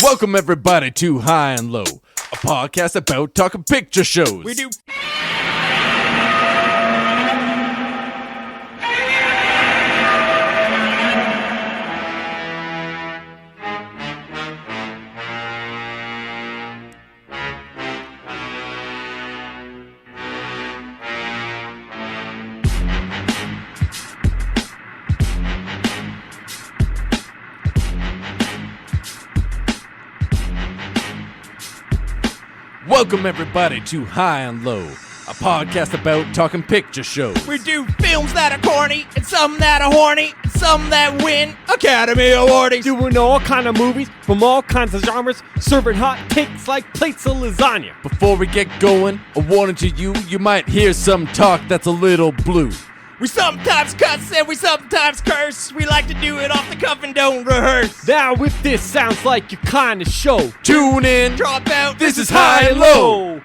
Welcome everybody to High and Low, a podcast about talking picture shows. We do. Welcome everybody to High and Low, a podcast about talking picture shows. We do films that are corny, and some that are horny, and some that win Academy Awards. Doing all kind of movies from all kinds of genres, serving hot takes like plates of lasagna. Before we get going, a warning to you, you might hear some talk that's a little blue. We sometimes cuss and we sometimes curse. We like to do it off the cuff and don't rehearse. Now if this sounds like your kind of show, Tune in. Drop out. This is High and Low.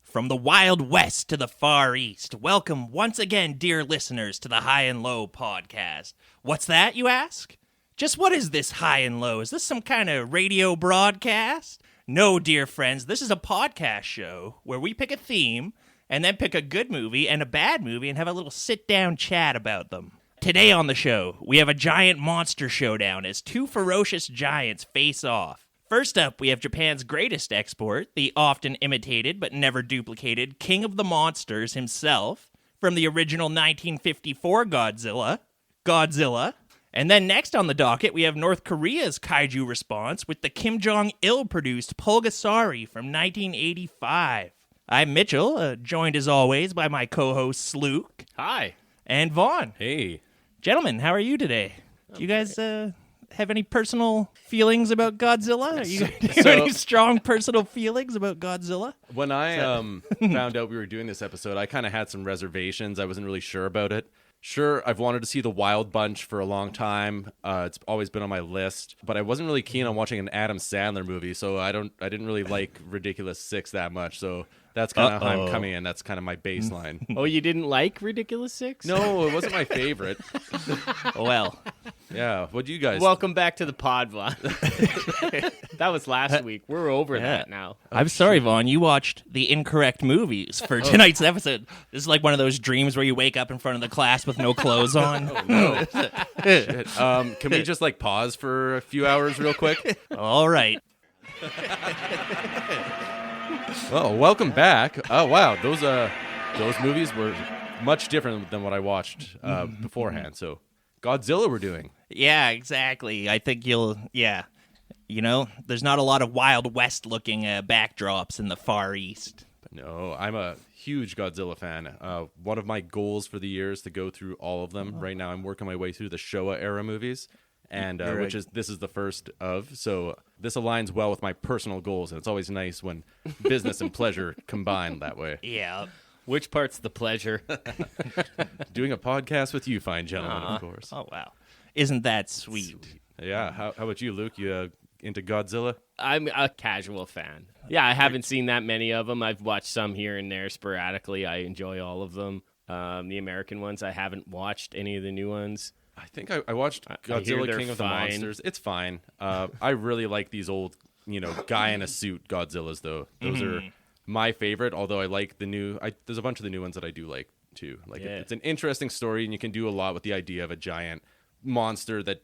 From the Wild West to the Far East, welcome once again, dear listeners, to the High and Low podcast. What's that, you ask? Just what is this High and Low? Is this some kind of radio broadcast? No, dear friends, this is a podcast show where we pick a theme and then pick a good movie and a bad movie and have a little sit-down chat about them. Today on the show, we have a giant monster showdown as two ferocious giants face off. First up, we have Japan's greatest export, the often imitated but never duplicated King of the Monsters himself, from the original 1954 Godzilla. And then next on the docket, we have North Korea's Kaiju response with the Kim Jong-Il produced Pulgasari from 1985. I'm Mitchell, joined as always by my co-hosts Luke. Hi. And Vaughn. Hey. Gentlemen, how are you today? Do you guys have any personal feelings about Godzilla? Do you have any strong personal feelings about Godzilla? When I found out we were doing this episode, I kind of had some reservations. I wasn't really sure about it. Sure, I've wanted to see the Wild Bunch for a long time. It's always been on my list, but I wasn't really keen on watching an Adam Sandler movie, so I didn't really like Ridiculous Six that much. So that's kind of how I'm coming in. That's kind of my baseline. Oh, you didn't like Ridiculous Six? No, it wasn't my favorite. Well, Yeah, what do you guys? Welcome back to the pod, Vaughn. That was last week. We're over that now. I'm sorry, Vaughn. You watched the incorrect movies for tonight's episode. This is like one of those dreams where you wake up in front of the class with no clothes on. No. Shit. Can we just pause for a few hours real quick? All right. Well, welcome back. Oh wow, those movies were much different than what I watched beforehand. So Godzilla we're doing. Yeah, exactly. I think yeah. You know, there's not a lot of Wild West looking backdrops in the Far East. No, I'm a huge Godzilla fan. One of my goals for the year is to go through all of them. Right now, I'm working my way through the Showa era movies, and this is the first of. So this aligns well with my personal goals, and it's always nice when business and pleasure combine that way. Yeah. Which part's the pleasure? Doing a podcast with you, fine gentlemen, of course. Oh, wow. Isn't that sweet? Yeah. How about you, Luke? You into Godzilla? I'm a casual fan. Yeah, I haven't seen that many of them. I've watched some here and there sporadically. I enjoy all of them. The American ones, I haven't watched any of the new ones. I think I watched Godzilla King of the Monsters. It's fine. I really like these old, guy in a suit Godzillas, though. Those are my favorite, although I like the new... there's a bunch of the new ones that I do like, too. It's an interesting story, and you can do a lot with the idea of a giant monster that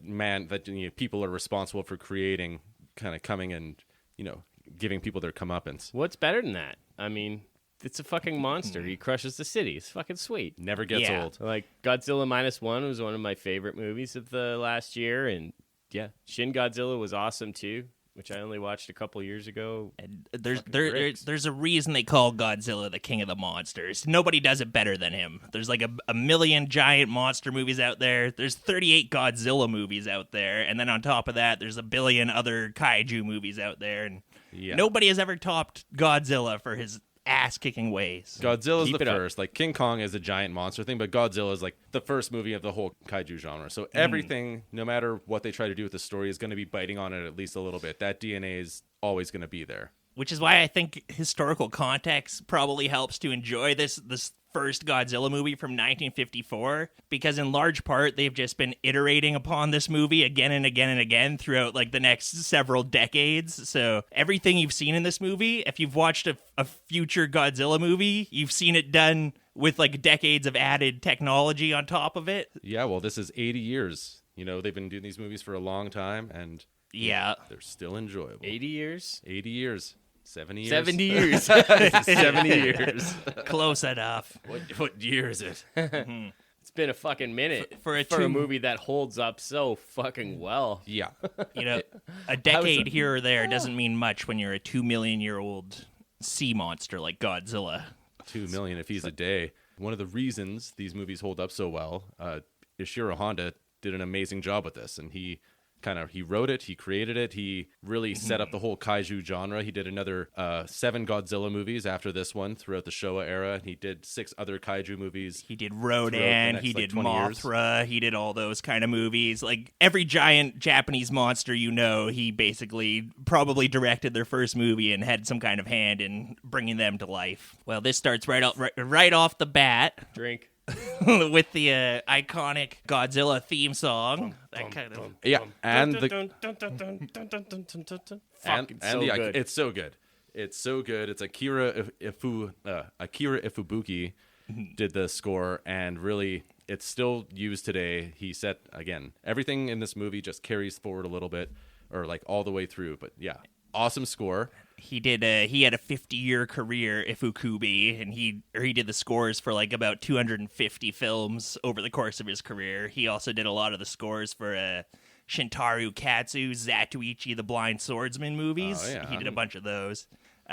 people are responsible for creating, kind of coming and, giving people their comeuppance. What's better than that? I mean... It's a fucking monster. He crushes the city. It's fucking sweet. Never gets old. Like, Godzilla -1 was one of my favorite movies of the last year. And, yeah, Shin Godzilla was awesome, too, which I only watched a couple years ago. And there's a reason they call Godzilla the King of the Monsters. Nobody does it better than him. There's like a million giant monster movies out there. There's 38 Godzilla movies out there. And then on top of that, there's a billion other Kaiju movies out there. And nobody has ever topped Godzilla for his ass-kicking ways. Godzilla's the first. Like, King Kong is a giant monster thing, but Godzilla is like the first movie of the whole kaiju genre. So everything, no matter what they try to do with the story, is going to be biting on it at least a little bit. That DNA is always going to be there. which is why I think historical context probably helps to enjoy this first Godzilla movie from 1954, because in large part they've just been iterating upon this movie again and again and again throughout like the next several decades. So everything you've seen in this movie, if you've watched a future Godzilla movie, you've seen it done with like decades of added technology on top of it. Yeah, well, this is 80 years. You know, they've been doing these movies for a long time, and yeah, they're still enjoyable. 80 years? 80 years. 70 years. 70 years. 70 years. Close enough. What year is it? It's been a fucking minute For a movie that holds up so fucking well. Yeah. You know, a decade here or there doesn't mean much when you're a 2 million year old sea monster like Godzilla. 2 million if he's a day. One of the reasons these movies hold up so well, Ishiro Honda did an amazing job with this, and he wrote it, he created it, he really set up the whole kaiju genre. He did another 7 Godzilla movies after this one throughout the Showa era, and he did 6 other kaiju movies. He did Rodan, he did Mothra, he did all those kind of movies. Like every giant Japanese monster he basically probably directed their first movie and had some kind of hand in bringing them to life. Well, this starts right off the bat. Drink. With the iconic Godzilla theme song. Yeah, and good. It's so good. It's so good. It's Akira Ifukube did the score, and really, it's still used today. He said, again, everything in this movie just carries forward a little bit, or like all the way through. But yeah, awesome score. He had a 50-year career, Ifukube, and he did the scores for like about 250 films over the course of his career. He also did a lot of the scores for Shintaro Katsu, Zatoichi the Blind Swordsman movies. Oh, yeah. He did a bunch of those.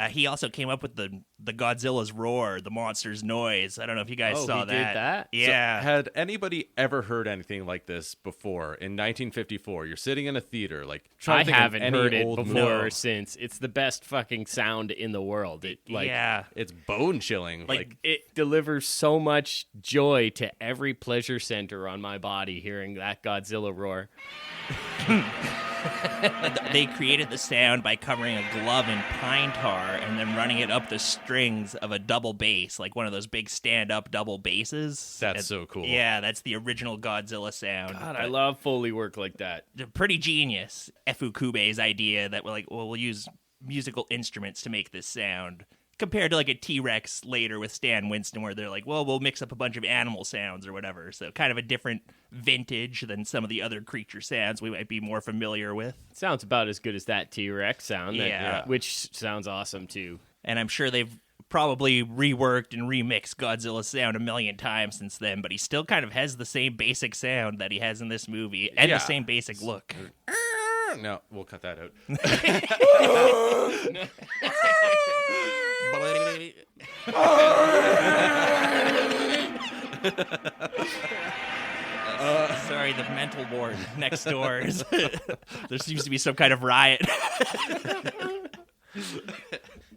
He also came up with the Godzilla's roar, the monster's noise. I don't know if you guys saw that. Did that? Yeah. So, had anybody ever heard anything like this before in 1954? You're sitting in a theater, like I haven't heard it old before movie. or since. It's the best fucking sound in the world. It's bone chilling. Like it delivers so much joy to every pleasure center on my body hearing that Godzilla roar. They created the sound by covering a glove in pine tar and then running it up the strings of a double bass, like one of those big stand-up double basses. That's so cool. Yeah, that's the original Godzilla sound. God, I love Foley work like that. Pretty genius. Ifukube's idea that we'll use musical instruments to make this sound. Compared to like a T-Rex later with Stan Winston, where they're like, well, we'll mix up a bunch of animal sounds or whatever. So kind of a different vintage than some of the other creature sounds we might be more familiar with. Sounds about as good as that T-Rex sound, which sounds awesome too. And I'm sure they've probably reworked and remixed Godzilla's sound a million times since then, but he still kind of has the same basic sound that he has in this movie and the same basic look. No, we'll cut that out. Sorry, the mental ward next door there seems to be some kind of riot.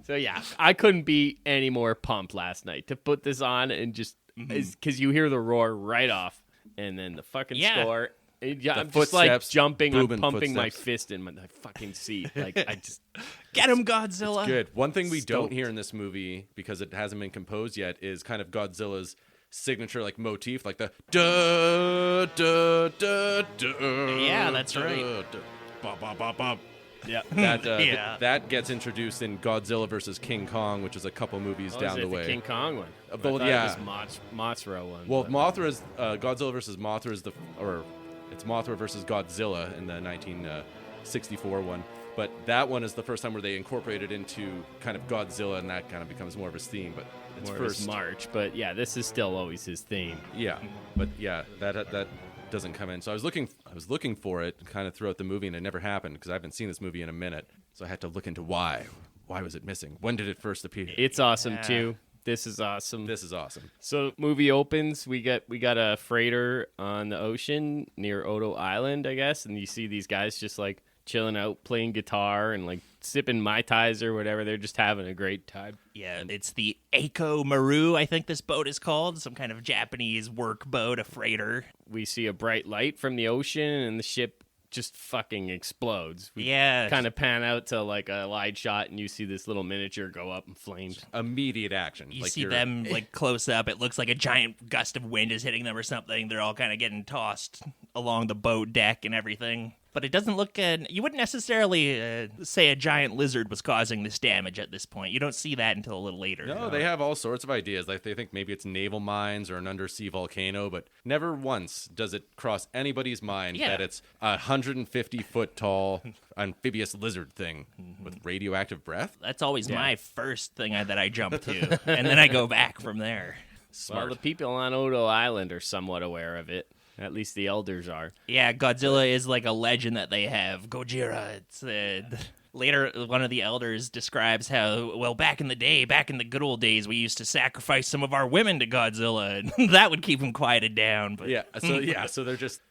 So yeah, I couldn't be any more pumped last night to put this on and just because you hear the roar right off, and then the fucking score. I'm just like jumping, I'm pumping my fist in my fucking seat. Like I just get him, Godzilla. It's good. One thing we don't hear in this movie because it hasn't been composed yet is kind of Godzilla's signature like motif, like the da da da da. Yeah, that's right. Bop, bop, bop, bop. Yeah, that gets introduced in Godzilla versus King Kong, which is a couple movies down the way. The King Kong one. Well, yeah, it was Mothra one. Well, Mothra is Godzilla versus Mothra is it's Mothra versus Godzilla in the 1964 one. But that one is the first time where they incorporated into kind of Godzilla, and that kind of becomes more of his theme. But it's more first his march. But yeah, this is still always his theme. Yeah, but yeah, that doesn't come in. So I was looking for it kind of throughout the movie, and it never happened because I haven't seen this movie in a minute. So I had to look into why. Why was it missing? When did it first appear? It's awesome too. This is awesome. This is awesome. So movie opens. We got a freighter on the ocean near Odo Island, I guess, and you see these guys just like chilling out, playing guitar and like sipping Mai Tais or whatever. They're just having a great time. Yeah, it's the Eiko Maru, I think this boat is called. Some kind of Japanese work boat, a freighter. We see a bright light from the ocean, and the ship just fucking explodes. We Yeah. kind of pan out to like a wide shot, and you see this little miniature go up in flames. Immediate action. You see them like close up. It looks like a giant gust of wind is hitting them or something. They're all kind of getting tossed along the boat deck and everything. But it doesn't look you wouldn't necessarily say a giant lizard was causing this damage at this point. You don't see that until a little later. No, they have all sorts of ideas. Like they think maybe it's naval mines or an undersea volcano, but never once does it cross anybody's mind that it's a 150-foot tall amphibious lizard thing with radioactive breath. That's always my first thing that I jump to, and then I go back from there. Smart. Well, the people on Odo Island are somewhat aware of it. At least the elders are. Yeah, Godzilla is like a legend that they have. Gojira. It's later, one of the elders describes how, well, back in the good old days, we used to sacrifice some of our women to Godzilla, and that would keep him quieted down. But So they're just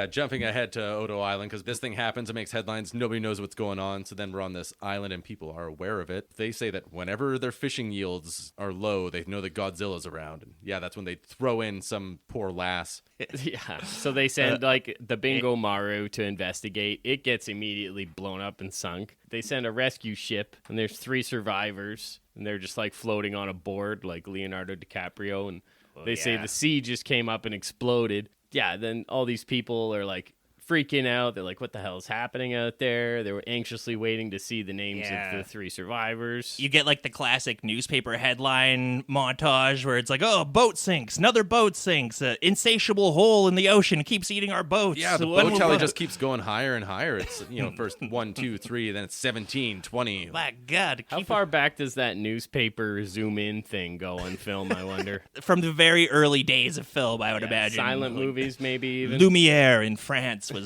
jumping ahead to Odo Island because this thing happens. It makes headlines. Nobody knows what's going on. So then we're on this island and people are aware of it. They say that whenever their fishing yields are low, they know that Godzilla's around. And that's when they throw in some poor lass. Yeah. So they send like the Bingo Maru to investigate. It gets immediately blown up and sunk. They send a rescue ship, and there's 3 survivors, and they're just like floating on a board like Leonardo DiCaprio. And they say the sea just came up and exploded. Yeah, then all these people are like freaking out. They're like, what the hell is happening out there? They were anxiously waiting to see the names of the 3 survivors. You get like the classic newspaper headline montage where it's like, oh, boat sinks, another boat sinks, insatiable hole in the ocean keeps eating our boats. Yeah, the boat tally just keeps going higher and higher. It's, first 1, 2, 3, then it's 17, 20. My God. How far back does that newspaper zoom in thing go on film, I wonder? From the very early days of film, I would imagine. Silent movies, maybe even. Lumiere in France was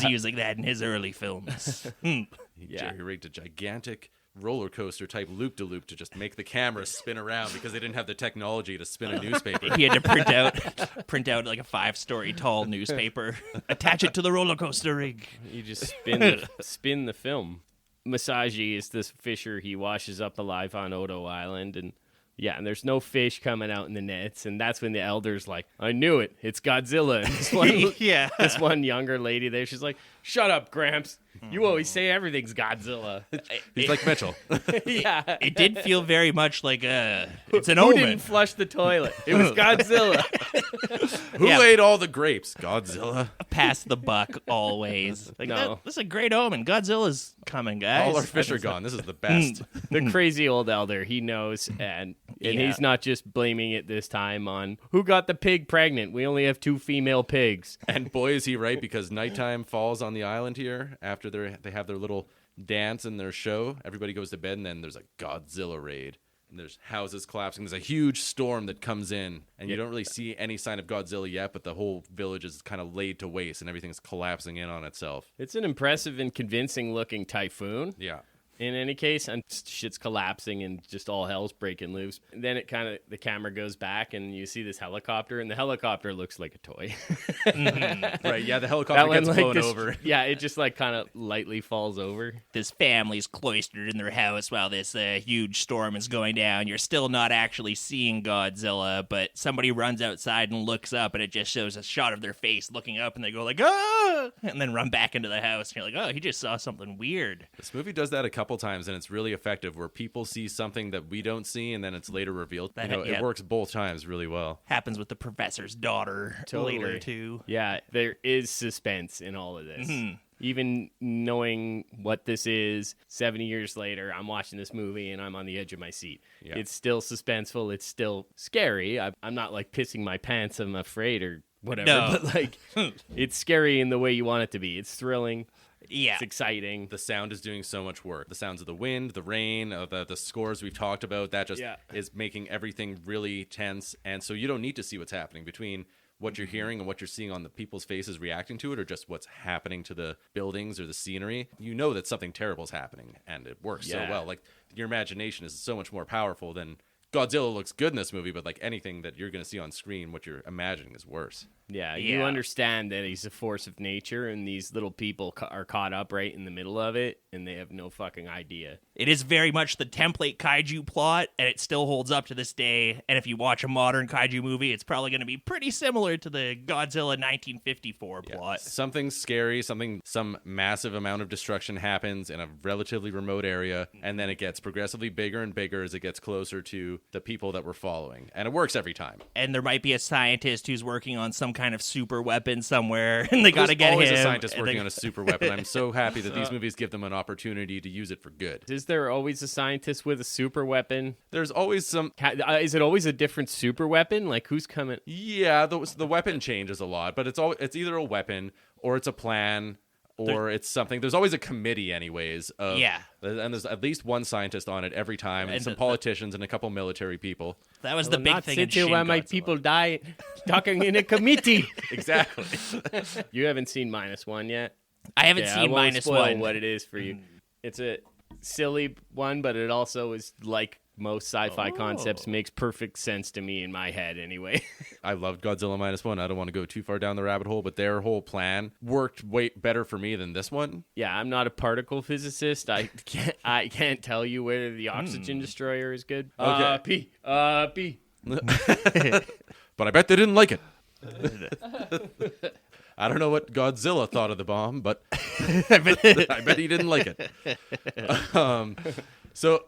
using that in his early films. Jerry rigged a gigantic roller coaster type loop-de-loop to just make the camera spin around because they didn't have the technology to spin a newspaper. He had to print out like a 5-story tall newspaper, attach it to the roller coaster rig. You just spin the film. Masaji is this fisher. He washes up alive on Odo Island, and there's no fish coming out in the nets, and that's when the elder's like, I knew it, it's Godzilla. And this one younger lady there, she's like, shut up, Gramps. You always say everything's Godzilla. He's like Mitchell. It did feel very much like it's an Who omen. didn't flush the toilet? It was Godzilla. Who ate all the grapes? Godzilla. Pass the buck always. Like, No. this is a great omen. Godzilla's coming, guys. All our fish are gone. This is the best. The crazy old elder, he knows, and he's not just blaming it this time on who got the pig pregnant. We only have 2 female pigs. And boy, is he right, because nighttime falls on the island here after they have their little dance and their show. Everybody goes to bed, and then there's a Godzilla raid. And there's houses collapsing. There's a huge storm that comes in, and you don't really see any sign of Godzilla yet, but the whole village is kind of laid to waste, and everything's collapsing in on itself. It's an impressive and convincing-looking typhoon. Yeah. In any case, and shit's collapsing and just all hell's breaking loose. And then the camera goes back and you see this helicopter, and the helicopter looks like a toy. Right, yeah, the helicopter gets blown over. Yeah, it just kind of lightly falls over. This family's cloistered in their house while this huge storm is going down. You're still not actually seeing Godzilla, but somebody runs outside and looks up, and it just shows a shot of their face looking up, and they go like, ah! And then run back into the house, and you're like, oh, he just saw something weird. This movie does that a couple times, and it's really effective, where people see something that we don't see, and then it's later revealed. It works both times really well. Happens with the professor's daughter later too. Yeah, there is suspense in all of this. Even knowing what this is 70 years later, I'm watching this movie and I'm on the edge of my seat. Yeah. It's still suspenseful. It's still scary. I'm not like pissing my pants. I'm afraid or whatever. But it's scary in the way you want it to be. It's thrilling. Yeah. It's exciting. The sound is doing so much work. The sounds of the wind, the rain, the scores we've talked about, that just is making everything really tense. And so you don't need to see what's happening between what you're hearing and what you're seeing on the people's faces reacting to it, or just what's happening to the buildings or the scenery. You know that something terrible is happening, and it works so well. Like, your imagination is so much more powerful than Godzilla looks good in this movie, but like anything that you're going to see on screen, what you're imagining is worse. Yeah, you understand that he's a force of nature, and these little people are caught up right in the middle of it, and they have no fucking idea. It is very much the template kaiju plot, and it still holds up to this day. And if you watch a modern kaiju movie, it's probably going to be pretty similar to the Godzilla 1954 plot. Something scary, some massive amount of destruction happens in a relatively remote area, and then it gets progressively bigger and bigger as it gets closer to the people that we're following. And it works every time. And there might be a scientist who's working on some kind of super weapon somewhere, and they got to get him. There's always a scientist working on a super weapon. I'm so happy that these movies give them an opportunity to use it for good. Is there always a scientist with a super weapon? There's always some... Is it always a different super weapon? Like, who's coming? Yeah, the weapon changes a lot, but it's either a weapon or it's a plan or it's something. There's always a committee anyways. And there's at least one scientist on it every time, and some politicians and a couple military people. That was the big thing in Shin Godzilla. My Godzilla. people die talking in a committee. Exactly. You haven't seen -1 yet? I haven't seen I won't spoil -1. what it is for you. It's a silly one, but it also is like most sci-fi concepts, makes perfect sense to me in my head anyway. I loved Godzilla -1. I don't want to go too far down the rabbit hole, but their whole plan worked way better for me than this one. Yeah, I'm not a particle physicist. I can't tell you whether the oxygen destroyer is good. Okay. P. But I bet they didn't like it. I don't know what Godzilla thought of the bomb, but I bet he didn't like it. So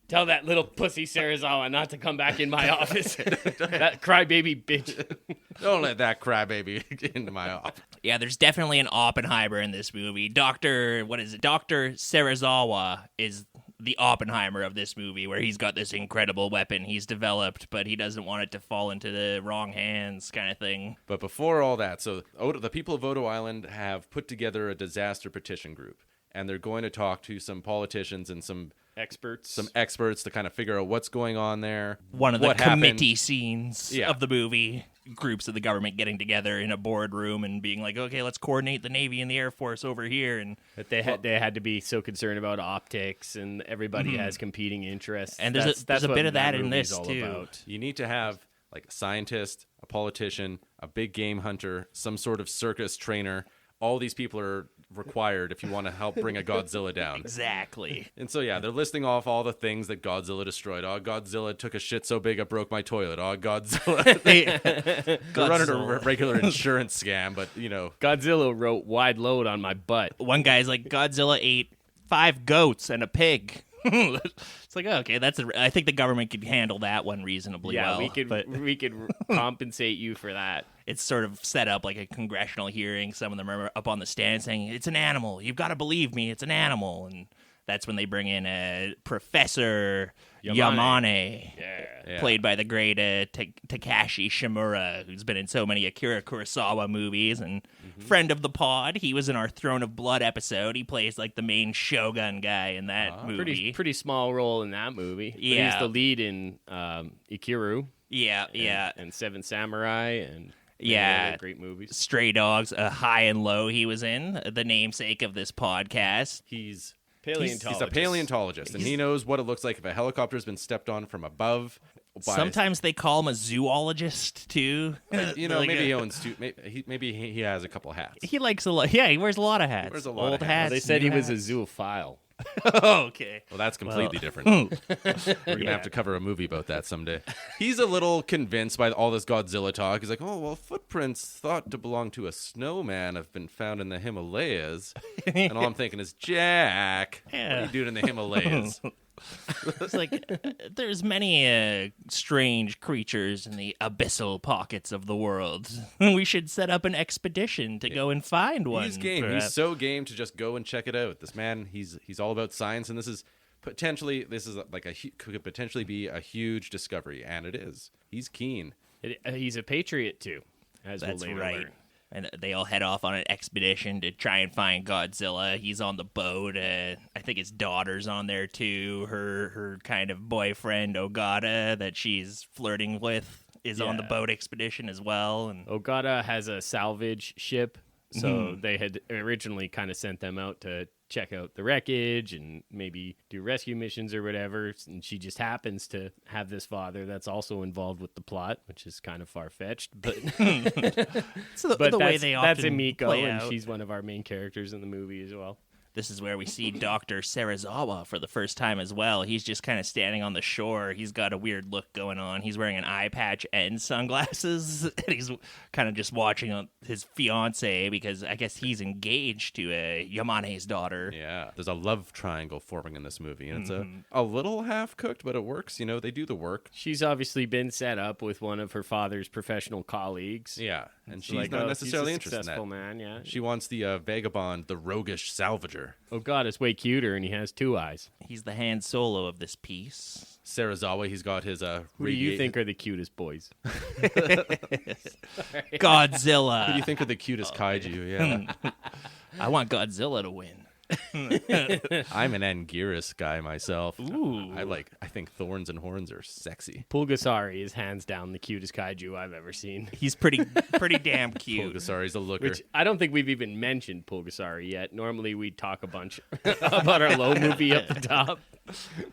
tell that little pussy Sarazawa not to come back in my office. That crybaby bitch. Don't let that crybaby into my office. Yeah, there's definitely an Oppenheimer in this movie. Dr. Sarazawa is the Oppenheimer of this movie, where he's got this incredible weapon he's developed, but he doesn't want it to fall into the wrong hands kind of thing. But before all that, so the people of Odo Island have put together a disaster petition group, and they're going to talk to some politicians and some experts to kind of figure out what's going on there. One of the committee scenes of the movie, groups of the government getting together in a boardroom and being like, okay, let's coordinate the Navy and the Air Force over here. And but they had to be so concerned about optics, and everybody has competing interests. And there's a bit of that in this too. About. You need to have like a scientist, a politician, a big game hunter, some sort of circus trainer. All these people are required if you want to help bring a Godzilla down. Exactly. And so, yeah, they're listing off all the things that Godzilla destroyed. Oh, Godzilla took a shit so big it broke my toilet. Oh, Godzilla. They're running a regular insurance scam, but, you know. Godzilla wrote wide load on my butt. One guy's like, Godzilla ate 5 goats and a pig. It's like, okay, I think the government could handle that one reasonably well. Yeah, we could compensate you for that. It's sort of set up like a congressional hearing. Some of them are up on the stand saying, it's an animal. You've got to believe me. It's an animal. And that's when they bring in Professor Yamane, played by the great Takashi Shimura, who's been in so many Akira Kurosawa movies and friend of the pod. He was in our Throne of Blood episode. He plays like the main Shogun guy in that movie. Pretty small role in that movie. Yeah. He's the lead in Ikiru. Yeah. And Seven Samurai and other great movies. Stray Dogs, High and Low he was in, the namesake of this podcast. He's a paleontologist, and he knows what it looks like if a helicopter's been stepped on from above. Sometimes they call him a zoologist too. You know, maybe he owns two. Maybe he has a couple hats. He likes a lot. Yeah, he wears a lot of hats. He wears a lot Old of hats. Well, they said he was a zoophile. Okay. Well, that's completely different. We're going to have to cover a movie about that someday. He's a little convinced by all this Godzilla talk. He's like, oh, well, footprints thought to belong to a snowman have been found in the Himalayas. And all I'm thinking is, Jack, what are you doing in the Himalayas? It's like, there's many strange creatures in the abyssal pockets of the world. We should set up an expedition to go and find one. He's game. Perhaps. He's so game to just go and check it out. This man, he's all about science, and this is potentially could potentially be a huge discovery, and it is. He's keen. He's a patriot too, as That's we'll later right. learn. And they all head off on an expedition to try and find Godzilla. He's on the boat. I think his daughter's on there too. Her kind of boyfriend, Ogata, that she's flirting with, is on the boat expedition as well. And Ogata has a salvage ship, so they had originally kind of sent them out to check out the wreckage and maybe do rescue missions or whatever. And she just happens to have this father that's also involved with the plot, which is kind of far-fetched. But, the way they often that's Emiko, play and out. she's one of our main characters in the movie as well. This is where we see Dr. Serizawa for the first time as well. He's just kind of standing on the shore. He's got a weird look going on. He's wearing an eye patch and sunglasses, and he's kind of just watching his fiancée because I guess he's engaged to Yamane's daughter. Yeah, there's a love triangle forming in this movie, and it's a little half-cooked, but it works. You know, they do the work. She's obviously been set up with one of her father's professional colleagues. Yeah, and she's not necessarily interested in that. Man, yeah. She wants the vagabond, the roguish salvager. Oh God, it's way cuter, and he has 2 eyes. He's the Han Solo of this piece. Serizawa, he's got his Who do you think are the cutest boys? Godzilla. Who do you think are the cutest kaiju? Yeah. I want Godzilla to win. I'm an Anguirus guy myself. Ooh. I think thorns and horns are sexy. Pulgasari is hands down the cutest kaiju I've ever seen. He's pretty damn cute. Pulgasari's a looker. Which I don't think we've even mentioned Pulgasari yet. Normally we talk a bunch about our low movie up the top,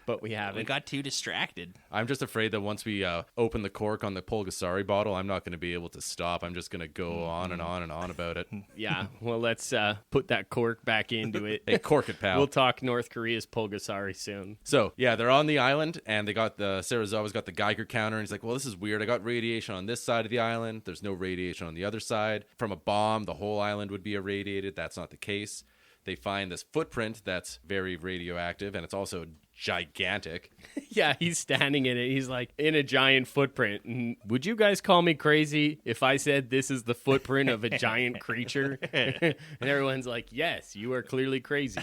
but we haven't. We got too distracted. I'm just afraid that once we open the cork on the Pulgasari bottle, I'm not going to be able to stop. I'm just going to go on and on and on about it. Yeah, well, let's put that cork back into it. Hey, cork it, pal. We'll talk North Korea's Pulgasari soon. So, yeah, they're on the island, and they got Serizawa's got the Geiger counter, and he's like, well, this is weird. I got radiation on this side of the island. There's no radiation on the other side. From a bomb, the whole island would be irradiated. That's not the case. They find this footprint that's very radioactive, and it's also gigantic. Yeah, he's standing in it. He's like in a giant footprint. And would you guys call me crazy if I said this is the footprint of a giant creature? And everyone's like, yes, you are clearly crazy.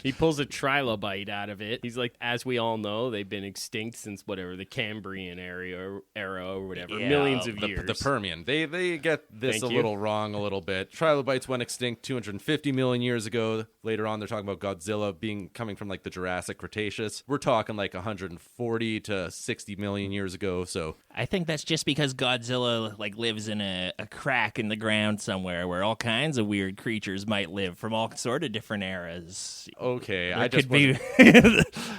He pulls a trilobite out of it. He's like, as we all know, they've been extinct since whatever, the Cambrian era or whatever, millions of years. The Permian. They get this little wrong a little bit. Trilobites went extinct 250 million years ago. Later on, they're talking about Godzilla coming from like the Jurassic Cretaceous. We're talking like 140 to 60 million years ago. So I think that's just because Godzilla like lives in a crack in the ground somewhere where all kinds of weird creatures might live from all sort of different eras. Okay,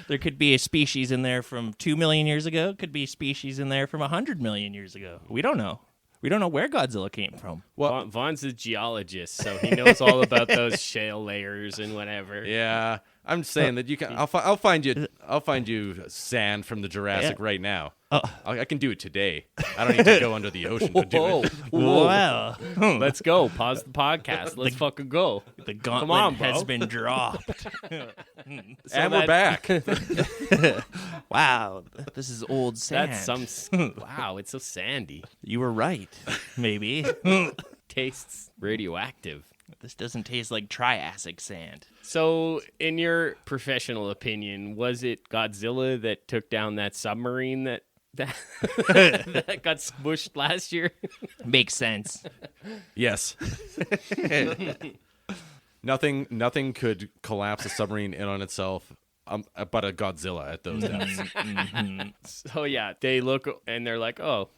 there could be a species in there from 2 million years ago. Could be a species in there from 100 million years ago. We don't know. We don't know where Godzilla came from. Well, Von's a geologist, so he knows all about those shale layers and whatever. Yeah, I'm saying that you can. I'll find you sand from the Jurassic right now. I can do it today. I don't need to go under the ocean to do it. Whoa. Wow. Let's go. Pause the podcast. Let's fucking go. The gauntlet has been dropped. And we're back. Wow. This is old sand. Wow, it's so sandy. You were right. Maybe. Tastes radioactive. This doesn't taste like Triassic sand. So, in your professional opinion, was it Godzilla that took down that submarine that got smushed last year? Makes sense. Yes. Nothing could collapse a submarine in on itself. But a Godzilla at those depths. So yeah, they look and they're like, "Oh,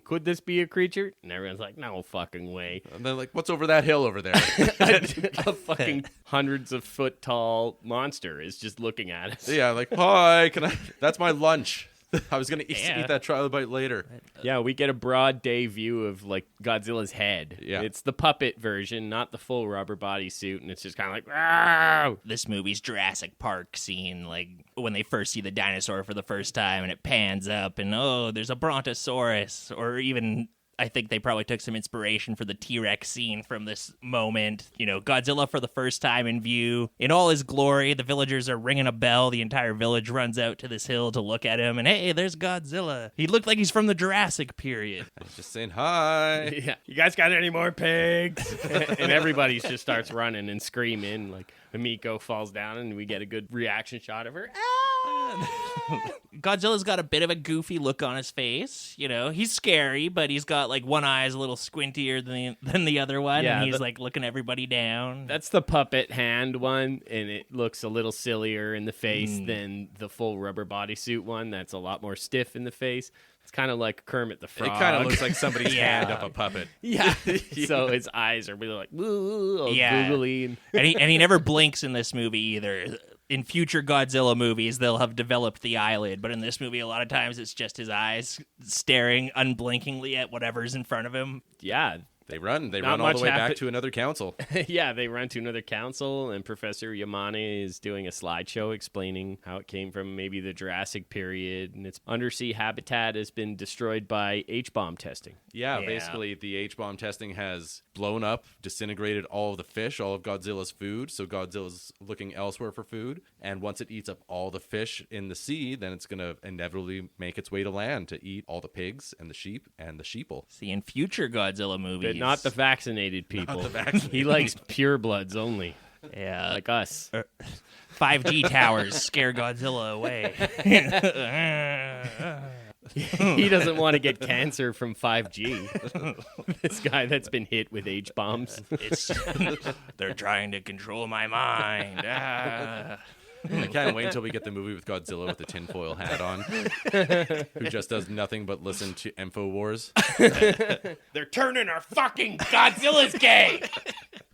could this be a creature?" And everyone's like, "No fucking way!" And they're like, "What's over that hill over there?" A fucking hundreds of foot tall monster is just looking at us. Yeah, like, "Hi, can I? That's my lunch." I was gonna eat that trilobite later. Yeah, we get a broad day view of like Godzilla's head. Yeah, it's the puppet version, not the full rubber body suit, and it's just kind of like, "Rawr!" This movie's Jurassic Park scene, like when they first see the dinosaur for the first time, and it pans up, and there's a brontosaurus, or even. I think they probably took some inspiration for the T-Rex scene from this moment. You know, Godzilla for the first time in view. In all his glory, the villagers are ringing a bell. The entire village runs out to this hill to look at him. And hey, there's Godzilla. He looked like he's from the Jurassic period. Just saying hi. Yeah, you guys got any more pigs? And everybody just starts running and screaming. Like, Himiko falls down and we get a good reaction shot of her. Godzilla's got a bit of a goofy look on his face. You know, he's scary, but he's got like one eye is a little squintier than the other one, and he's like looking everybody down. That's the puppet hand one, and it looks a little sillier in the face than the full rubber bodysuit one. That's a lot more stiff in the face. It's kind of like Kermit the Frog. It kind of looks like somebody's hand up a puppet. Yeah. So his eyes are really like, googly. And he never blinks in this movie either. In future Godzilla movies, they'll have developed the eyelid, but in this movie, a lot of times it's just his eyes staring unblinkingly at whatever's in front of him. Yeah, They run all the way back to another council. Yeah, they run to another council, and Professor Yamane is doing a slideshow explaining how it came from maybe the Jurassic period, and its undersea habitat has been destroyed by H-bomb testing. Yeah, basically the H-bomb testing has blown up, disintegrated all of the fish, all of Godzilla's food, so Godzilla's looking elsewhere for food, and once it eats up all the fish in the sea, then it's going to inevitably make its way to land to eat all the pigs and the sheep and the sheeple. See, in future Godzilla movies... But not the vaccinated people. Not the vaccinated He likes purebloods only. Yeah. Like us. 5G towers scare Godzilla away. He doesn't want to get cancer from 5G. This guy that's been hit with H-bombs. They're trying to control my mind. I can't wait until we get the movie with Godzilla with the tinfoil hat on, who just does nothing but listen to InfoWars. They're turning our fucking Godzilla's gay!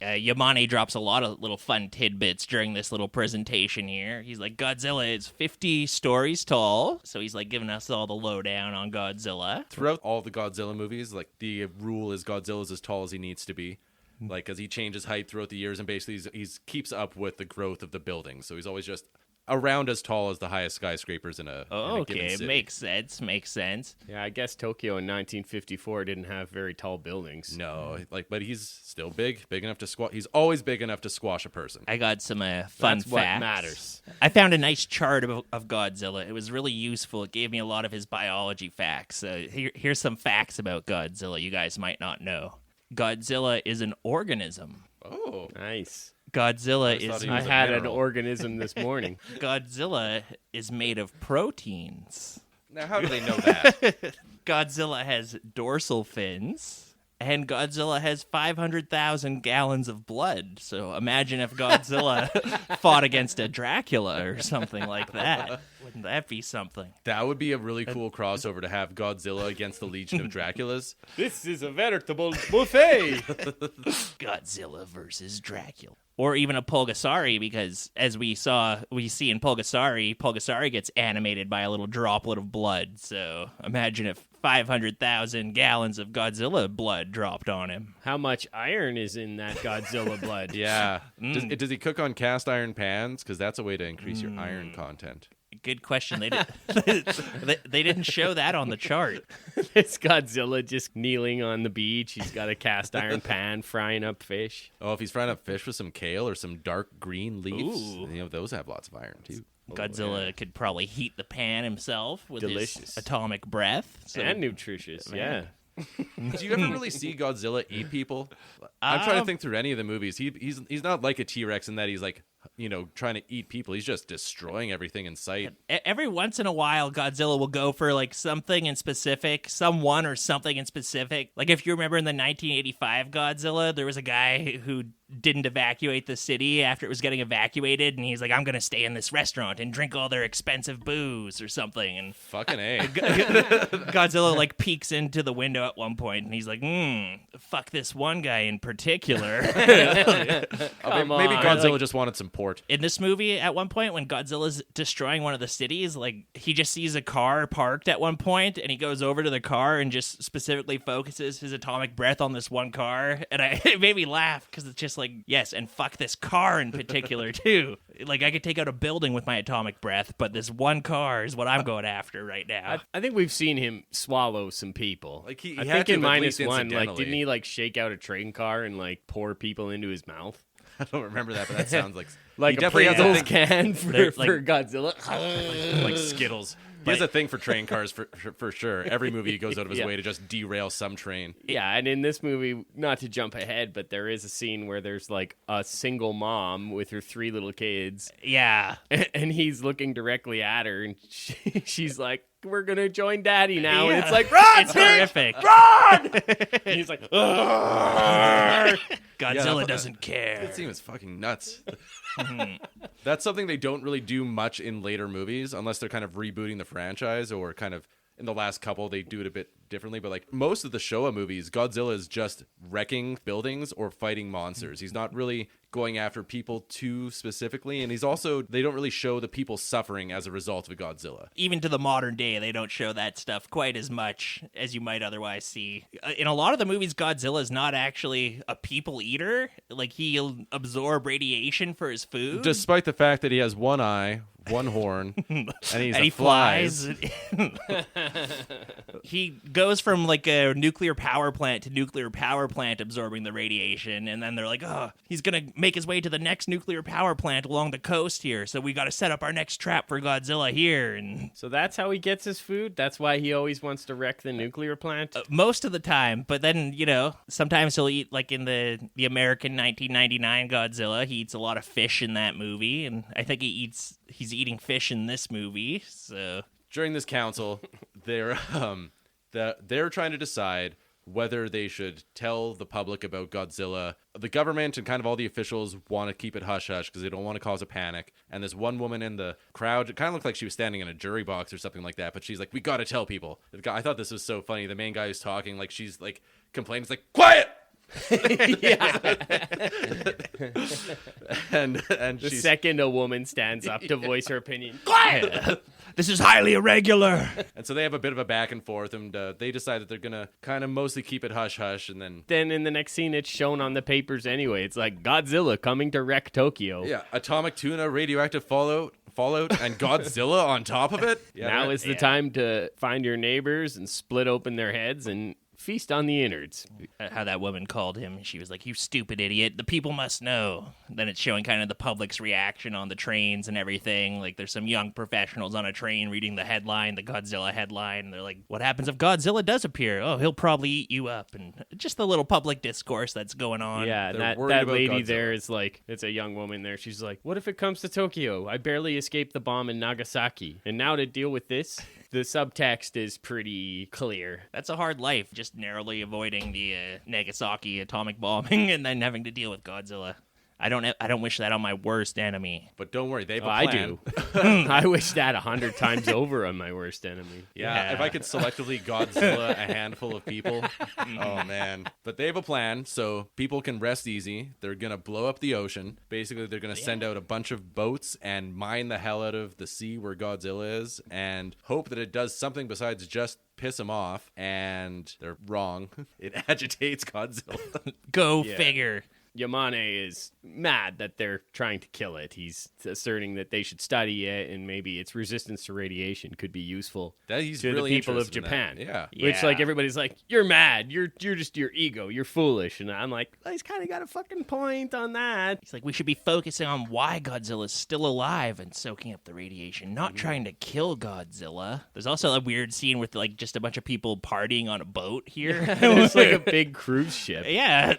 Yamane drops a lot of little fun tidbits during this little presentation here. He's like, Godzilla is 50 stories tall, so he's like giving us all the lowdown on Godzilla. Throughout all the Godzilla movies, like the rule is Godzilla's as tall as he needs to be. Like, as he changes height throughout the years, and basically he's keeps up with the growth of the building. So he's always just around as tall as the highest skyscrapers in a given city. Makes sense. Yeah, I guess Tokyo in 1954 didn't have very tall buildings. No, but he's still big enough to squash. He's always big enough to squash a person. I got some fun That's facts. what matters. I found a nice chart of Godzilla. It was really useful. It gave me a lot of his biology facts. Here's some facts about Godzilla you guys might not know. Godzilla is an organism. Oh, nice. Godzilla is... I had an organism this morning. Godzilla is made of proteins. Now, how do they know that? Godzilla has dorsal fins. And Godzilla has 500,000 gallons of blood. So imagine if Godzilla fought against a Dracula or something like that. Wouldn't that be something? That would be a really cool crossover to have Godzilla against the Legion of Draculas. This is a veritable buffet. Godzilla versus Dracula. Or even a Pulgasari, because as we see in Pulgasari gets animated by a little droplet of blood. So imagine if 500,000 gallons of Godzilla blood dropped on him. How much iron is in that Godzilla blood? Yeah. Does he cook on cast iron pans? Because that's a way to increase your iron content. Good question. They didn't show that on the chart. It's Godzilla just kneeling on the beach. He's got a cast iron pan frying up fish. Oh, if he's frying up fish with some kale or some dark green leaves, those have lots of iron too. Godzilla could probably heat the pan himself with Delicious. his atomic breath. And nutritious, yeah. Do you ever really see Godzilla eat people? I'm trying to think through any of the movies. He's not like a T-Rex in that he's like, trying to eat people. He's just destroying everything in sight. Every once in a while, Godzilla will go for like something in specific, someone or something in specific. Like if you remember in the 1985 Godzilla, there was a guy who didn't evacuate the city after it was getting evacuated, and he's like, I'm gonna stay in this restaurant and drink all their expensive booze or something. And fucking A. Godzilla like peeks into the window at one point, and he's like, fuck this one guy in particular. Maybe Godzilla just wanted some port. In this movie, at one point, when Godzilla's destroying one of the cities, like he just sees a car parked at one point, and he goes over to the car and just specifically focuses his atomic breath on this one car, and it made me laugh because it's just like, yes, and fuck this car in particular too. Like I could take out a building with my atomic breath, but this one car is what I'm going after right now. I think we've seen him swallow some people. Like I think in -1, like didn't he like shake out a train car and like pour people into his mouth? I don't remember that, but that sounds like a Pringles can for Godzilla. like Skittles. He has a thing for train cars for sure. Every movie he goes out of his way to just derail some train. Yeah, and in this movie, not to jump ahead, but there is a scene where there's like a single mom with her 3 little kids. Yeah. And he's looking directly at her, and she's like, we're going to join Daddy now. Yeah. And it's like, run! It's horrific. Run! And he's like, Godzilla doesn't care. That scene is fucking nuts. That's something they don't really do much in later movies, unless they're kind of rebooting the franchise, or kind of in the last couple they do it a bit differently. But like most of the Showa movies, Godzilla is just wrecking buildings or fighting monsters. He's not really going after people too specifically. And he's also, they don't really show the people suffering as a result of Godzilla. Even to the modern day, they don't show that stuff quite as much as you might otherwise see. In a lot of the movies, Godzilla is not actually a people eater. Like, he'll absorb radiation for his food. Despite the fact that he has one eye, one horn, and he flies. He goes from like a nuclear power plant to nuclear power plant absorbing the radiation, and then they're like, oh, he's gonna make his way to the next nuclear power plant along the coast here, so we gotta set up our next trap for Godzilla here. And so that's how he gets his food? That's why he always wants to wreck the nuclear plant? Most of the time, but then, you know, sometimes he'll eat, like in the American 1999 Godzilla, he eats a lot of fish in that movie, and I think he's eating fish in this movie. So during this council, they're trying to decide whether they should tell the public about Godzilla. The government and kind of all the officials want to keep it hush-hush because they don't want to cause a panic. And this one woman in the crowd, it kind of looked like she was standing in a jury box or something like that, but she's like, we got to tell people. I thought this was so funny. The main guy who's talking, like, she's like complaining, it's like, quiet! and the second a woman stands up to voice her opinion, quiet! This is highly irregular. And so they have a bit of a back and forth, and they decide that they're gonna kind of mostly keep it hush hush, and then in the next scene it's shown on the papers anyway. It's like Godzilla coming to wreck Tokyo. Yeah, atomic tuna, radioactive fallout, and Godzilla on top of it. Yeah, now is the time to find your neighbors and split open their heads and feast on the innards. How that woman called him, she was like, you stupid idiot, the people must know. Then it's showing kind of the public's reaction on the trains and everything. Like, there's some young professionals on a train reading the headline, the Godzilla headline, and they're like, what happens if Godzilla does appear? Oh, he'll probably eat you up. And just the little public discourse that's going on. Yeah, that lady Godzilla. There is like, it's a young woman there. She's like, what if it comes to Tokyo? I barely escaped the bomb in Nagasaki. And now to deal with this, the subtext is pretty clear. That's a hard life, just narrowly avoiding the Nagasaki atomic bombing and then having to deal with Godzilla. I don't wish that on my worst enemy. But don't worry, they have a plan. I do. I wish that 100 times over on my worst enemy. Yeah, if I could selectively Godzilla a handful of people. Oh, man. But they have a plan, so people can rest easy. They're going to blow up the ocean. Basically, they're going to send out a bunch of boats and mine the hell out of the sea where Godzilla is and hope that it does something besides just piss him off. And they're wrong. It agitates Godzilla. Go figure. Yamane is mad that they're trying to kill it. He's asserting that they should study it and maybe its resistance to radiation could be useful he's to really the people of Japan. Yeah. Which, like, everybody's like, you're mad. You're just your ego. You're foolish. And I'm like, well, he's kind of got a fucking point on that. He's like, we should be focusing on why Godzilla's still alive and soaking up the radiation, not trying to kill Godzilla. There's also a weird scene with, like, just a bunch of people partying on a boat here. It's like a big cruise ship. Yeah.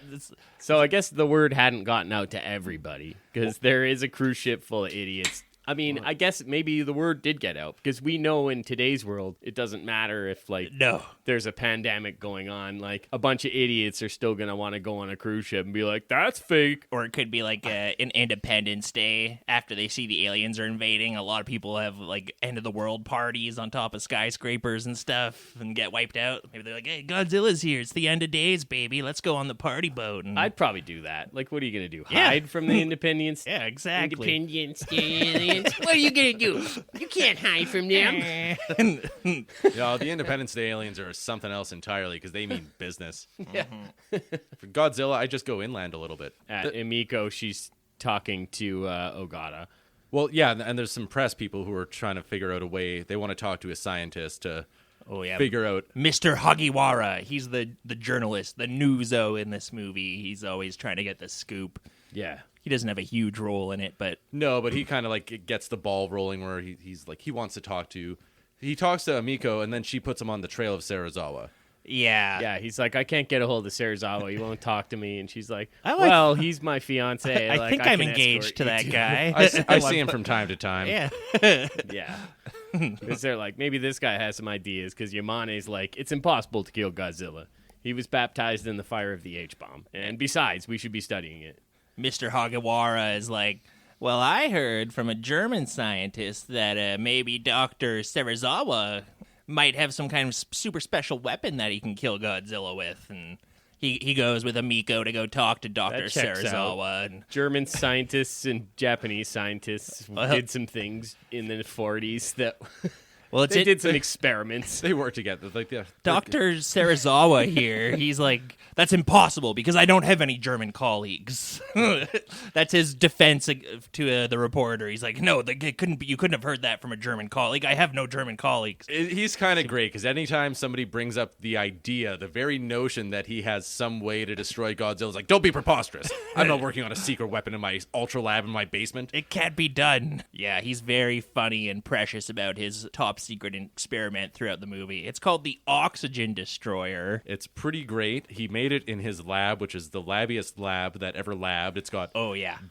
So I guess the word hadn't gotten out to everybody because there is a cruise ship full of idiots. I mean, I guess maybe the word did get out because we know in today's world, it doesn't matter if, like, there's a pandemic going on. Like, a bunch of idiots are still going to want to go on a cruise ship and be like, that's fake. Or it could be like an Independence Day after they see the aliens are invading. A lot of people have, like, end of the world parties on top of skyscrapers and stuff and get wiped out. Maybe they're like, hey, Godzilla's here. It's the end of days, baby. Let's go on the party boat. And I'd probably do that. Like, what are you going to do? Hide from the Independence? Yeah, exactly. Independence Day. What are you going to do? You can't hide from them. The Independence Day aliens are something else entirely because they mean business. Yeah. For Godzilla, I just go inland a little bit. At Emiko, she's talking to Ogata. Well, yeah, and there's some press people who are trying to figure out a way. They want to talk to a scientist to figure out. Mr. Hagiwara. He's the journalist, the newso in this movie. He's always trying to get the scoop. Yeah. He doesn't have a huge role in it, but... No, but he kind of, like, gets the ball rolling where he's like, he wants to talk to... He talks to Emiko, and then she puts him on the trail of Serizawa. Yeah. Yeah, he's like, I can't get a hold of Serizawa. He won't talk to me. And she's like, he's my fiancé. I think I'm engaged to that guy. I see him from time to time. Yeah. Yeah. Because they're like, maybe this guy has some ideas, because Yamane's like, it's impossible to kill Godzilla. He was baptized in the fire of the H-bomb. And besides, we should be studying it. Mr. Hagiwara is like, well, I heard from a German scientist that maybe Dr. Serizawa might have some kind of super special weapon that he can kill Godzilla with. And he goes with Amiko to go talk to Dr. Serizawa. And German scientists and Japanese scientists did some things in the 40s that... Well, they did some experiments. They worked together. Dr. Serizawa here, he's like, that's impossible because I don't have any German colleagues. That's his defense to the reporter. He's like, no, you couldn't have heard that from a German colleague. I have no German colleagues. He's kind of great because anytime somebody brings up the idea, the very notion that he has some way to destroy Godzilla, is like, don't be preposterous. I'm not working on a secret weapon in my ultra lab in my basement. It can't be done. Yeah, he's very funny and precious about his top secret experiment throughout the movie. It's called the Oxygen Destroyer. It's pretty great. He made it in his lab, which is the labbiest lab that ever labbed. It's got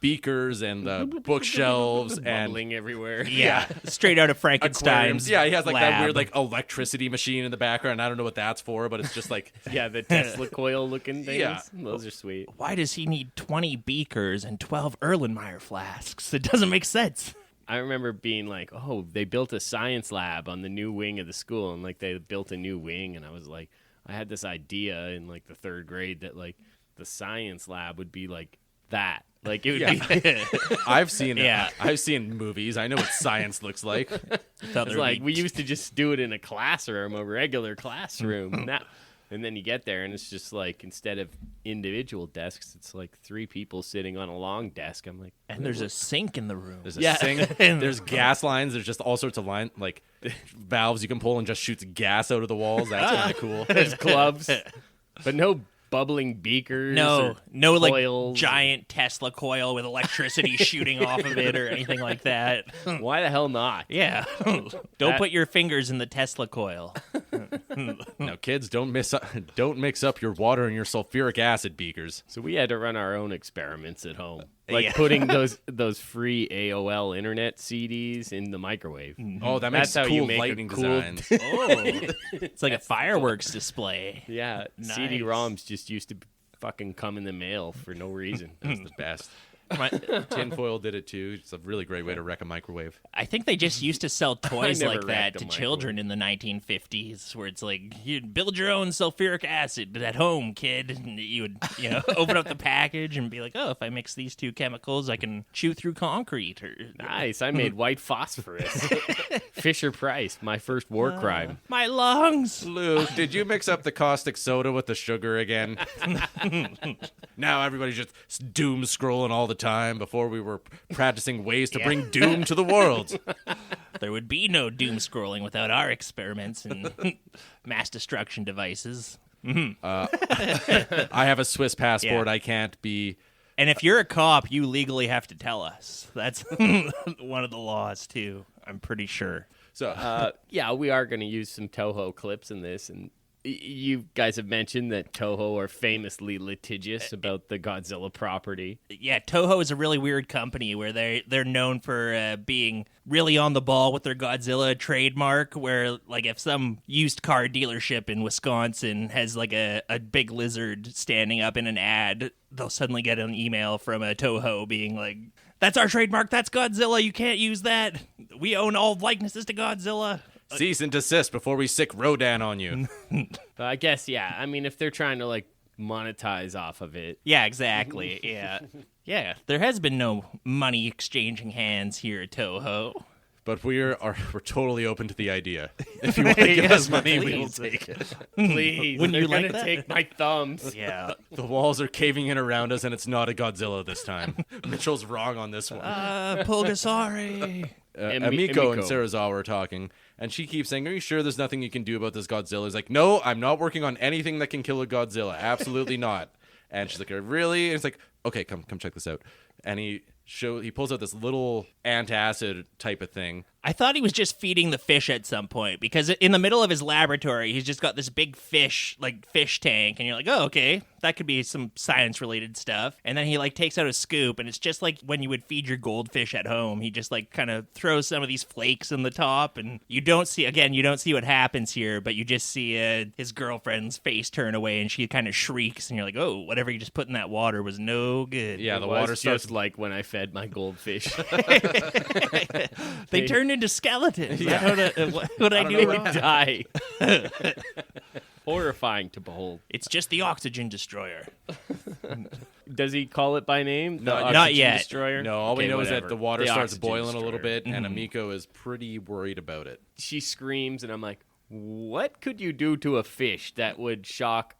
beakers and bookshelves and bubbling everywhere. Yeah, straight out of Frankenstein's. Yeah, he has like lab. that weird like electricity machine in the background. I don't know what that's for, but it's just like the Tesla coil looking things. Yeah, those are sweet. Why does he need 20 beakers and 12 Erlenmeyer flasks? It doesn't make sense. I remember being like, oh, they built a science lab on the new wing of the school, and like they built a new wing, and I was like, I had this idea in like the 3rd grade that like the science lab would be like that. Like it would be. I've seen it. Yeah. I've seen movies. I know what science looks like. It's like we used to just do it in a classroom, a regular classroom. And then you get there, and it's just like, instead of individual desks, it's like 3 people sitting on a long desk. I'm like... And there's a sink in the room. There's a sink. There's gas lines. There's just all sorts of like valves you can pull and just shoots gas out of the walls. That's kind of cool. There's gloves. But no bubbling beakers. No coils. Like giant Tesla coil with electricity shooting off of it or anything like that. Why the hell not? Yeah. Don't put your fingers in the Tesla coil. No, kids, don't mix up your water and your sulfuric acid beakers. So we had to run our own experiments at home. Like putting those free AOL internet CDs in the microwave. Oh, that's cool, how you make lightning designs. It's like a fireworks display. Yeah, nice. CD-ROMs just used to fucking come in the mail for no reason. That was the best. Tinfoil did it too. It's a really great way to wreck a microwave. I think they just used to sell toys like that to children in the 1950s, where it's like, you'd build your own sulfuric acid at home, kid. And you would, open up the package and be like, oh, if I mix these 2 chemicals, I can chew through concrete. Nice. I made white phosphorus. Fisher Price, my first war crime. My lungs. Luke, did you mix up the caustic soda with the sugar again? Now everybody's just doom scrolling all the time. Before we were practicing ways to bring doom to the world. There would be no doom scrolling without our experiments and mass destruction devices. I have a Swiss passport. I can't be... And if you're a cop, you legally have to tell us. That's one of the laws, too. I'm pretty sure. So, we are going to use some Toho clips in this, and you guys have mentioned that Toho are famously litigious about the Godzilla property. Yeah, Toho is a really weird company where they're known for being really on the ball with their Godzilla trademark, where like if some used car dealership in Wisconsin has like a big lizard standing up in an ad, they'll suddenly get an email from a Toho being like, that's our trademark, that's Godzilla, you can't use that. We own all likenesses to Godzilla. Cease and desist before we sick Rodan on you. But I guess, I mean, if they're trying to, like, monetize off of it. Yeah, exactly. Yeah. There has been no money exchanging hands here at Toho. But we're totally open to the idea. If you want to give us money, we will take it. Please. Wouldn't you like to take my thumbs? Yeah. The walls are caving in around us, and it's not a Godzilla this time. Mitchell's wrong on this one. Pulgasari. Amiko and Serizawa are talking, and she keeps saying, are you sure there's nothing you can do about this Godzilla? He's like, no, I'm not working on anything that can kill a Godzilla. Absolutely not. And she's like, really? And it's like, okay, come check this out. And he pulls out this little antacid type of thing. I thought he was just feeding the fish at some point, because in the middle of his laboratory, he's just got this big fish tank, and you're like, oh, okay, that could be some science-related stuff. And then he, takes out a scoop, and it's just like when you would feed your goldfish at home. He just, kind of throws some of these flakes in the top, and you don't see what happens here, but you just see his girlfriend's face turn away, and she kind of shrieks, and you're like, oh, whatever you just put in that water was no good. Yeah, the water starts just like when I fed my goldfish. They turned into skeletons. Yeah. What I do wrong? Die. horrifying to behold. It's just the oxygen destroyer. Does he call it by name? No, not yet. Destroyer? No, all we know is that the water starts boiling destroyer. a little bit, and Amiko is pretty worried about it. She screams, and I'm like, what could you do to a fish that would shock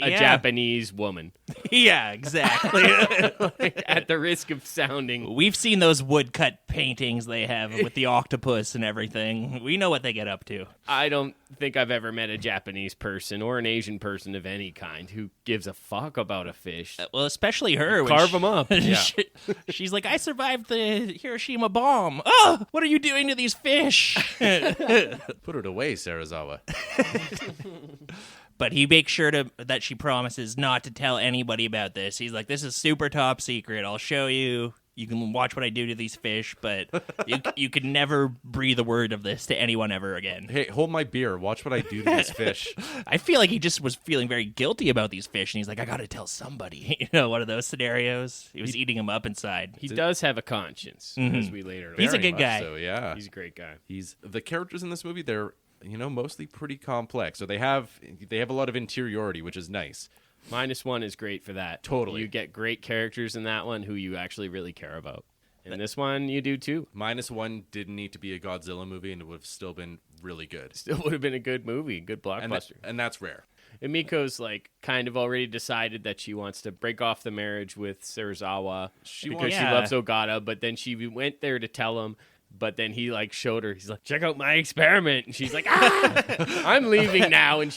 a Japanese woman? Yeah, exactly. Like, at the risk of sounding... We've seen those woodcut paintings they have with the octopus and everything. We know what they get up to. I don't think I've ever met a Japanese person or an Asian person of any kind who gives a fuck about a fish. Well, especially her. Carve them up. Yeah. She's like, I survived the Hiroshima bomb. Oh, what are you doing to these fish? Put it away, Serizawa. But he makes sure that she promises not to tell anybody about this. He's like, this is super top secret. I'll show you. You can watch what I do to these fish, but you can never breathe a word of this to anyone ever again. Hey, hold my beer. Watch what I do to this fish. I feel like he just was feeling very guilty about these fish, and he's like, I got to tell somebody. You know, one of those scenarios. He was eating them up inside. He does have a conscience, as we later learn. He's a good guy. So, yeah. He's a great guy. The characters in this movie, they're mostly pretty complex. So they have a lot of interiority, which is nice. -1 is great for that. Totally. You get great characters in that one who you actually really care about. In this one, you do too. -1 didn't need to be a Godzilla movie, and it would have still been really good. Still would have been a good movie, good blockbuster. And that's rare. And Miko's like kind of already decided that she wants to break off the marriage with Serizawa because she loves Ogata, but then she went there to tell him. But then he like showed her. He's like, check out my experiment, and she's like, I'm leaving now. And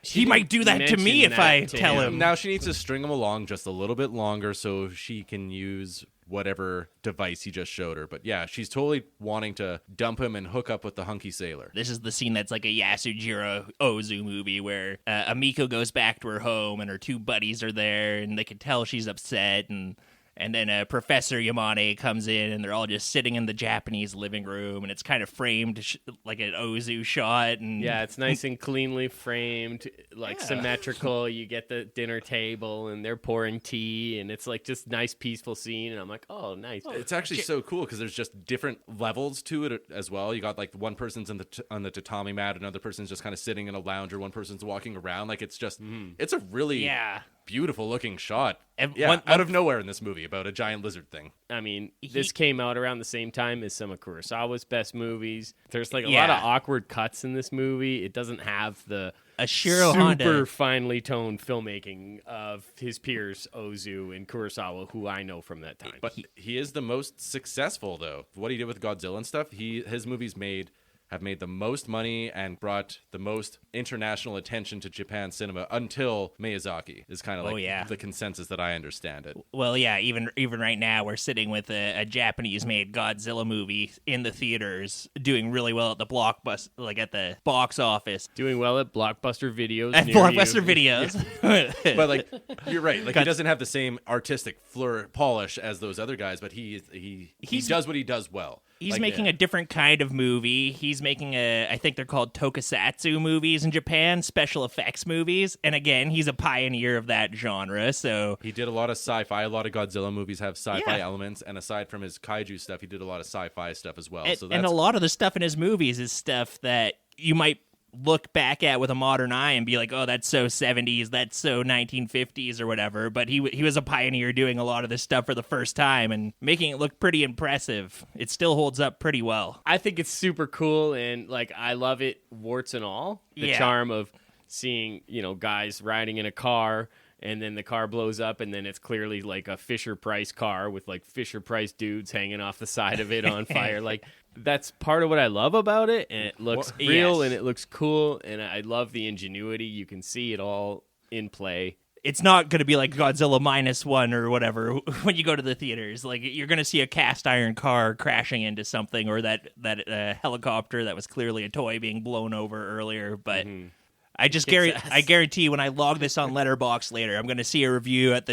he might do that to me if I tell him. Now she needs to string him along just a little bit longer so she can use whatever device he just showed her. But yeah, she's totally wanting to dump him and hook up with the hunky sailor. This is the scene that's like a Yasujiro Ozu movie where Amiko goes back to her home and her two buddies are there, and they can tell she's upset, and then Professor Yamane comes in, and they're all just sitting in the Japanese living room, and it's kind of framed like an Ozu shot. And yeah, it's nice and cleanly framed, like symmetrical. You get the dinner table, and they're pouring tea, and it's like just nice, peaceful scene. And I'm like, oh, nice. It's actually so cool because there's just different levels to it as well. You got like one person's on the tatami mat, another person's just kind of sitting in a lounge, or one person's walking around. Like it's just, it's a really beautiful looking shot. Out of nowhere in this movie about a giant lizard thing. I mean, this came out around the same time as some of Kurosawa's best movies. There's like a lot of awkward cuts in this movie. It doesn't have the super finely toned filmmaking of his peers Ozu and Kurosawa, who I know from that time. But he is the most successful, though. What he did with Godzilla and stuff, his movies have made the most money and brought the most international attention to Japan cinema until Miyazaki is kind of like the consensus that I understand it. Well, yeah, even right now we're sitting with a Japanese-made Godzilla movie in the theaters, doing really well at the at the box office. Doing well at Blockbuster Videos. At Blockbuster Videos. But like, you're right. Like he doesn't have the same artistic polish as those other guys, but he does what he does well. He's making a different kind of movie. He's making I think they're called tokusatsu movies in Japan, special effects movies. And again, he's a pioneer of that genre. So he did a lot of sci-fi. A lot of Godzilla movies have sci-fi elements. And aside from his kaiju stuff, he did a lot of sci-fi stuff as well. And a lot of the stuff in his movies is stuff that you might look back at with a modern eye and be like, oh, that's so 70s, that's so 1950s or whatever. But he was a pioneer doing a lot of this stuff for the first time and making it look pretty impressive. It still holds up pretty well. I think it's super cool, and like I love it, warts and all. The charm of seeing, guys riding in a car, and then the car blows up, and then it's clearly like a Fisher-Price car with like Fisher-Price dudes hanging off the side of it on fire. Like, that's part of what I love about it, and it looks real, and it looks cool, and I love the ingenuity. You can see it all in play. It's not going to be like Godzilla -1 or whatever when you go to the theaters. Like, you're going to see a cast iron car crashing into something, or that helicopter that was clearly a toy being blown over earlier, but... I guarantee when I log this on Letterboxd later, I'm going to see a review at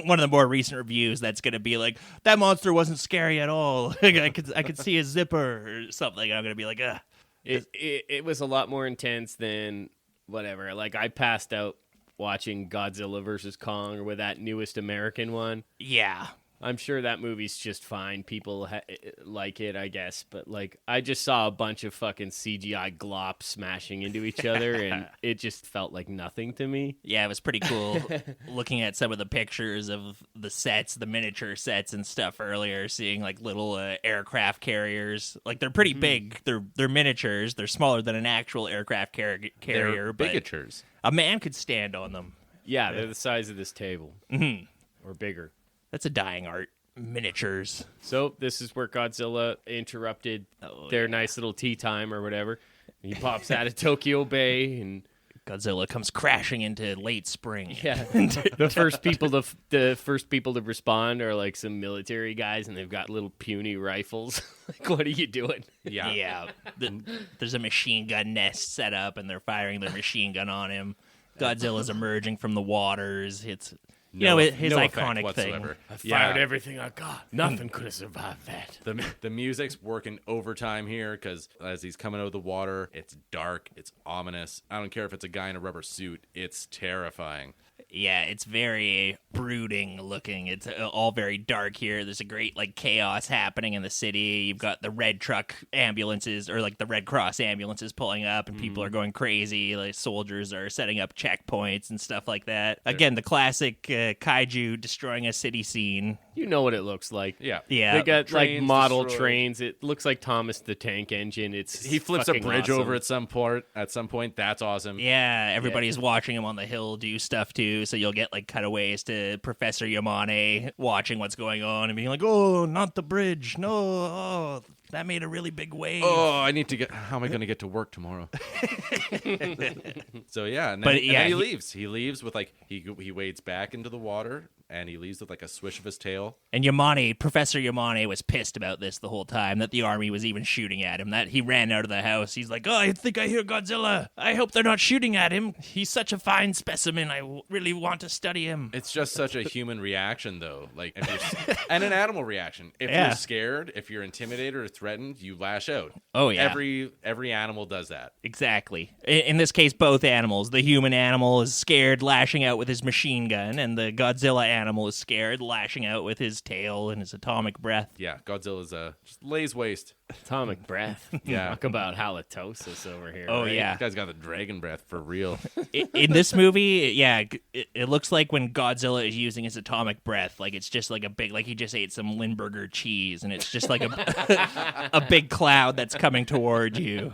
one of the more recent reviews that's going to be like, that monster wasn't scary at all. I could see a zipper or something. I'm going to be like, ugh. It was a lot more intense than whatever. Like, I passed out watching Godzilla vs. Kong or with that newest American one. Yeah. I'm sure that movie's just fine. People like it, I guess. But, like, I just saw a bunch of fucking CGI glops smashing into each other, and it just felt like nothing to me. Yeah, it was pretty cool looking at some of the pictures of the sets, the miniature sets and stuff earlier, seeing, like, little aircraft carriers. Like, they're pretty big. They're miniatures. They're smaller than an actual aircraft carrier. They're but bigatures. A man could stand on them. Yeah, they're the size of this table. Or bigger. That's a dying art. Miniatures. So this is where Godzilla interrupted their nice little tea time or whatever. He pops out of Tokyo Bay, and Godzilla comes crashing into late spring. Yeah, the first people to respond are like some military guys, and they've got little puny rifles. Like, what are you doing? Yeah. There's a machine gun nest set up, and they're firing their machine gun on him. Godzilla's emerging from the waters. It's his iconic thing. I fired everything I got. Nothing could have survived that. The music's working overtime here because as he's coming out of the water, it's dark, it's ominous. I don't care if it's a guy in a rubber suit. It's terrifying. Yeah, it's very brooding looking. It's all very dark here. There's a great like chaos happening in the city. You've got the red truck ambulances or like the Red Cross ambulances pulling up, and people are going crazy. Like soldiers are setting up checkpoints and stuff like that. Again, the classic kaiju destroying a city scene. You know what it looks like. Yeah. They got like model trains. It looks like Thomas the Tank Engine. He flips a bridge awesome. over at some point. That's awesome. Yeah, everybody's watching him on the hill do stuff too. So you'll get like cutaways to Professor Yamane watching what's going on and being like, "Oh, not the bridge! No, oh, that made a really big wave. Oh, I need to get. How am I going to get to work tomorrow?" So yeah, and then he leaves. He leaves with like he wades back into the water. And he leaves with like a swish of his tail. And Professor Yamane was pissed about this the whole time, that the army was even shooting at him, that he ran out of the house. He's like, "Oh, I think I hear Godzilla. I hope they're not shooting at him. He's such a fine specimen. I really want to study him." It's just such a human reaction, though. Like, and an animal reaction. If you're scared, if you're intimidated or threatened, you lash out. Oh, yeah. Every animal does that. Exactly. In this case, both animals. The human animal is scared, lashing out with his machine gun, and the Godzilla animal is scared, lashing out with his tail and his atomic breath. Yeah, Godzilla's just lays waste. Atomic breath. Yeah. Talk about halitosis over here. Oh, right? yeah. This guy's got the dragon breath for real. In this movie, yeah, it looks like when Godzilla is using his atomic breath, like it's just like a big, like he just ate some Limburger cheese, and it's just like a big cloud that's coming toward you.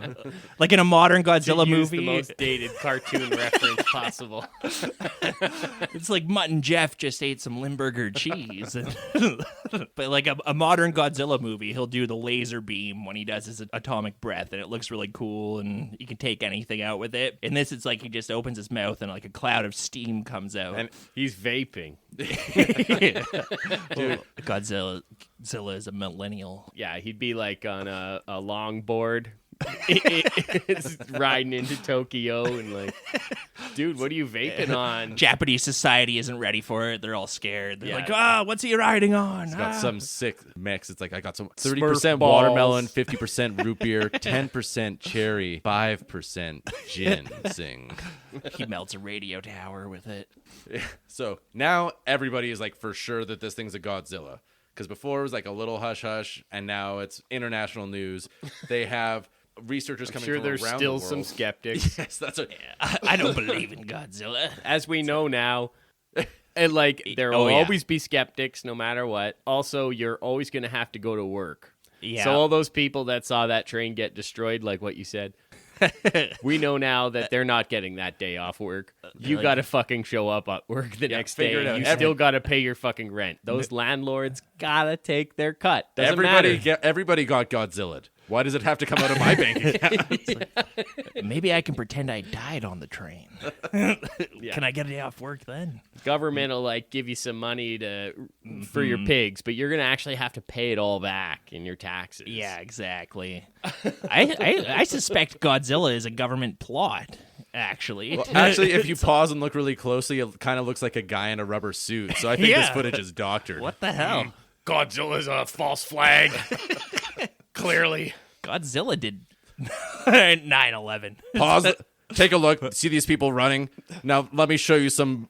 Like in a modern Godzilla movie. The most dated cartoon reference possible. It's like Mutt and Jeff just ate some Limburger cheese. But like a modern Godzilla movie, he'll do the laser beam when he does his atomic breath, and it looks really cool, and you can take anything out with it. In this, it's like he just opens his mouth and like a cloud of steam comes out. And he's vaping. Dude, Godzilla is a millennial. Yeah, he'd be like on a longboard. Riding into Tokyo and like, dude, what are you vaping on? Japanese society isn't ready for it. They're all scared. They're like, what's he riding on? He's got some sick mix. It's like I got some 30% watermelon, 50% root beer, 10% cherry, 5% ginseng. He melts a radio tower with it. So now everybody is like for sure that this thing's a Godzilla. Because before it was like a little hush-hush, and now it's international news. They have researchers coming from around the world. I'm sure there's still some skeptics. Yes, that's what. I don't believe in Godzilla. As we know now, and like there will always be skeptics no matter what. Also, you're always going to have to go to work. Yeah. So all those people that saw that train get destroyed, like what you said, we know now that they're not getting that day off work. You got to fucking show up at work the next day. You still got to pay your fucking rent. Those landlords got to take their cut. Everybody got Godzilla'd. Why does it have to come out of my bank account? Maybe I can pretend I died on the train. Can I get a day off work then? Government will like give you some money for your pigs, but you're gonna actually have to pay it all back in your taxes. Yeah, exactly. I suspect Godzilla is a government plot. Actually, if you pause and look really closely, it kind of looks like a guy in a rubber suit. So I think this footage is doctored. What the hell? Godzilla's a false flag. Clearly. Godzilla did 9/11. Pause Take a look. See these people running? Now, let me show you some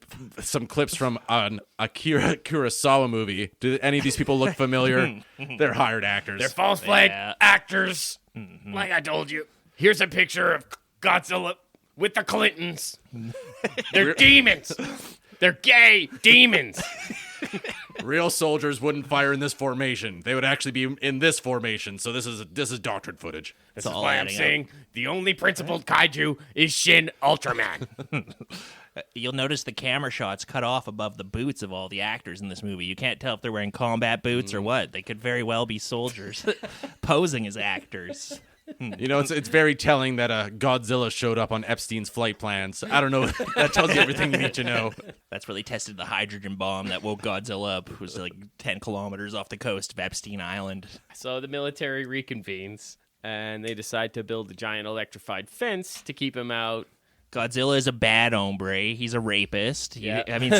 clips from an Akira Kurosawa movie. Do any of these people look familiar? They're hired actors. They're false flag actors. Like I told you. Here's a picture of Godzilla with the Clintons. They're demons. They're gay demons. Real soldiers wouldn't fire in this formation. They would actually be in this formation. So this is doctored footage. This is why I'm saying the only principled kaiju is Shin Ultraman. You'll notice the camera shots cut off above the boots of all the actors in this movie. You can't tell if they're wearing combat boots or what. They could very well be soldiers posing as actors. You know, it's very telling that Godzilla showed up on Epstein's flight plans. I don't know. That tells you everything you need to know. That's where they tested the hydrogen bomb that woke Godzilla up. It was like 10 kilometers off the coast of Epstein Island. So the military reconvenes, and they decide to build a giant electrified fence to keep him out. Godzilla is a bad hombre. He's a rapist. Yeah. I mean,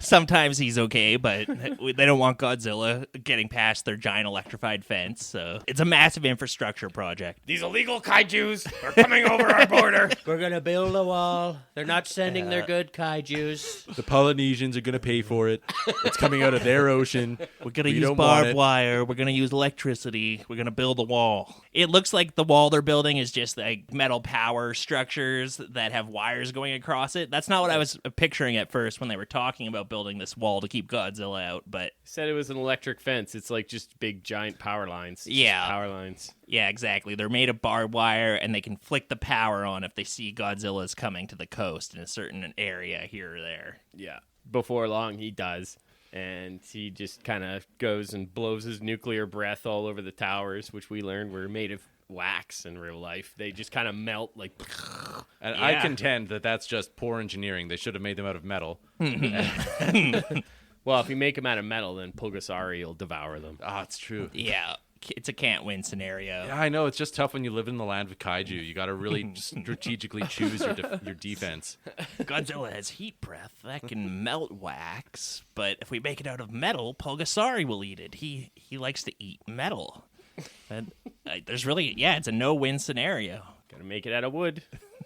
sometimes he's okay, but they don't want Godzilla getting past their giant electrified fence. So it's a massive infrastructure project. These illegal kaijus are coming over our border. We're going to build a wall. They're not sending their good kaijus. The Polynesians are going to pay for it. It's coming out of their ocean. We're going to use barbed wire. We're going to use electricity. We're going to build a wall. It looks like the wall they're building is just like metal power structures that have wires going across it. That's not what I was picturing at first when they were talking about building this wall to keep Godzilla out, but... Said it was an electric fence. It's like just big, giant power lines. Yeah. Power lines. Yeah, exactly. They're made of barbed wire, and they can flick the power on if they see Godzilla's coming to the coast in a certain area here or there. Yeah. Before long, he does. And he just kind of goes and blows his nuclear breath all over the towers, which we learned were made of wax in real life. They just kind of melt like... And I contend that that's just poor engineering. They should have made them out of metal. Well, if you make them out of metal, then Pulgasari will devour them. Ah, it's true. Yeah, it's a can't-win scenario. Yeah, I know. It's just tough when you live in the land of kaiju. You got to really strategically choose your defense. Godzilla has heat breath that can melt wax, but if we make it out of metal, Pulgasari will eat it. He likes to eat metal. And there's really, it's a no-win scenario. Gotta make it out of wood.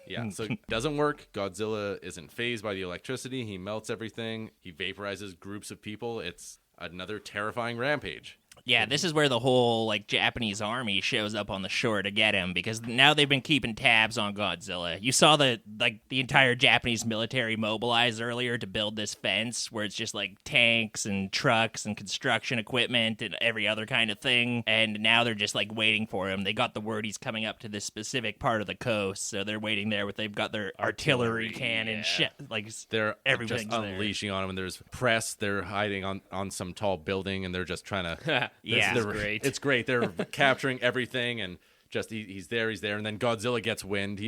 Yeah, so it doesn't work. Godzilla isn't fazed by the electricity. He melts everything. He vaporizes groups of people. It's another terrifying rampage. Yeah, this is where the whole like Japanese army shows up on the shore to get him, because now they've been keeping tabs on Godzilla. You saw the entire Japanese military mobilize earlier to build this fence, where it's just like tanks and trucks and construction equipment and every other kind of thing. And now they're just like waiting for him. They got the word he's coming up to this specific part of the coast, so they're waiting there. They've got their artillery cannon, they're everything's just unleashing on him. And there's press. They're hiding on some tall building, and they're just trying to. Yeah, great. It's great. They're capturing everything, and just he's there, and then Godzilla gets wind. He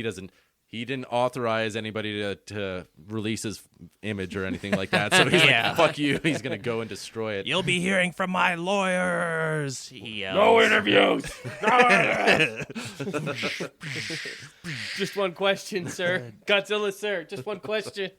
didn't authorize anybody to release his image or anything like that. So he's like, fuck you. He's going to go and destroy it. You'll be hearing from my lawyers. He yells. No interviews. Just one question, sir. Godzilla, sir. Just one question.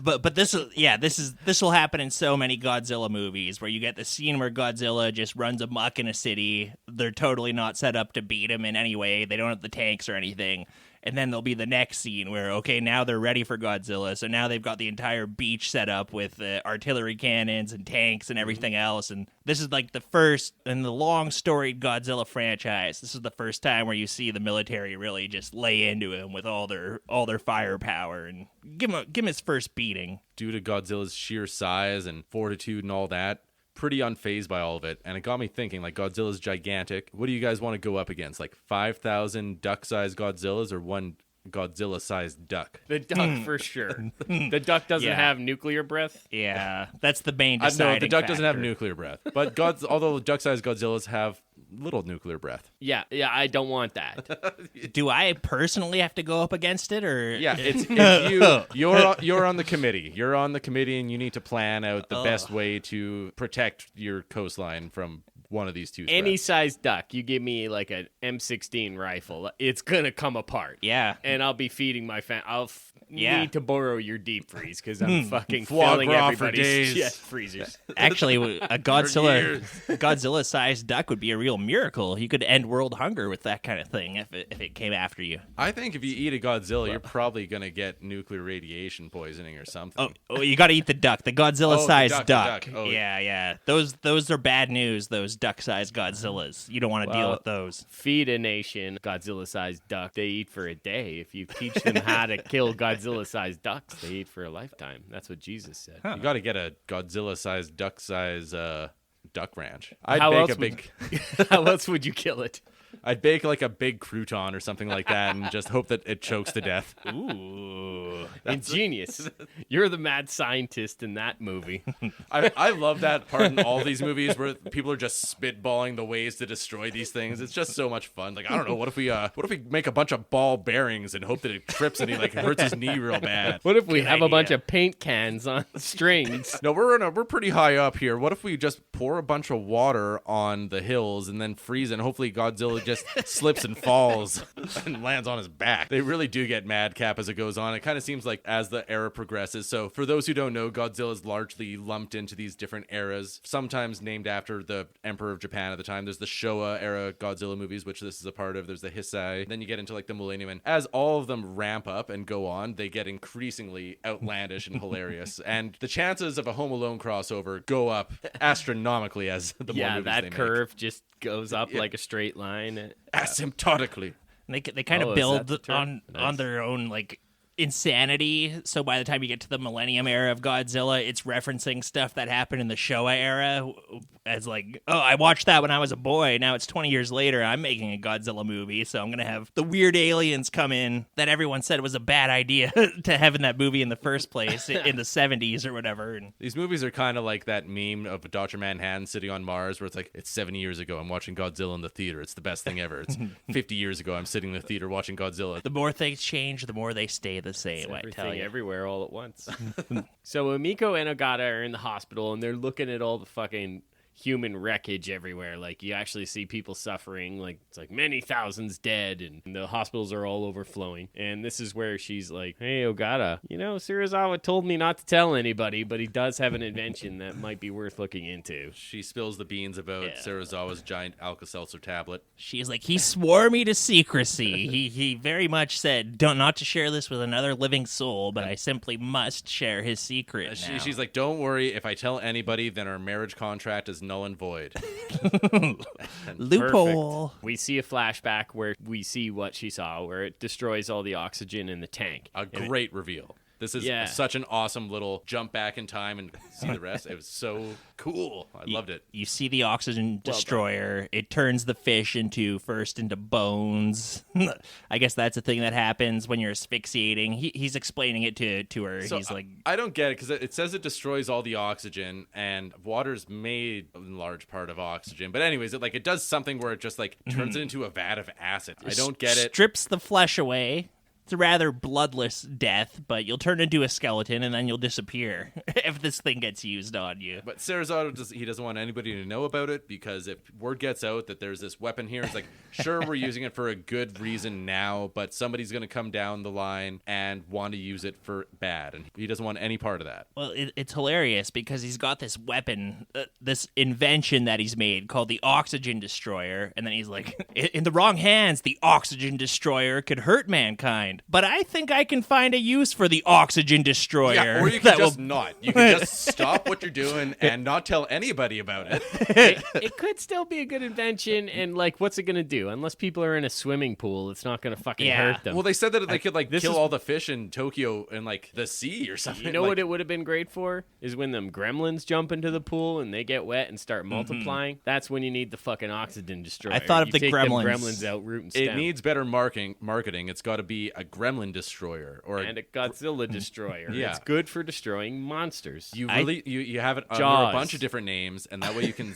But this will happen in so many Godzilla movies, where you get the scene where Godzilla just runs amok in a city. They're totally not set up to beat him in any way. They don't have the tanks or anything. And then there'll be the next scene where, okay, now they're ready for Godzilla. So now they've got the entire beach set up with artillery cannons and tanks and everything else. And this is like the first in the long storied Godzilla franchise. This is the first time where you see the military really just lay into him with all their firepower and give him his first beating. Due to Godzilla's sheer size and fortitude and all that, pretty unfazed by all of it. And it got me thinking, like, Godzilla's gigantic. What do you guys want to go up against? Like 5,000 duck-sized Godzillas or one Godzilla-sized duck? The duck for sure. The duck doesn't have nuclear breath. Yeah, that's the main deciding No, the duck factor. doesn't have nuclear breath. But although duck-sized Godzillas have little nuclear breath. Yeah, I don't want that. Do I personally have to go up against it, or yeah? It's you're on the committee. You're on the committee, and you need to plan out the best way to protect your coastline from one of these two threats. Any size duck, you give me like an M16 rifle, it's gonna come apart. Yeah, and I'll be feeding my need to borrow your deep freeze because I'm fucking Foie filling gras for everybody's days. chest freezers. Actually, a Godzilla-sized duck would be a real miracle. You could end world hunger with that kind of thing if it came after you. I think if you eat a Godzilla, you're probably gonna get nuclear radiation poisoning or something. Oh, you got to eat the duck, the Godzilla-sized the duck. Oh. Yeah. Those are bad news. Those duck-sized Godzillas. You don't want to deal with those. Feed a nation Godzilla-sized duck. They eat for a day. If you teach them how to kill Godzilla-sized ducks, they eat for a lifetime. That's what Jesus said. You got to get a Godzilla-sized, duck-sized duck ranch. How else would you kill it? I'd bake like a big crouton or something like that and just hope that it chokes to death. Ooh, ingenious. You're the mad scientist in that movie. I love that part in all these movies where people are just spitballing the ways to destroy these things. It's just so much fun. Like, I don't know, what if we make a bunch of ball bearings and hope that it trips and he like hurts his knee real bad? What if we have a bunch of paint cans on strings? No, we're pretty high up here. What if we just pour a bunch of water on the hills and then freeze it and hopefully Godzilla just slips and falls and lands on his back? They really do get madcap as it goes on. It kind of seems like as the era progresses. So for those who don't know, Godzilla is largely lumped into these different eras, sometimes named after the Emperor of Japan at the time. There's the Showa era Godzilla movies, which this is a part of. There's the Heisei. Then you get into like the Millennium. And as all of them ramp up and go on, they get increasingly outlandish and hilarious. And the chances of a Home Alone crossover go up astronomically as the more movies that they curve just goes up like a straight line. Asymptotically. They kind of build on their own like insanity. So by the time you get to the Millennium era of Godzilla, it's referencing stuff that happened in the Showa era as like, oh, I watched that when I was a boy. Now it's 20 years later. I'm making a Godzilla movie. So I'm going to have the weird aliens come in that everyone said was a bad idea to have in that movie in the first place in the 70s or whatever. And these movies are kind of like that meme of Dr. Manhattan sitting on Mars where it's like, it's 70 years ago. I'm watching Godzilla in the theater. It's the best thing ever. It's 50 years ago. I'm sitting in the theater watching Godzilla. The more things change, the more they stay the same, I tell you. Everywhere all at once. So Umiko and Ogata are in the hospital and they're looking at all the fucking human wreckage everywhere. Like, you actually see people suffering. Like, it's like many thousands dead and the hospitals are all overflowing. And this is where she's like, hey, Ogata, Serizawa told me not to tell anybody, but he does have an invention that might be worth looking into. She spills the beans about Serizawa's giant Alka-Seltzer tablet. She's like, he swore me to secrecy. He very much said, not to share this with another living soul, but I simply must share his secret now. She's like, don't worry. If I tell anybody, then our marriage contract is null and void. Loophole. Perfect. We see a flashback where we see what she saw, where it destroys all the oxygen in the tank. A great reveal. This is such an awesome little jump back in time and see the rest. It was so cool. I loved it. You see the oxygen destroyer. It turns the fish into bones. I guess that's a thing that happens when you're asphyxiating. He's explaining it to her. So he's like, I don't get it because it says it destroys all the oxygen and water's made in large part of oxygen. But anyways, it does something where it just turns it into a vat of acid. I don't get it. Strips the flesh away. It's a rather bloodless death, but you'll turn into a skeleton and then you'll disappear if this thing gets used on you. But Serizawa doesn't want anybody to know about it because if word gets out that there's this weapon here, it's like, sure, we're using it for a good reason now, but somebody's going to come down the line and want to use it for bad, and he doesn't want any part of that. Well, it's hilarious because he's got this weapon, this invention that he's made called the Oxygen Destroyer, and then he's like, in the wrong hands, the Oxygen Destroyer could hurt mankind. But I think I can find a use for the Oxygen Destroyer. Yeah, or you can just not. You can just stop what you're doing and not tell anybody about it. It could still be a good invention, and what's it going to do? Unless people are in a swimming pool, it's not going to fucking hurt them. Well, they said that they could kill all the fish in Tokyo in the sea or something. You know what it would have been great for? Is when them gremlins jump into the pool and they get wet and start multiplying. That's when you need the fucking Oxygen Destroyer. I thought of the gremlins out root and stem. It needs better marketing. It's got to be a gremlin destroyer and a Godzilla destroyer. Yeah. It's good for destroying monsters. You have it under a bunch of different names, and that way you can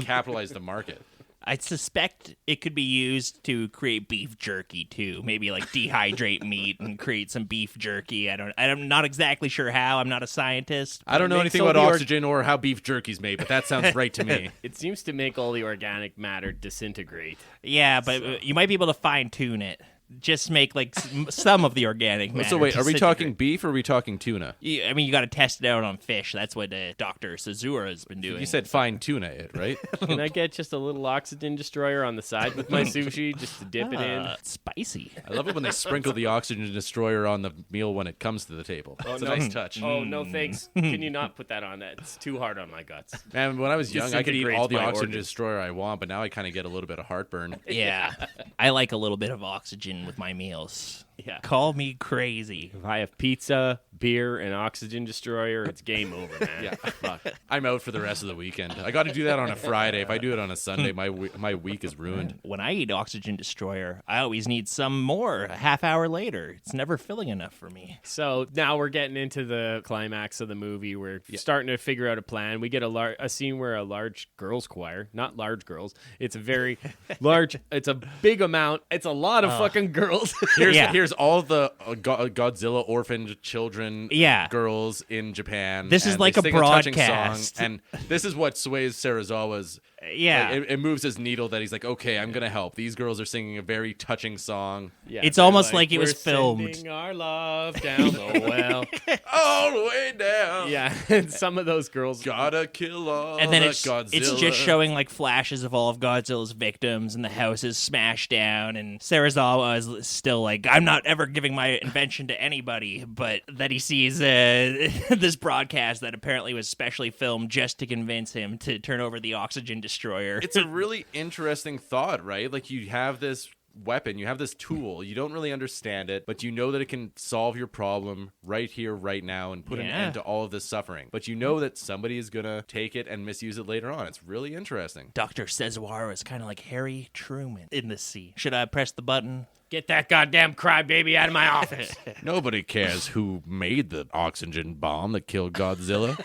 capitalize the market. I suspect it could be used to create beef jerky too. Maybe dehydrate meat and create some beef jerky. I'm not exactly sure how. I'm not a scientist. I don't know anything about oxygen or how beef jerky's made, but that sounds right to me. It seems to make all the organic matter disintegrate. Yeah, but you might be able to fine tune it. just make like some of the organic matter. So wait, are we talking beef or are we talking tuna? I mean, you got to test it out on fish. That's what Dr. Sazura has been doing. You said fine tuna it, right? Can I get just a little oxygen destroyer on the side with my sushi just to dip it in? Spicy. I love it when they sprinkle the oxygen destroyer on the meal when it comes to the table. It's a nice touch. Oh, no thanks. Can you not put that on that? It's too hard on my guts. Man, when I was young, I could eat all the oxygen organs. destroyer I want, but now I kind of get a little bit of heartburn. Yeah. I like a little bit of oxygen with my meals. Yeah. Call me crazy. If I have pizza, beer, and oxygen destroyer, it's game over, man. Yeah, fuck. I'm out for the rest of the weekend. I got to do that on a Friday. If I do it on a Sunday, my week is ruined. When I eat oxygen destroyer, I always need some more a half hour later. It's never filling enough for me. So now we're getting into the climax of the movie. We're starting to figure out a plan. We get a scene where a large girls' choir, not large girls, it's a very large, it's a big amount. It's a lot of fucking girls. Here's all the Godzilla orphaned children, girls in Japan. This is like they a sing touching broadcast. song, and this is what sways Serizawa's. Yeah. It moves his needle that he's like, okay, I'm gonna help. These girls are singing a very touching song. Yeah, it's almost like it was we're filmed. Sending our love down the well, all the way down. Yeah, and some of those girls Gotta kill all and then the it's Godzilla. just showing like flashes of all of Godzilla's victims and the house is smashed down and Serizawa is still like, I'm not ever giving my invention to anybody, but that he sees this broadcast that apparently was specially filmed just to convince him to turn over the oxygen destroyer. It's a really interesting thought, right? Like you have this weapon, you have this tool, you don't really understand it, but you know that it can solve your problem right here, right now, and put an end to all of this suffering. But you know that somebody is gonna take it and misuse it later on. It's really interesting. Dr. Sezawara is kind of like Harry Truman in this scene. Should I press the button? Get that goddamn crybaby out of my office. Nobody cares who made the oxygen bomb that killed Godzilla.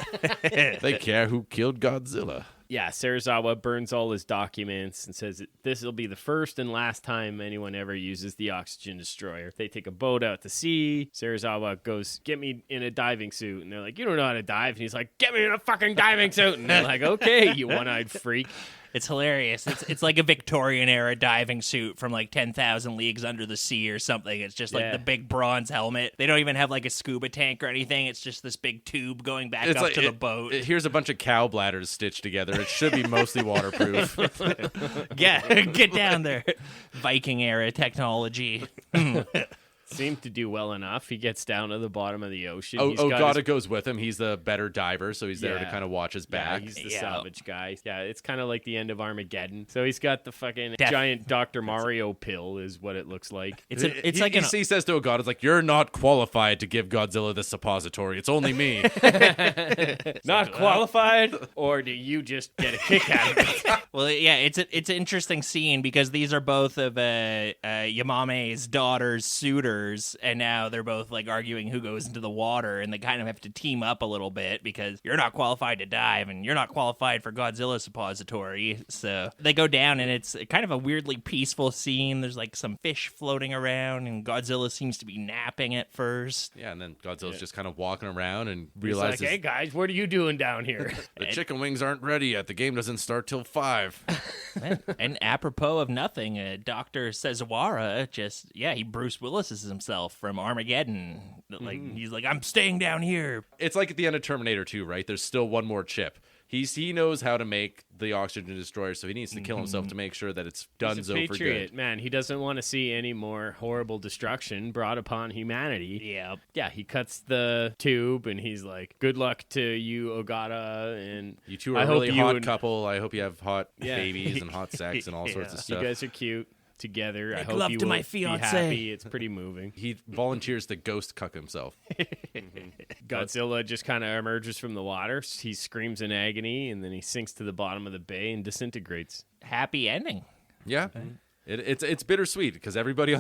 They care who killed Godzilla. Yeah, Serizawa burns all his documents and says this will be the first and last time anyone ever uses the oxygen destroyer. They take a boat out to sea. Serizawa goes, get me in a diving suit. And they're like, you don't know how to dive. And he's like, get me in a fucking diving suit. And they're like, okay, you one-eyed freak. It's hilarious. It's like a Victorian era diving suit from like 10,000 Leagues Under the Sea or something. It's just like the big bronze helmet. They don't even have like a scuba tank or anything. It's just this big tube going back up to the boat. Here's a bunch of cow bladders stitched together. It should be mostly waterproof. Yeah, get down there. Viking era technology. Seemed to do well enough. He gets down to the bottom of the ocean. Ogata goes with him. He's the better diver, so he's there to kind of watch his back. Yeah, he's the salvage guy. Yeah, it's kind of like the end of Armageddon. So he's got the fucking giant Dr. Mario pill is what it looks like. He says to Ogata, it's like, you're not qualified to give Godzilla this suppository. It's only me. Not qualified? Or do you just get a kick out of it? Well, yeah, it's an interesting scene because these are both of Yamame's daughter's suitors. And now they're both like arguing who goes into the water, and they kind of have to team up a little bit because you're not qualified to dive and you're not qualified for Godzilla suppository. So they go down, and it's kind of a weirdly peaceful scene. There's like some fish floating around, and Godzilla seems to be napping at first. Yeah, and then Godzilla's just kind of walking around and realizes, he's like, hey guys, what are you doing down here? The chicken wings aren't ready yet. The game doesn't start till 5. And apropos of nothing, Dr. Sezawara he Bruce Willis's himself from Armageddon. Like he's like, I'm staying down here. It's like at the end of Terminator 2, right? There's still one more chip. He knows how to make the oxygen destroyer, so he needs to kill himself to make sure that it's done He's a for good. Man, he doesn't want to see any more horrible destruction brought upon humanity. Yeah, he cuts the tube, and he's like, good luck to you, Ogata, and you two are a really hot couple. I hope you have hot babies and hot sex and all sorts of stuff. You guys are cute together. Make I hope love you to will my be fiancé. happy. It's pretty moving. He volunteers to ghost cuck himself. Godzilla just kind of emerges from the water. He screams in agony, and then he sinks to the bottom of the bay and disintegrates. Happy ending. Yeah. It's bittersweet because everybody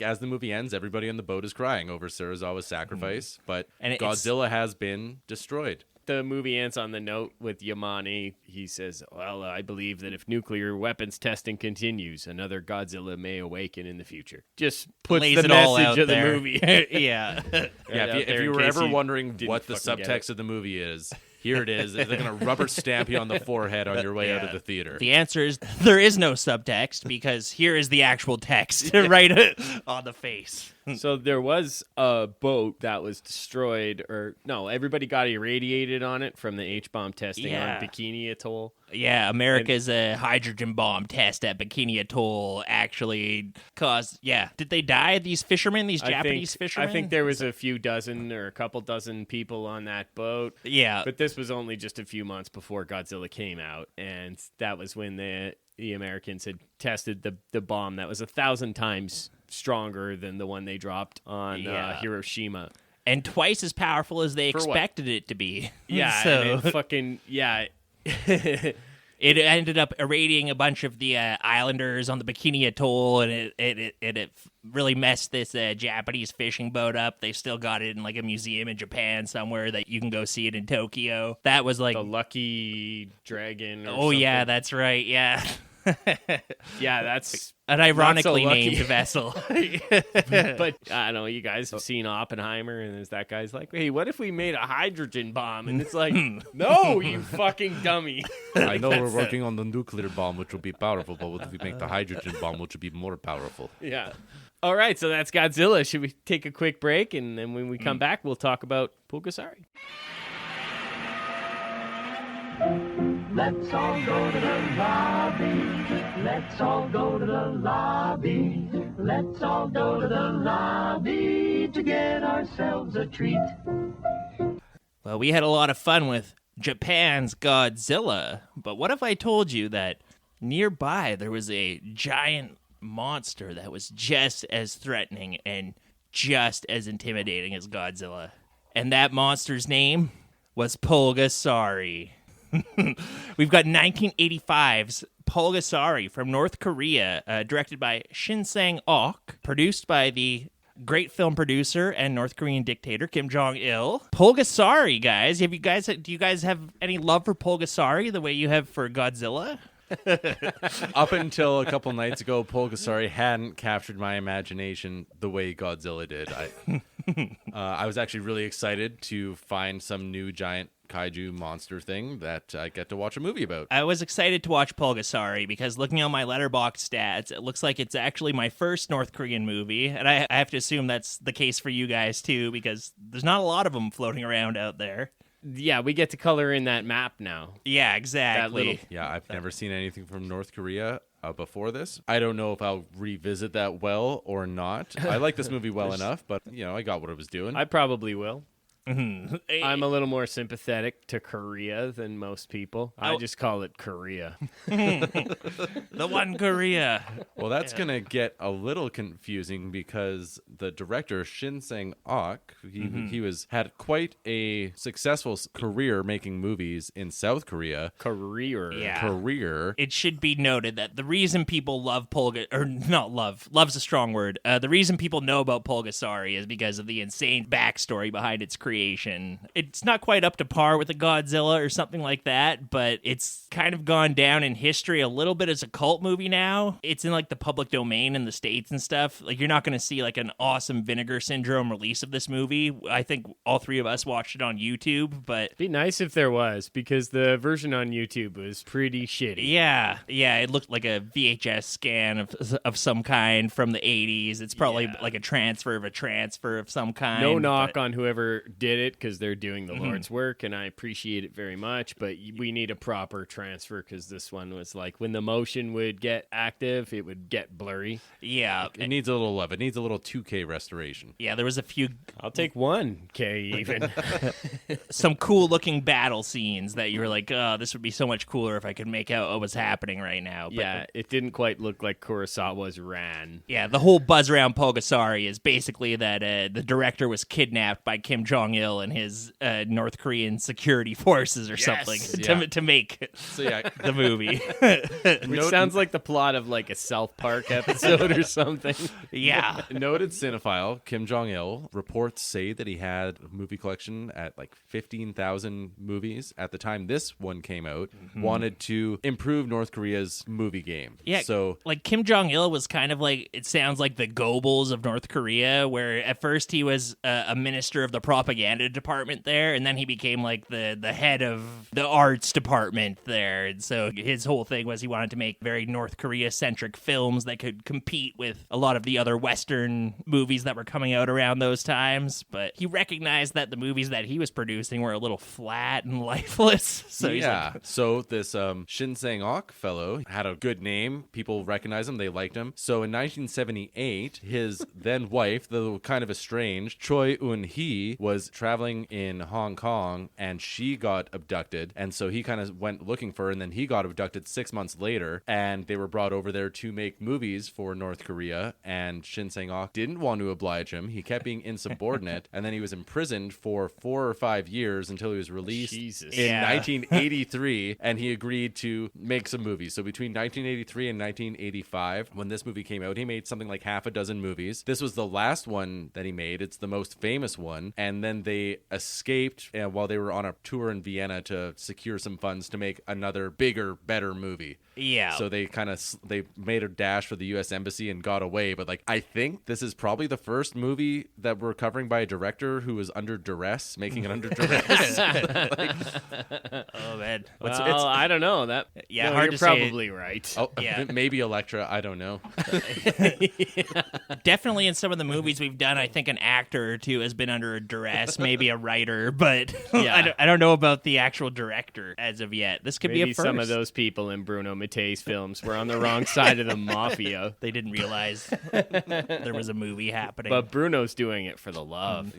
as the movie ends, everybody on the boat is crying over Serizawa's sacrifice, but Godzilla has been destroyed. The movie ends on the note with Yamane. He says, well, I believe that if nuclear weapons testing continues, another Godzilla may awaken in the future. Just puts the message of the movie. Yeah. If you were ever wondering what the subtext of the movie is, Here it is. They're going to rubber stamp you on the forehead on your way out of the theater. The answer is there is no subtext because here is the actual text right on the face. So there was a boat that was destroyed, or no, everybody got irradiated on it from the H-bomb testing on Bikini Atoll. Yeah, America's hydrogen bomb test at Bikini Atoll actually caused, did they die, these fishermen, these Japanese fishermen? I think there was a few dozen or a couple dozen people on that boat. Yeah. But this was only just a few months before Godzilla came out, and that was when the Americans had tested the bomb that was 1,000 times stronger than the one they dropped on Hiroshima. And twice as powerful as they expected it to be. Yeah, so it ended up irradiating a bunch of the islanders on the Bikini Atoll, and it really messed this Japanese fishing boat up. They still got it in like a museum in Japan somewhere that you can go see it in Tokyo. That was like the Lucky Dragon. Yeah, that's right. Yeah. Yeah, that's an ironically named vessel. But I don't know, you guys have seen Oppenheimer, and there's that guy's like, hey, what if we made a hydrogen bomb? And it's like, no, you fucking dummy. I know we're working on the nuclear bomb, which will be powerful, but what if we make the hydrogen bomb, which will be more powerful? Yeah. All right, so that's Godzilla. Should we take a quick break? And then when we come back, we'll talk about Pulgasari. Let's all go to the lobby. Let's all go to the lobby. Let's all go to the lobby to get ourselves a treat. Well, we had a lot of fun with Japan's Godzilla, but what if I told you that nearby there was a giant monster that was just as threatening and just as intimidating as Godzilla? And that monster's name was Pulgasari. We've got 1985's Pulgasari from North Korea, directed by Shin Sang-ok, produced by the great film producer and North Korean dictator Kim Jong-il. Pulgasari, guys. Do you guys have any love for Pulgasari the way you have for Godzilla? Up until a couple nights ago, Pulgasari hadn't captured my imagination the way Godzilla did. I was actually really excited to find some new giant kaiju monster thing that I get to watch a movie about. I was excited to watch Pulgasari because looking on my Letterboxd stats, it looks like it's actually my first North Korean movie, and I have to assume that's the case for you guys too because there's not a lot of them floating around out there. Yeah, we get to color in that map now. Yeah, exactly. I've never seen anything from North Korea before this. I don't know if I'll revisit that well or not. I like this movie well enough, but I got what it was doing. I probably will. I'm a little more sympathetic to Korea than most people. I just call it Korea. The one Korea. Well, that's going to get a little confusing because the director, Shin Sang-ok, he had quite a successful career making movies in South Korea. Career. It should be noted that the reason people love love's a strong word. The reason people know about Pulgasari is because of the insane backstory behind its creation. It's not quite up to par with a Godzilla or something like that, but it's kind of gone down in history a little bit as a cult movie now. It's in like the public domain in the States and stuff. Like you're not going to see like an awesome Vinegar Syndrome release of this movie. I think all three of us watched it on YouTube, but it'd be nice if there was because the version on YouTube was pretty shitty. Yeah, it looked like a VHS scan of some kind from the 80s. It's probably like a transfer of some kind. No knock on whoever did it because they're doing the Lord's work, and I appreciate it very much, but we need a proper transfer because this one was like when the motion would get active, it would get blurry. Yeah. It needs a little love. It needs a little 2K restoration. Yeah, there was a few... I'll take 1K even. Some cool-looking battle scenes that you were like, oh, this would be so much cooler if I could make out what was happening right now. But it didn't quite look like Kurosawa's Ran. Yeah, the whole buzz around Pulgasari is basically that the director was kidnapped by Kim Jong-il and his North Korean security forces or something to make the movie. Which sounds like the plot of like a South Park episode or something. Yeah. Noted cinephile Kim Jong-il reports say that he had a movie collection at like 15,000 movies at the time this one came out, wanted to improve North Korea's movie game. Yeah, so like Kim Jong-il was kind of like, it sounds like the Goebbels of North Korea, where at first he was a minister of the propaganda propaganda department there, and then he became like the head of the arts department there. And so his whole thing was he wanted to make very North Korea-centric films that could compete with a lot of the other Western movies that were coming out around those times. But he recognized that the movies that he was producing were a little flat and lifeless. So so this Shin Sang-ok fellow had a good name. People recognized him. They liked him. So in 1978, his then wife, the kind of estranged Choi Eun-hee, was traveling in Hong Kong, and she got abducted. And so he kind of went looking for her, and then he got abducted 6 months later, and they were brought over there to make movies for North Korea, and Shin Sang-ok didn't want to oblige him. He kept being insubordinate, and then he was imprisoned for 4 or 5 years until he was released in 1983, and he agreed to make some movies. So between 1983 and 1985, when this movie came out, he made something like half a dozen movies. This was the last one that he made. It's the most famous one, and then they escaped while they were on a tour in Vienna to secure some funds to make another bigger, better movie. Yeah. So they they made a dash for the U.S. Embassy and got away. But I think this is probably the first movie that we're covering by a director who was under duress, making it under duress. Oh man. I don't know that. Yeah, no, hard you're to probably right. Oh, yeah. Maybe Elektra. I don't know. Definitely in some of the movies we've done, I think an actor or two has been under a duress, maybe a writer, but I don't know about the actual director as of yet. This could maybe be a first. Some of those people in Bruno Mattei's films were on the wrong side of the mafia. They didn't realize there was a movie happening. But Bruno's doing it for the love.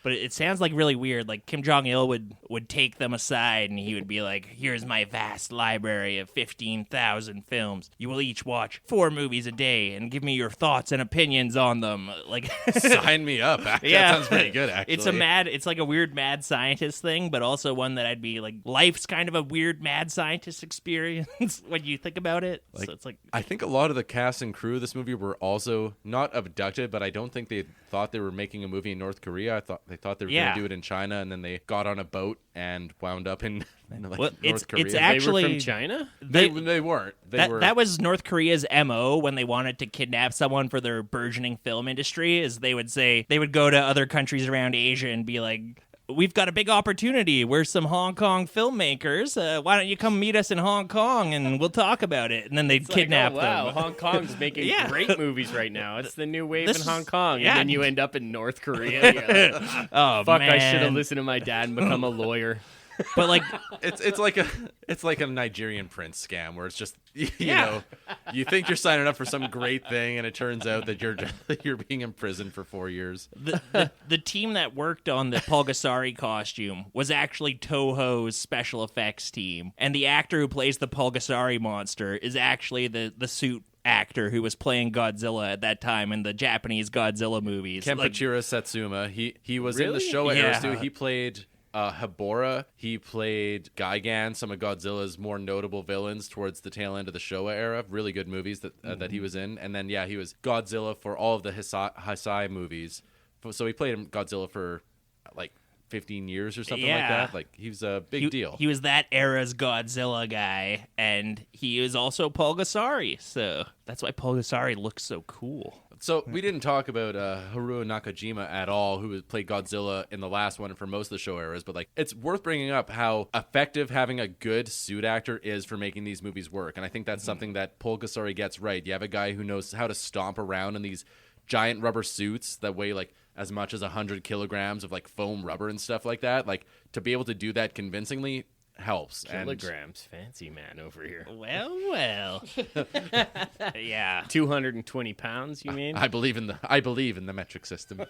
But it sounds like really weird. Like Kim Jong-il would take them aside and he would be like, here's my vast library of 15,000 films. You will each watch 4 movies a day and give me your thoughts and opinions on them. Like, sign me up. That sounds pretty good, actually. It's like a weird mad scientist thing, but also one that I'd be like, life's kind of a weird mad scientist experience when you think about it. So it's like, I think a lot of the cast and crew of this movie were also not abducted, but I don't think they thought they were making a movie in North Korea. They thought they were going to do it in China, and then they got on a boat and wound up in North Korea. It's actually, they were from China? They weren't. That was North Korea's MO when they wanted to kidnap someone for their burgeoning film industry, is they would go to other countries around Asia and be like, we've got a big opportunity. We're some Hong Kong filmmakers. Why don't you come meet us in Hong Kong and we'll talk about it? And then they'd kidnap them. Wow, Hong Kong's making great movies right now. It's the new wave in Hong Kong. And then you end up in North Korea. You're like, oh, fuck, man. I should have listened to my dad and become a lawyer. But like, it's like a Nigerian prince scam where it's just you know, you think you're signing up for some great thing and it turns out that you're being imprisoned for 4 years. The team that worked on the Pulgasari costume was actually Toho's special effects team, and the actor who plays the Pulgasari monster is actually the suit actor who was playing Godzilla at that time in the Japanese Godzilla movies. Kenpachiro Satsuma. He was in the Showa era too. He played Habora. He played Gigan, some of Godzilla's more notable villains towards the tail end of the Showa era. Really good movies that he was in. And then, he was Godzilla for all of the Heisei movies. So he played Godzilla for, 15 years or something like that. Like, he was a big deal. He was that era's Godzilla guy, and he was also Pulgasari. So that's why Pulgasari looks so cool. So we didn't talk about Haruo Nakajima at all, who played Godzilla in the last one and for most of the show eras. But it's worth bringing up how effective having a good suit actor is for making these movies work. And I think that's something that Pulgasari gets right. You have a guy who knows how to stomp around in these giant rubber suits that weigh as much as 100 kilograms of foam rubber and stuff like that. To be able to do that convincingly helps. Kilograms, fancy man over here. Well. Yeah. 220 pounds, you mean? I believe in the metric system.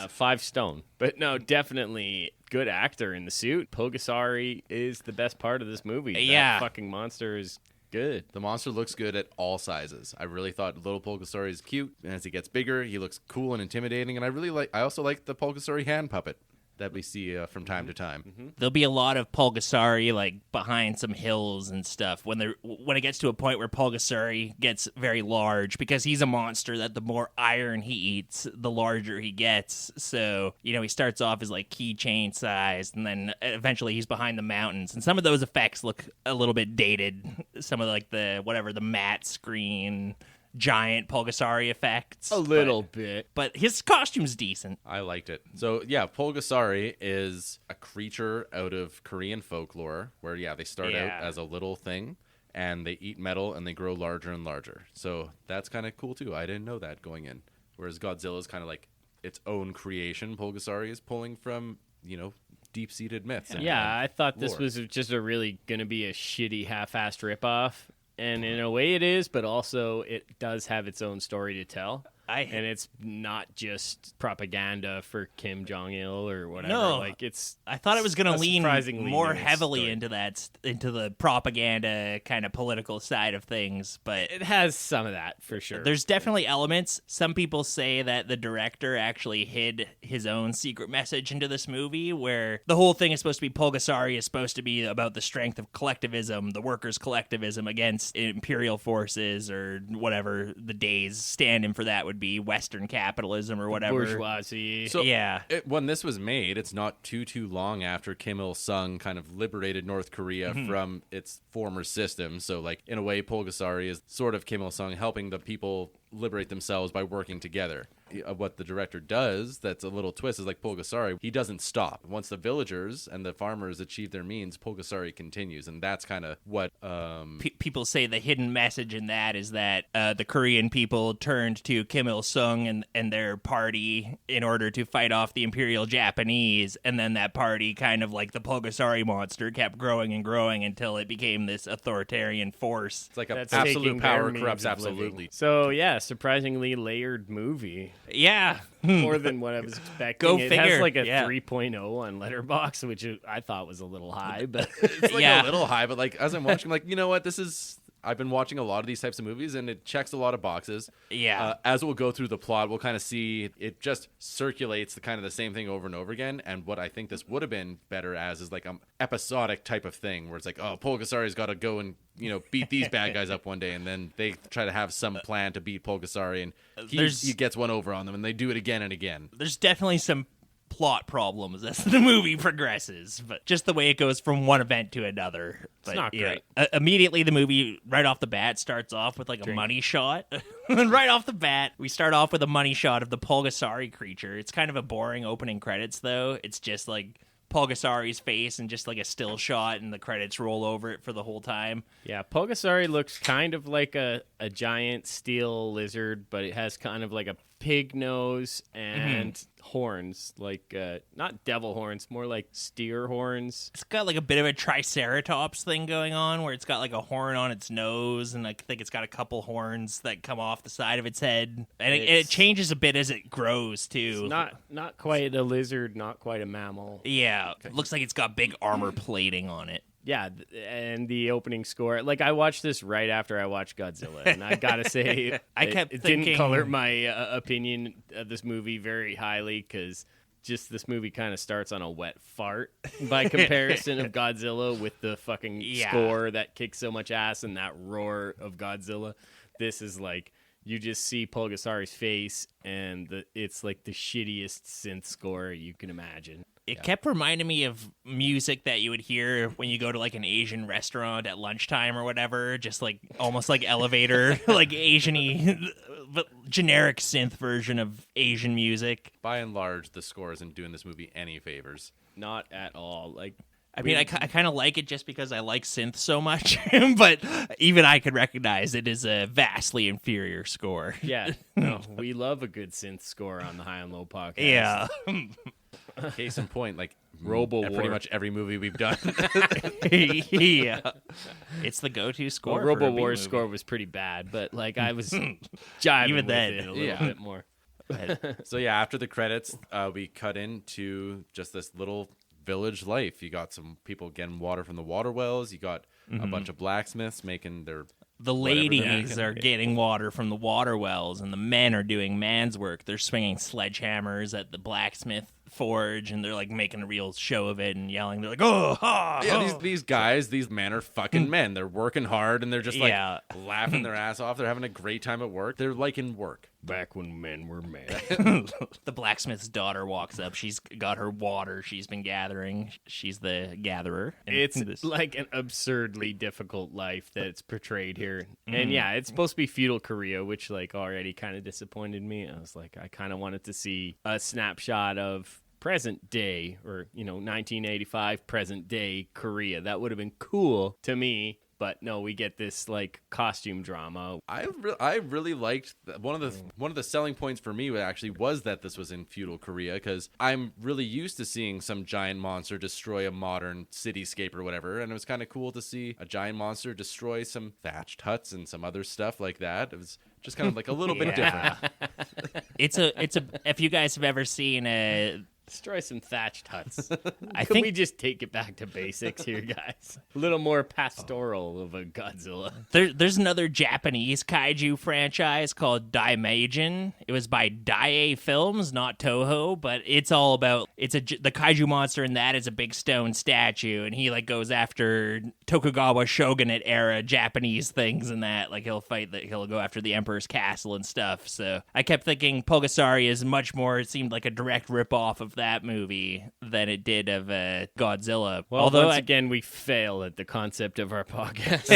5 stone. But no, definitely good actor in the suit. Pulgasari is the best part of this movie. That fucking monster is good. The monster looks good at all sizes. I really thought little Pulgasari is cute, and as he gets bigger, he looks cool and intimidating. And I also like the Pulgasari hand puppet that we see from time to time. There'll be a lot of Pulgasari behind some hills and stuff when it gets to a point where Pulgasari gets very large, because he's a monster that the more iron he eats, the larger he gets. So, he starts off as keychain sized, and then eventually he's behind the mountains. And some of those effects look a little bit dated. Some of the matte screen giant Pulgasari effects. A little bit. But his costume's decent. I liked it. So, yeah, Pulgasari is a creature out of Korean folklore where, they start out as a little thing and they eat metal and they grow larger and larger. So that's kind of cool, too. I didn't know that going in. Whereas Godzilla is kind of like its own creation. Pulgasari is pulling from, deep-seated myths. I thought this lore. was just really going to be a shitty half-assed ripoff. And in a way it is, but also it does have its own story to tell. And it's not just propaganda for Kim Jong-Il or whatever. No, I thought it was going to lean more heavily into the propaganda kind of political side of things, but it has some of that for sure. There's definitely elements. Some people say that the director actually hid his own secret message into this movie, where the whole thing is supposed to be Pulgasari is supposed to be about the strength of collectivism, the workers' collectivism against imperial forces or whatever the days stand-in for that would be, Western capitalism or whatever. Bourgeoisie. So when this was made, it's not too long after Kim Il-sung kind of liberated North Korea from its former system. So, like, in a way, Pulgasari is sort of Kim Il-sung helping the people liberate themselves by working together. What the director does, that's a little twist, is like Pulgasari, he doesn't stop. Once the villagers and the farmers achieve their means, Pulgasari continues, and that's kind of what... people say the hidden message in that is that the Korean people turned to Kim Il-sung and their party in order to fight off the Imperial Japanese, and then that party, kind of like the Pulgasari monster, kept growing and growing until it became this authoritarian force. It's like absolute power corrupts absolutely. So, surprisingly layered movie. Yeah. More than what I was expecting. Go it figure. has like a 3.0 on Letterboxd, which I thought was a little high, but it's like a little high, but like as I'm watching, I'm like, you know what, I've been watching a lot of these types of movies, and it checks a lot of boxes. Yeah. As we'll go through the plot, we'll kind of see it just circulates the same thing over and over again. And what I think this would have been better as is like an episodic type of thing, where it's like, oh, Pulgasari's got to go and beat these bad guys up one day, and then they try to have some plan to beat Pulgasari, and he gets one over on them, and they do it again and again. There's definitely some plot problems as the movie progresses, but just the way it goes from one event to another. It's not great. Immediately, the movie, right off the bat, starts off with like a money shot. And right off the bat, we start off with a money shot of the Pulgasari creature. It's kind of a boring opening credits, though. It's just like Pulgasari's face and just like a still shot, and the credits roll over it for the whole time. Yeah, Pulgasari looks kind of like a giant steel lizard, but it has kind of like a pig nose and horns, like not devil horns, more like steer horns. It's got like a bit of a triceratops thing going on, where it's got like a horn on its nose, and I think it's got a couple horns that come off the side of its head, and it changes a bit as it grows too. It's not quite a lizard, not quite a mammal. Yeah, it looks like it's got big armor plating on it. Yeah, and the opening score. Like, I watched this right after I watched Godzilla, and I gotta say, it didn't color my opinion of this movie very highly, because just this movie kind of starts on a wet fart by comparison of Godzilla with the fucking score that kicks so much ass and that roar of Godzilla. This is like, you just see Pulgasari's face, and it's like the shittiest synth score you can imagine. It kept reminding me of music that you would hear when you go to like an Asian restaurant at lunchtime or whatever, just like almost like elevator, like Asian-y, but generic synth version of Asian music. By and large, the score isn't doing this movie any favors. Not at all. Like, I mean, I kind of like it just because I like synth so much, but even I could recognize it is a vastly inferior score. Yeah, no, we love a good synth score on the High and Low podcast. Yeah. Case in point, like Robo-War. Pretty much every movie we've done. Yeah. It's the go-to score. Well, Robo-War's score was pretty bad, but like I was jiving even with then, it a little bit more. So yeah, after the credits, we cut into just this little village life. You got some people getting water from the water wells. You got a bunch of blacksmiths making their... The ladies are getting water from the water wells, and the men are doing man's work. They're swinging sledgehammers at the blacksmith forge, and they're like making a real show of it and yelling. They're like, "Oh, ha!" Yeah, these guys, these men are fucking men. They're working hard, and they're just like laughing their ass off. They're having a great time at work. They're liking work. Back when men were men. The blacksmith's daughter walks up. She's got her water she's been gathering. She's the gatherer. It's like an absurdly difficult life that's portrayed here. And yeah, it's supposed to be feudal Korea, which like already kind of disappointed me. I was like, I kind of wanted to see a snapshot of present day, or 1985 present day Korea. That would have been cool to me. But no, we get this like costume drama. I really liked one of the selling points for me actually was that this was in feudal Korea, because I'm really used to seeing some giant monster destroy a modern cityscape or whatever, and it was kind of cool to see a giant monster destroy some thatched huts and some other stuff like that. It was just kind of like a little bit different. It's a if you guys have ever seen Destroy some thatched huts. I Can think we just take it back to basics here, guys? A little more pastoral of a Godzilla. there's another Japanese kaiju franchise called Daimajin. It was by Daiei Films, not Toho, but it's all about the kaiju monster in that is a big stone statue, and he like goes after Tokugawa shogunate era Japanese things and that. Like he'll go after the emperor's castle and stuff. So I kept thinking Pulgasari is much more. It seemed like a direct ripoff of that movie than it did of Godzilla. Well, although once again, we fail at the concept of our podcast.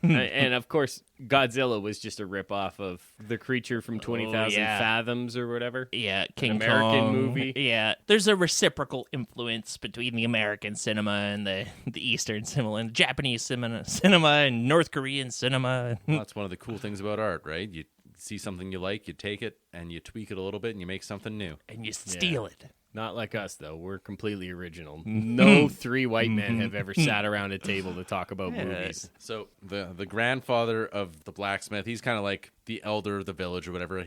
And of course, Godzilla was just a ripoff of the creature from 20,000 Fathoms or whatever. Yeah, King An American Kong movie. Yeah, there's a reciprocal influence between the American cinema and the Eastern cinema, and Japanese cinema and North Korean cinema. Well, that's one of the cool things about art, right? You see something you like, you take it and you tweak it a little bit and you make something new. And you steal it. Not like us, though. We're completely original. No three white men have ever sat around a table to talk about movies. So the grandfather of the blacksmith, he's kind of like the elder of the village or whatever.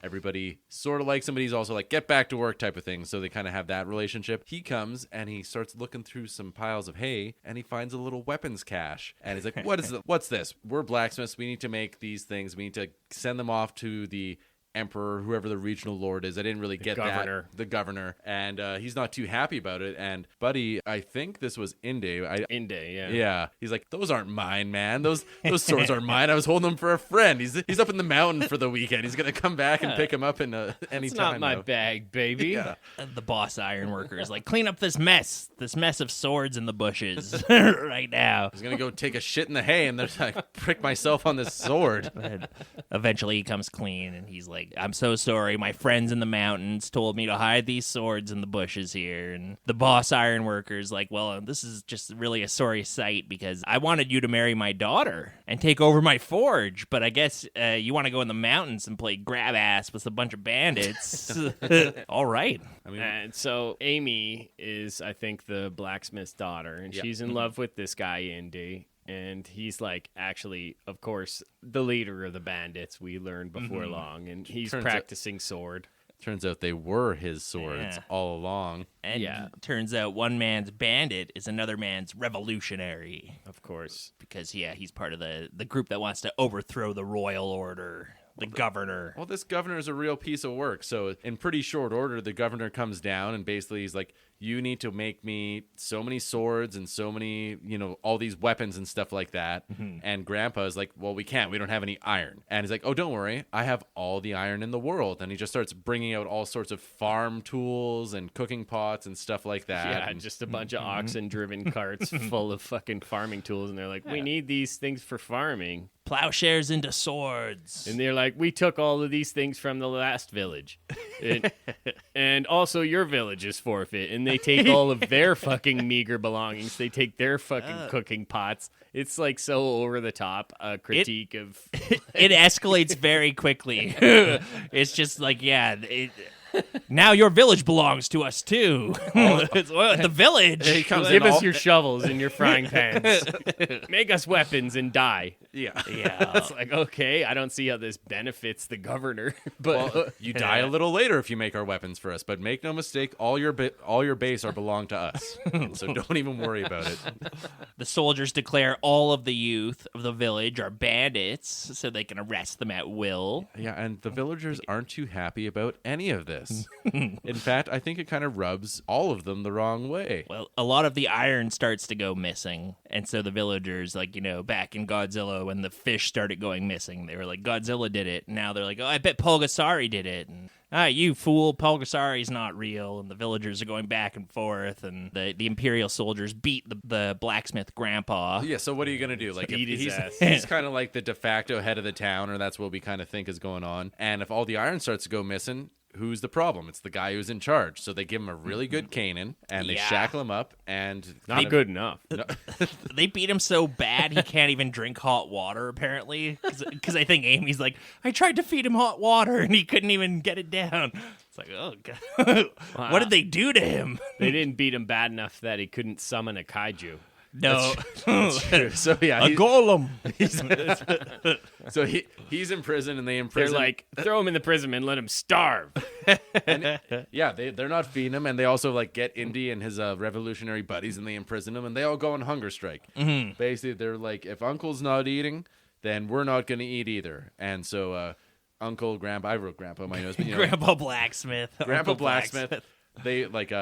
Everybody sort of likes him, but he's also like, get back to work type of thing. So they kind of have that relationship. He comes and he starts looking through some piles of hay and he finds a little weapons cache. And he's like, what's this? We're blacksmiths. We need to make these things. We need to send them off to the emperor, whoever the regional lord is. I didn't really get governor. that. The governor. And he's not too happy about it. And buddy, I think this was Inde. Inde, yeah. Yeah. He's like, those aren't mine, man. Those swords aren't mine. I was holding them for a friend. He's up in the mountain for the weekend. He's going to come back and pick them up in any It's time. not my bag, baby. Yeah. The boss ironworker is like, clean up this mess of swords in the bushes right now. I was going to go take a shit in the hay and there's like, prick myself on this sword. And eventually he comes clean and he's like, I'm so sorry. My friends in the mountains told me to hide these swords in the bushes here. And the boss ironworker's like, well, this is just really a sorry sight because I wanted you to marry my daughter and take over my forge. But I guess you want to go in the mountains and play grab ass with a bunch of bandits. All right. And so Amy is, I think, the blacksmith's daughter, and she's in love with this guy, Indy. And he's like, actually, of course, the leader of the bandits we learned before long, and he's practicing sword. Turns out they were his swords all along. And turns out one man's bandit is another man's revolutionary. Of course. Because, he's part of the group that wants to overthrow the royal order. The governor. Well, this governor is a real piece of work. So in pretty short order, the governor comes down and basically he's like, you need to make me so many swords and so many, all these weapons and stuff like that. Mm-hmm. And Grandpa is like, well, we can't. We don't have any iron. And he's like, oh, don't worry. I have all the iron in the world. And he just starts bringing out all sorts of farm tools and cooking pots and stuff like that. Yeah, and just a bunch of oxen-driven carts full of fucking farming tools. And they're like, we need these things for farming. Plowshares into swords. And they're like, we took all of these things from the last village. And also your village is forfeit. And they take all of their fucking meager belongings. They take their fucking cooking pots. It's like so over the top critique of... It escalates very quickly. It's just like, now your village belongs to us too. The village. Give us your shovels and your frying pans. Make us weapons and die. Yeah. It's like, okay, I don't see how this benefits the governor. But you die a little later if you make our weapons for us. But make no mistake, all your base are belong to us. So don't even worry about it. The soldiers declare all of the youth of the village are bandits, so they can arrest them at will. Yeah, and the villagers aren't too happy about any of this. this. In fact, I think it kind of rubs all of them the wrong way. Well, a lot of the iron starts to go missing. And so the villagers, like, you know, back in Godzilla when the fish started going missing, they were like, Godzilla did it. And now they're like, oh, I bet Pulgasari did it. And you fool, Pulgasari's not real. And the villagers are going back and forth. And the Imperial soldiers beat the blacksmith grandpa. Yeah, so what are you going to do? Like, eat his ass. He's kind of like the de facto head of the town, or that's what we kind of think is going on. And if all the iron starts to go missing, who's the problem? It's the guy who's in charge. So they give him a really good caning, and they shackle him up, and... Not good enough. No. They beat him so bad he can't even drink hot water, apparently. Because I think Amy's like, I tried to feed him hot water, and he couldn't even get it down. It's like, oh, God. Wow. What did they do to him? They didn't beat him bad enough that he couldn't summon a kaiju. No. So, yeah. A golem. So he's in prison, and they imprison... They're like, throw him in the prison and let him starve. Yeah, they're not feeding him, and they also like get Indy and his revolutionary buddies, and they imprison him, and they all go on hunger strike. Mm-hmm. Basically, they're like, if Uncle's not eating, then we're not going to eat either. And so Uncle, Grandpa, I wrote Grandpa on my nose, but you know, Grandpa Blacksmith. Grandpa Blacksmith. They like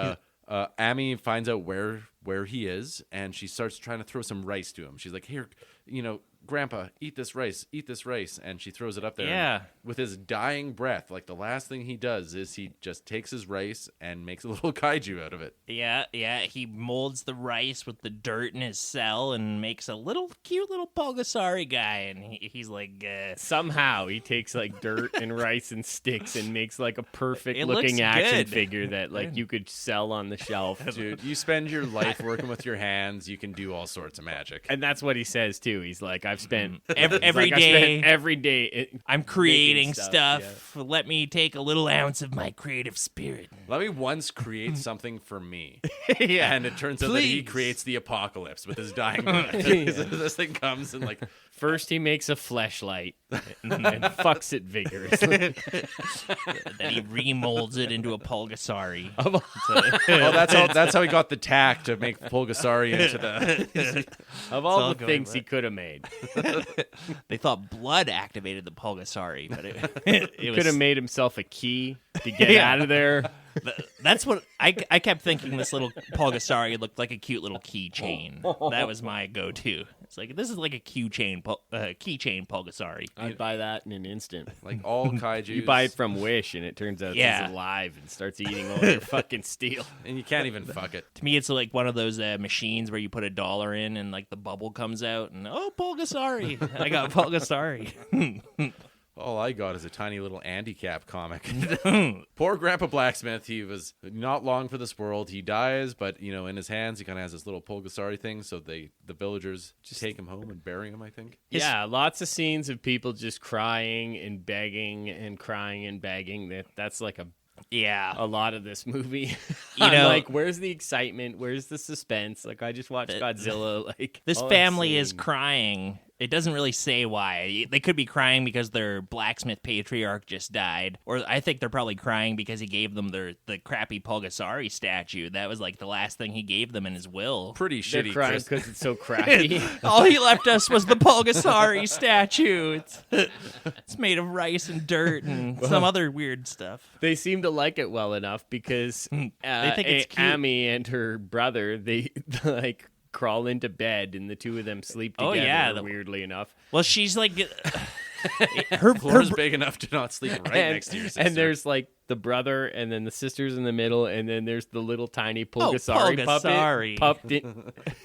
Amy finds out where he is, and she starts trying to throw some rice to him. She's like, here, you know, Grandpa, eat this rice, and she throws it up there. Yeah. With his dying breath, like the last thing he does is he just takes his rice and makes a little kaiju out of it. Yeah. He molds the rice with the dirt in his cell and makes a cute little Pulgasari guy. And he's like... Somehow he takes like dirt and rice and sticks and makes like a perfect It looking looks action good. figure that like you could sell on the shelf. Dude, you spend your life working with your hands, you can do all sorts of magic. And that's what he says too. He's like, I've spent every day. I'm creating stuff. Yeah. Let me take a little ounce of my creative spirit. Let me once create something for me. Yeah. And it turns out that he creates the apocalypse with his dying breath. This thing comes and like... First he makes a fleshlight and fucks it vigorously. Then he remolds it into a Pulgasari. That's how he got the tack to make Pulgasari into the... Of all the things he could have made. They thought blood activated the Pulgasari, but it Could have made himself a key to get out of there. That's what I kept thinking. This little Pulgasari looked like a cute little keychain. That was my go-to. It's like, this is like a keychain Pulgasari. I'd buy that in an instant. Like all kaijus. You buy it from Wish, and it turns out it's alive and starts eating all your fucking steel. And you can't even fuck it. To me, it's like one of those machines where you put $1 in and like the bubble comes out and Pulgasari. I got Pulgasari. All I got is a tiny little handicap comic. Poor Grandpa Blacksmith. He was not long for this world. He dies, but you know, in his hands, he kind of has this little Pulgasari thing. So the villagers just take him home and bury him, I think. Yeah, lots of scenes of people just crying and begging and crying and begging. That's like a lot of this movie. You know, like, where's the excitement? Where's the suspense? Like, I just watched Godzilla. Like, this family is crying. It doesn't really say why. They could be crying because their blacksmith patriarch just died. Or I think they're probably crying because he gave them the crappy Pulgasari statue. That was like the last thing he gave them in his will. Pretty They're shitty. crying because it's so crappy. All he left us was the Pulgasari statue. It's made of rice and dirt and some other weird stuff. They seem to like it well enough because they think it's cute. Amy and her brother, they like crawl into bed and the two of them sleep together, weirdly enough. Well, she's like... her floor's big enough to not sleep next to your sister. And there's like the brother, and then the sister's in the middle, and then there's the little tiny Pulgasari puppet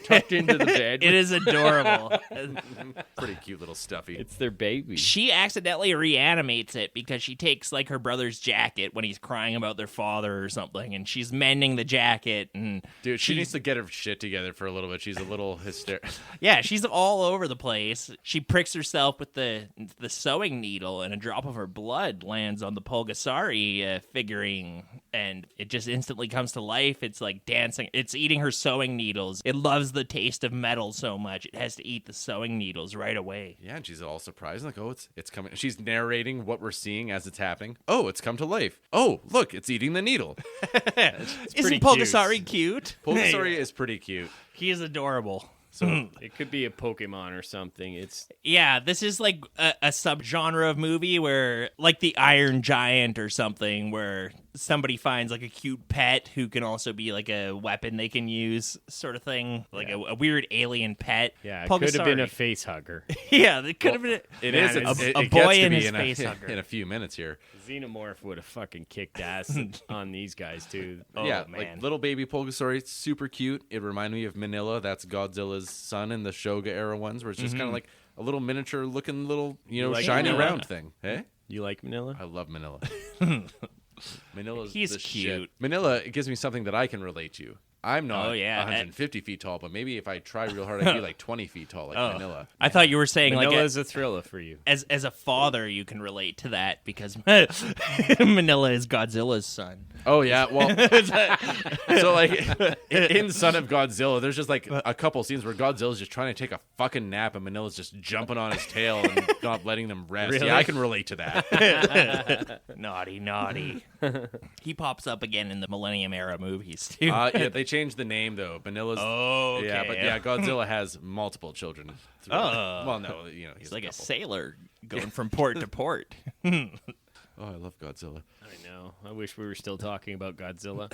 tucked into the bed. It is adorable. Pretty cute little stuffy. It's their baby. She accidentally reanimates it because she takes like her brother's jacket when he's crying about their father or something, and she's mending the jacket. And dude, she needs to get her shit together for a little bit. She's a little hysterical. Yeah, she's all over the place. She pricks herself with the sewing needle, and a drop of her blood lands on the Pulgasari figurine, and it just instantly comes to life. It's like dancing. It's eating her sewing needles. It loves the taste of metal so much it has to eat the sewing needles right away. Yeah, and she's all surprised, like, oh, it's coming. She's narrating what we're seeing as it's happening. Oh, it's come to life. Oh, look, it's eating the needle. Isn't Pulgasari cute? Pulgasari is pretty cute. He is adorable. So it could be a Pokemon or something. Yeah, this is like a subgenre of movie where, like the Iron Giant or something, where somebody finds like a cute pet who can also be like a weapon they can use, sort of thing, like a weird alien pet. Yeah, it could have been a face hugger. Yeah, it could have been. It boy gets in to his be face hugger. in a few minutes here. Xenomorph would have fucking kicked ass on these guys too. Oh, yeah, man. like little baby Pulgasari, it's super cute. It reminded me of Manila. That's Godzilla's son in the Shoga era ones, where it's just kind of like a little miniature looking little, like shiny Manila? round thing. Hey, You like Manila? I love Manila. Manila's He's the cute. shit. Manila, it gives me something that I can relate to. I'm not 150 feet tall, but maybe if I try real hard, I'd be like 20 feet tall, like Manila. I thought you were saying Manila's a thriller for you. as a father, you can relate to that because Manila is Godzilla's son. Oh yeah, well, so like in Son of Godzilla, there's just like a couple scenes where Godzilla's just trying to take a fucking nap and Manila's just jumping on his tail and not letting them rest. Really? Yeah, I can relate to that. Naughty. He pops up again in the Millennium Era movies too. Yeah, they changed the name though. Manila's. Oh, okay. Yeah, but yeah, Godzilla has multiple children. Well, no, He's like a sailor going from port to port. Oh, I love Godzilla. I know. I wish we were still talking about Godzilla.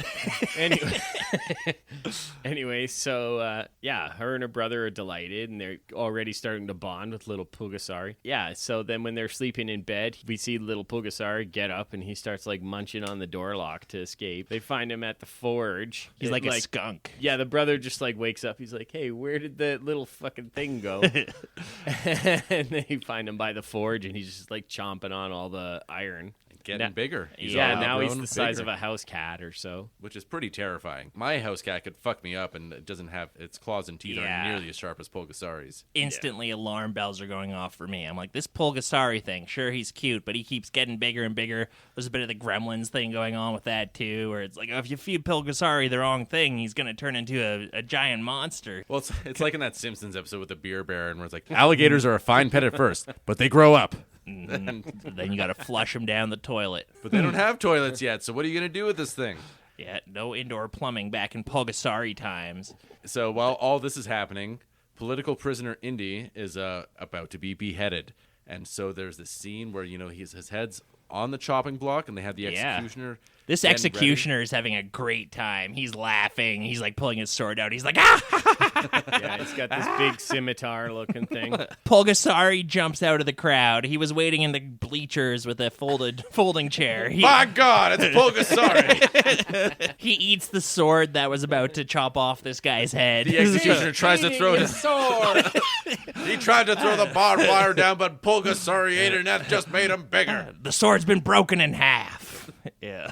Anyway, so her and her brother are delighted, and they're already starting to bond with little Pulgasari. Yeah, so then when they're sleeping in bed, we see little Pulgasari get up, and he starts like munching on the door lock to escape. They find him at the forge. He's like a skunk. Yeah, the brother just like wakes up. He's like, "Hey, where did the little fucking thing go?" And they find him by the forge, and he's just like chomping on all the iron. Getting bigger. Now he's the size of a house cat or so. Which is pretty terrifying. My house cat could fuck me up, and it doesn't have its claws and teeth aren't nearly as sharp as Pulgasari's. Instantly, alarm bells are going off for me. I'm like, this Pulgasari thing, sure, he's cute, but he keeps getting bigger and bigger. There's a bit of the Gremlins thing going on with that, too, where it's like, oh, if you feed Pulgasari the wrong thing, he's going to turn into a giant monster. Well, it's like in that Simpsons episode with the beer baron, where it's like, alligators are a fine pet at first, but they grow up. Then you got to flush them down the toilet. But they don't have toilets yet, so what are you going to do with this thing? Yeah, no indoor plumbing back in Pulgasari times. So while all this is happening, political prisoner Indy is about to be beheaded. And so there's this scene where, his head's on the chopping block, and they have the executioner. This executioner is having a great time. He's laughing. He's like pulling his sword out. He's like, ah! Yeah, he's got this big scimitar-looking thing. Pulgasari jumps out of the crowd. He was waiting in the bleachers with a folding chair. My God, it's Pulgasari! He eats the sword that was about to chop off this guy's head. The executioner tries to throw his sword. He tried to throw the barbed wire down, but Pulgasari ate it, and that just made him bigger. The sword's been broken in half. Yeah.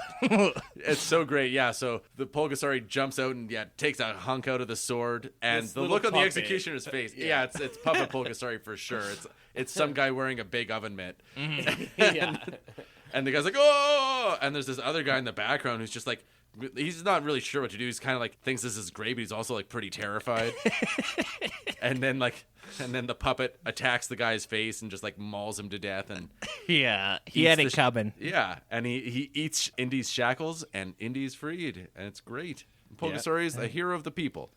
It's so great. Yeah, so the Pulgasari jumps out and takes a hunk out of the sword, and this the look on the puppet. executioner's face. Yeah, it's puppet Pulgasari for sure. It's some guy wearing a big oven mitt. Yeah. And the guy's like, oh! And there's this other guy in the background who's just like, he's not really sure what to do. He's kind of like thinks this is great, but he's also like pretty terrified. And then the puppet attacks the guy's face and just like mauls him to death. And yeah, he had it coming. Yeah, and he eats Indy's shackles, and Indy's freed, and it's great. Pulgasari is a hero of the people.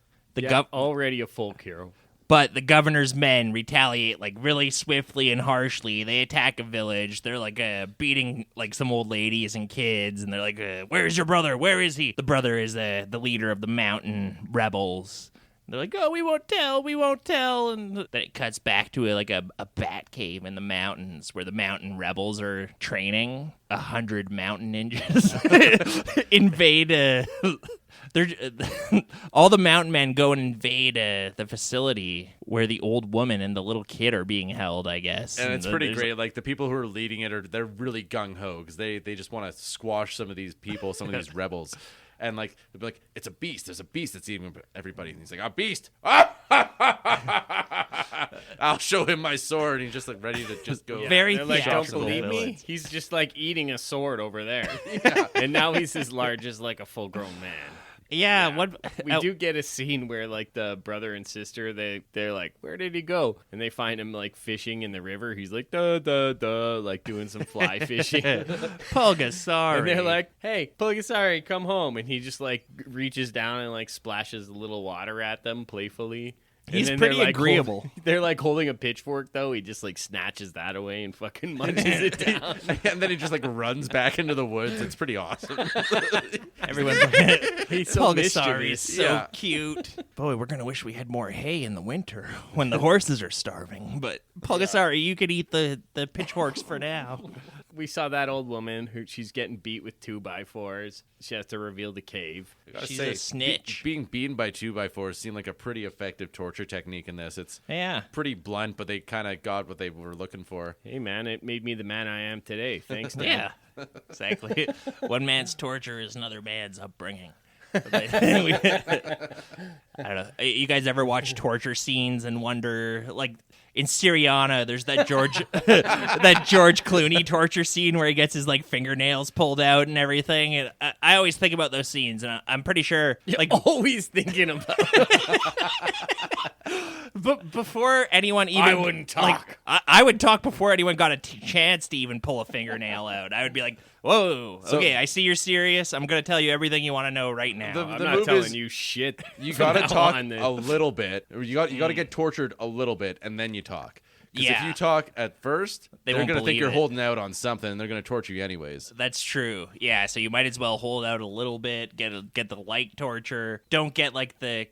Already a folk hero. But the governor's men retaliate like really swiftly and harshly. They attack a village. They're like beating like some old ladies and kids, and they're like, "Where's your brother? Where is he?" The brother is the leader of the mountain rebels. They're like, "Oh, we won't tell." And then it cuts back to a bat cave in the mountains where the mountain rebels are training. 100 mountain ninjas invade. All the mountain men go and invade the facility where the old woman and the little kid are being held, I guess. And it's pretty great. Like the people who are leading it they're really gung ho because they just want to squash some of these people, some of these rebels. And like they'll be like, it's a beast. There's a beast that's eating everybody. And he's like, a beast. I'll show him my sword. And he's just like ready to just go. Very They're like, don't believe me? villains. He's just like eating a sword over there. Yeah. And now he's as large as like a full-grown man. Yeah, We do get a scene where like the brother and sister they're like, where did he go? And they find him like fishing in the river. He's like like doing some fly fishing. Pulgasari. And they're like, hey, Pulgasari, come home. And he just like reaches down and like splashes a little water at them playfully. He's pretty agreeable. They're like holding a pitchfork, though. He just like snatches that away and fucking munches it down. And then he just like runs back into the woods. It's pretty awesome. Everyone's like, He's so Pulgasari is mischievous. so cute. Boy, we're going to wish we had more hay in the winter when the horses are starving. But Pulgasari, you could eat the pitchforks for now. We saw that old woman who she's getting beat with 2x4s. She has to reveal the cave. She's a snitch. Being beaten by 2x4s seemed like a pretty effective torture technique in this. It's pretty blunt, but they kind of got what they were looking for. Hey, man, it made me the man I am today. Thanks, Dan. Yeah, exactly. One man's torture is another man's upbringing. I don't know. You guys ever watch torture scenes and wonder, like in Syriana, there's that George Clooney torture scene where he gets his like fingernails pulled out and everything. And I always think about those scenes, and I'm pretty sure, like, always thinking about. But before anyone even, I wouldn't talk. Like, I would talk before anyone got a chance to even pull a fingernail out. I would be like, "Whoa, okay, I see you're serious. I'm going to tell you everything you want to know right now." I'm not telling you shit. You got to talk a little bit. You got to get tortured a little bit, and then you talk. Because if you talk at first, they're going to think you're holding out on something, and they're going to torture you anyways. That's true. Yeah, so you might as well hold out a little bit, get the light torture. Don't get like the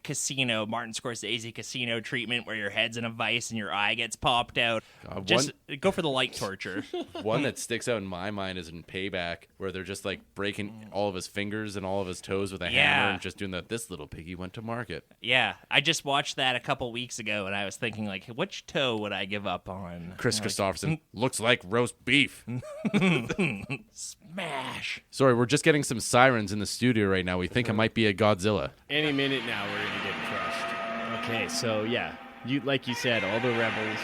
Martin Scorsese casino treatment where your head's in a vice and your eye gets popped out. Just go for the light torture. One that sticks out in my mind is in Payback, where they're just like breaking all of his fingers and all of his toes with a hammer and just doing that. This little piggy went to market. Yeah, I just watched that a couple weeks ago, and I was thinking, like, which toe would I give up on? Chris Christopherson looks like roast beef. Smash. Sorry, we're just getting some sirens in the studio right now. We think it might be a Godzilla. Any minute now, we're gonna get crushed. Okay, so yeah, like you said, all the rebels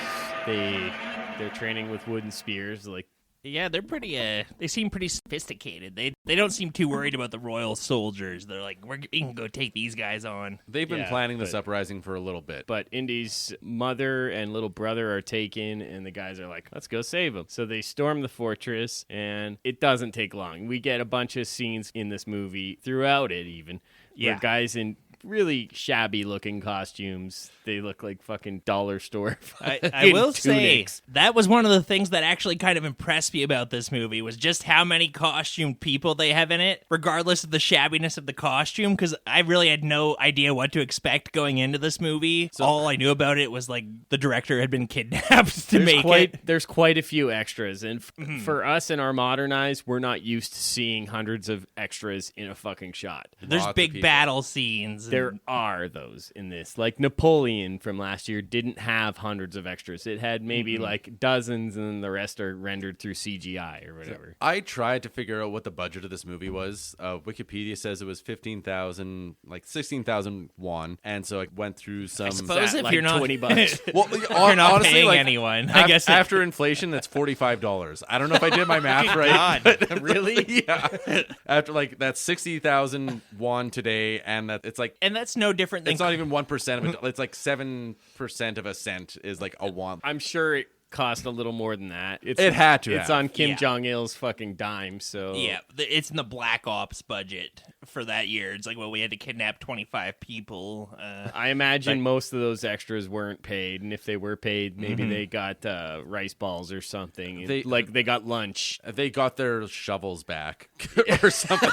they're training with wooden spears, like. Yeah, they're pretty. They seem pretty sophisticated. They don't seem too worried about the royal soldiers. They're like, we can go take these guys on. They've been planning this uprising for a little bit. But Indy's mother and little brother are taken, and the guys are like, let's go save them. So they storm the fortress, and it doesn't take long. We get a bunch of scenes in this movie throughout it, even where guys in really shabby looking costumes. They look like fucking dollar store. I will say that was one of the things that actually kind of impressed me about this movie was just how many costumed people they have in it, regardless of the shabbiness of the costume, because I really had no idea what to expect going into this movie. So, all I knew about it was like the director had been kidnapped to make it. There's quite a few extras, and for us in our modern eyes, we're not used to seeing hundreds of extras in a fucking shot. There's big battle scenes. There are those in this. Like Napoleon from last year didn't have hundreds of extras. It had maybe like dozens, and then the rest are rendered through CGI or whatever. I tried to figure out what the budget of this movie was. Wikipedia says it was 16,000 won, and so I went through some. I suppose if like you're not $20. Well, you're not honestly, paying like, anyone. I guess after inflation, that's $45. I don't know if I did my math right. God, really? Yeah. After like that's 60,000 won today, and it's like. And that's no different than... It's not even 1% of it. It's like 7% of a cent is like a won. I'm sure it cost a little more than that. It had to. It's on Kim Jong-il's fucking dime, so... Yeah, it's in the Black Ops budget for that year. It's like, well, we had to kidnap 25 people. I imagine most of those extras weren't paid, and if they were paid, maybe they got rice balls or something. They got lunch. They got their shovels back or something.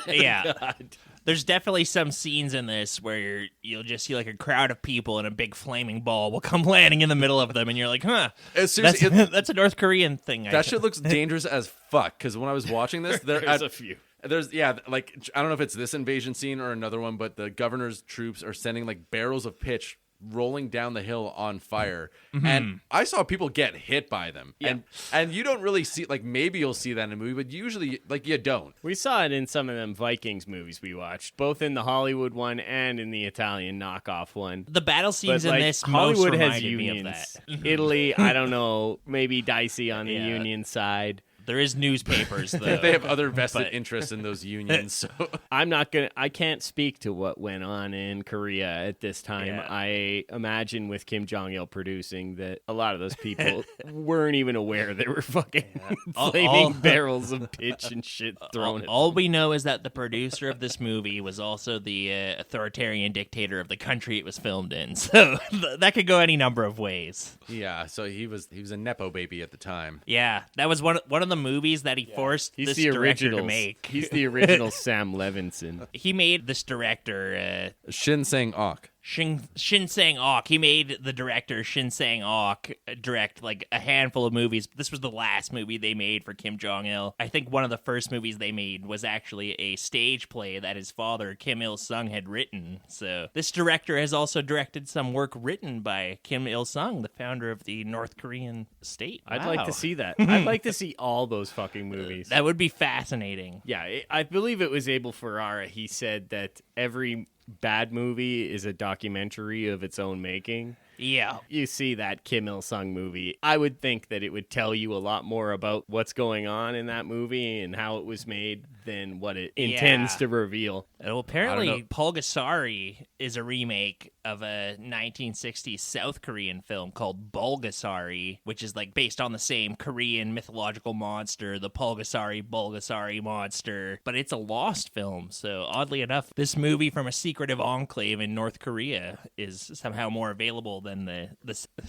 Yeah. God. There's definitely some scenes in this where you'll just see like a crowd of people and a big flaming ball will come landing in the middle of them, and you're like, huh, that's a North Korean thing. That shit looks dangerous as fuck, because when I was watching this, there's a few. Like, I don't know if it's this invasion scene or another one, but the governor's troops are sending like barrels of pitch rolling down the hill on fire, and I saw people get hit by them, and you don't really see, like, maybe you'll see that in a movie, but usually, like, you don't. We saw it in some of them Vikings movies we watched, both in the Hollywood one and in the Italian knockoff one. The battle scenes in this Hollywood most has reminded unions. me of that. Italy, I don't know, maybe dicey on the Union side. There is newspapers, though. They have other vested interests in those unions. So. I can't speak to what went on in Korea at this time. Yeah. I imagine with Kim Jong-Il producing that a lot of those people weren't even aware they were fucking flaming barrels of pitch and shit thrown at All we know is that the producer of this movie was also the authoritarian dictator of the country it was filmed in. So that could go any number of ways. Yeah, so he was a Nepo baby at the time. Yeah, that was one of the movies that he forced He's this the director original to make. He's the original Sam Levinson. He made this director Shin Sang-ok. Shin Sang-ok. He made the director Shin Sang-ok direct like a handful of movies. This was the last movie they made for Kim Jong-il. I think one of the first movies they made was actually a stage play that his father Kim Il-sung had written. So this director has also directed some work written by Kim Il-sung, the founder of the North Korean state. I'd Wow. like to see that. I'd like to see all those fucking movies. That would be fascinating. Yeah, I believe it was Abel Ferrara. He said that every bad movie is a documentary of its own making. Yeah. You see that Kim Il-sung movie, I would think that it would tell you a lot more about what's going on in that movie and how it was made than what it intends to reveal. Well, apparently, Pulgasari is a remake of a 1960s South Korean film called Bulgasari, which is like based on the same Korean mythological monster, the Bulgasari monster. But it's a lost film, so oddly enough, this movie from a secretive enclave in North Korea is somehow more available than the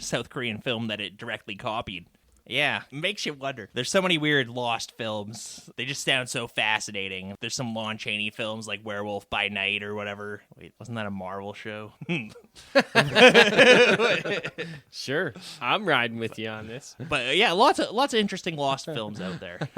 South Korean film that it directly copied. Yeah, makes you wonder. There's so many weird lost films. They just sound so fascinating. There's some Lon Chaney films like Werewolf by Night or whatever. Wait, wasn't that a Marvel show? Sure, I'm riding with you on this. But yeah, lots of interesting lost films out there.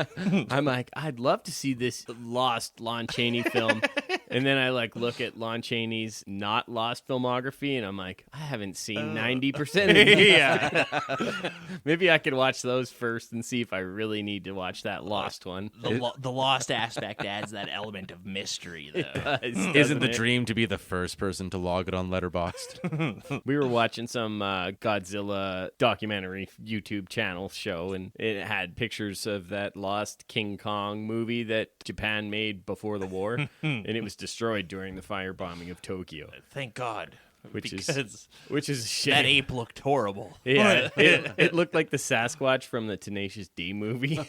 I'm like, I'd love to see this lost Lon Chaney film. And then I like look at Lon Chaney's not lost filmography, and I'm like, I haven't seen 90% of these. Yeah. Maybe I could watch those first and see if I really need to watch that lost one. The lost aspect adds that element of mystery, though. Isn't the dream to be the first person to log it on Letterboxd? We were watching some Godzilla documentary YouTube channel show, and it had pictures of that lost King Kong movie that Japan made before the war, and it was destroyed during the firebombing of Tokyo. Thank God. Which is a shame. That ape looked horrible. Yeah, it looked like the Sasquatch from the Tenacious D movie.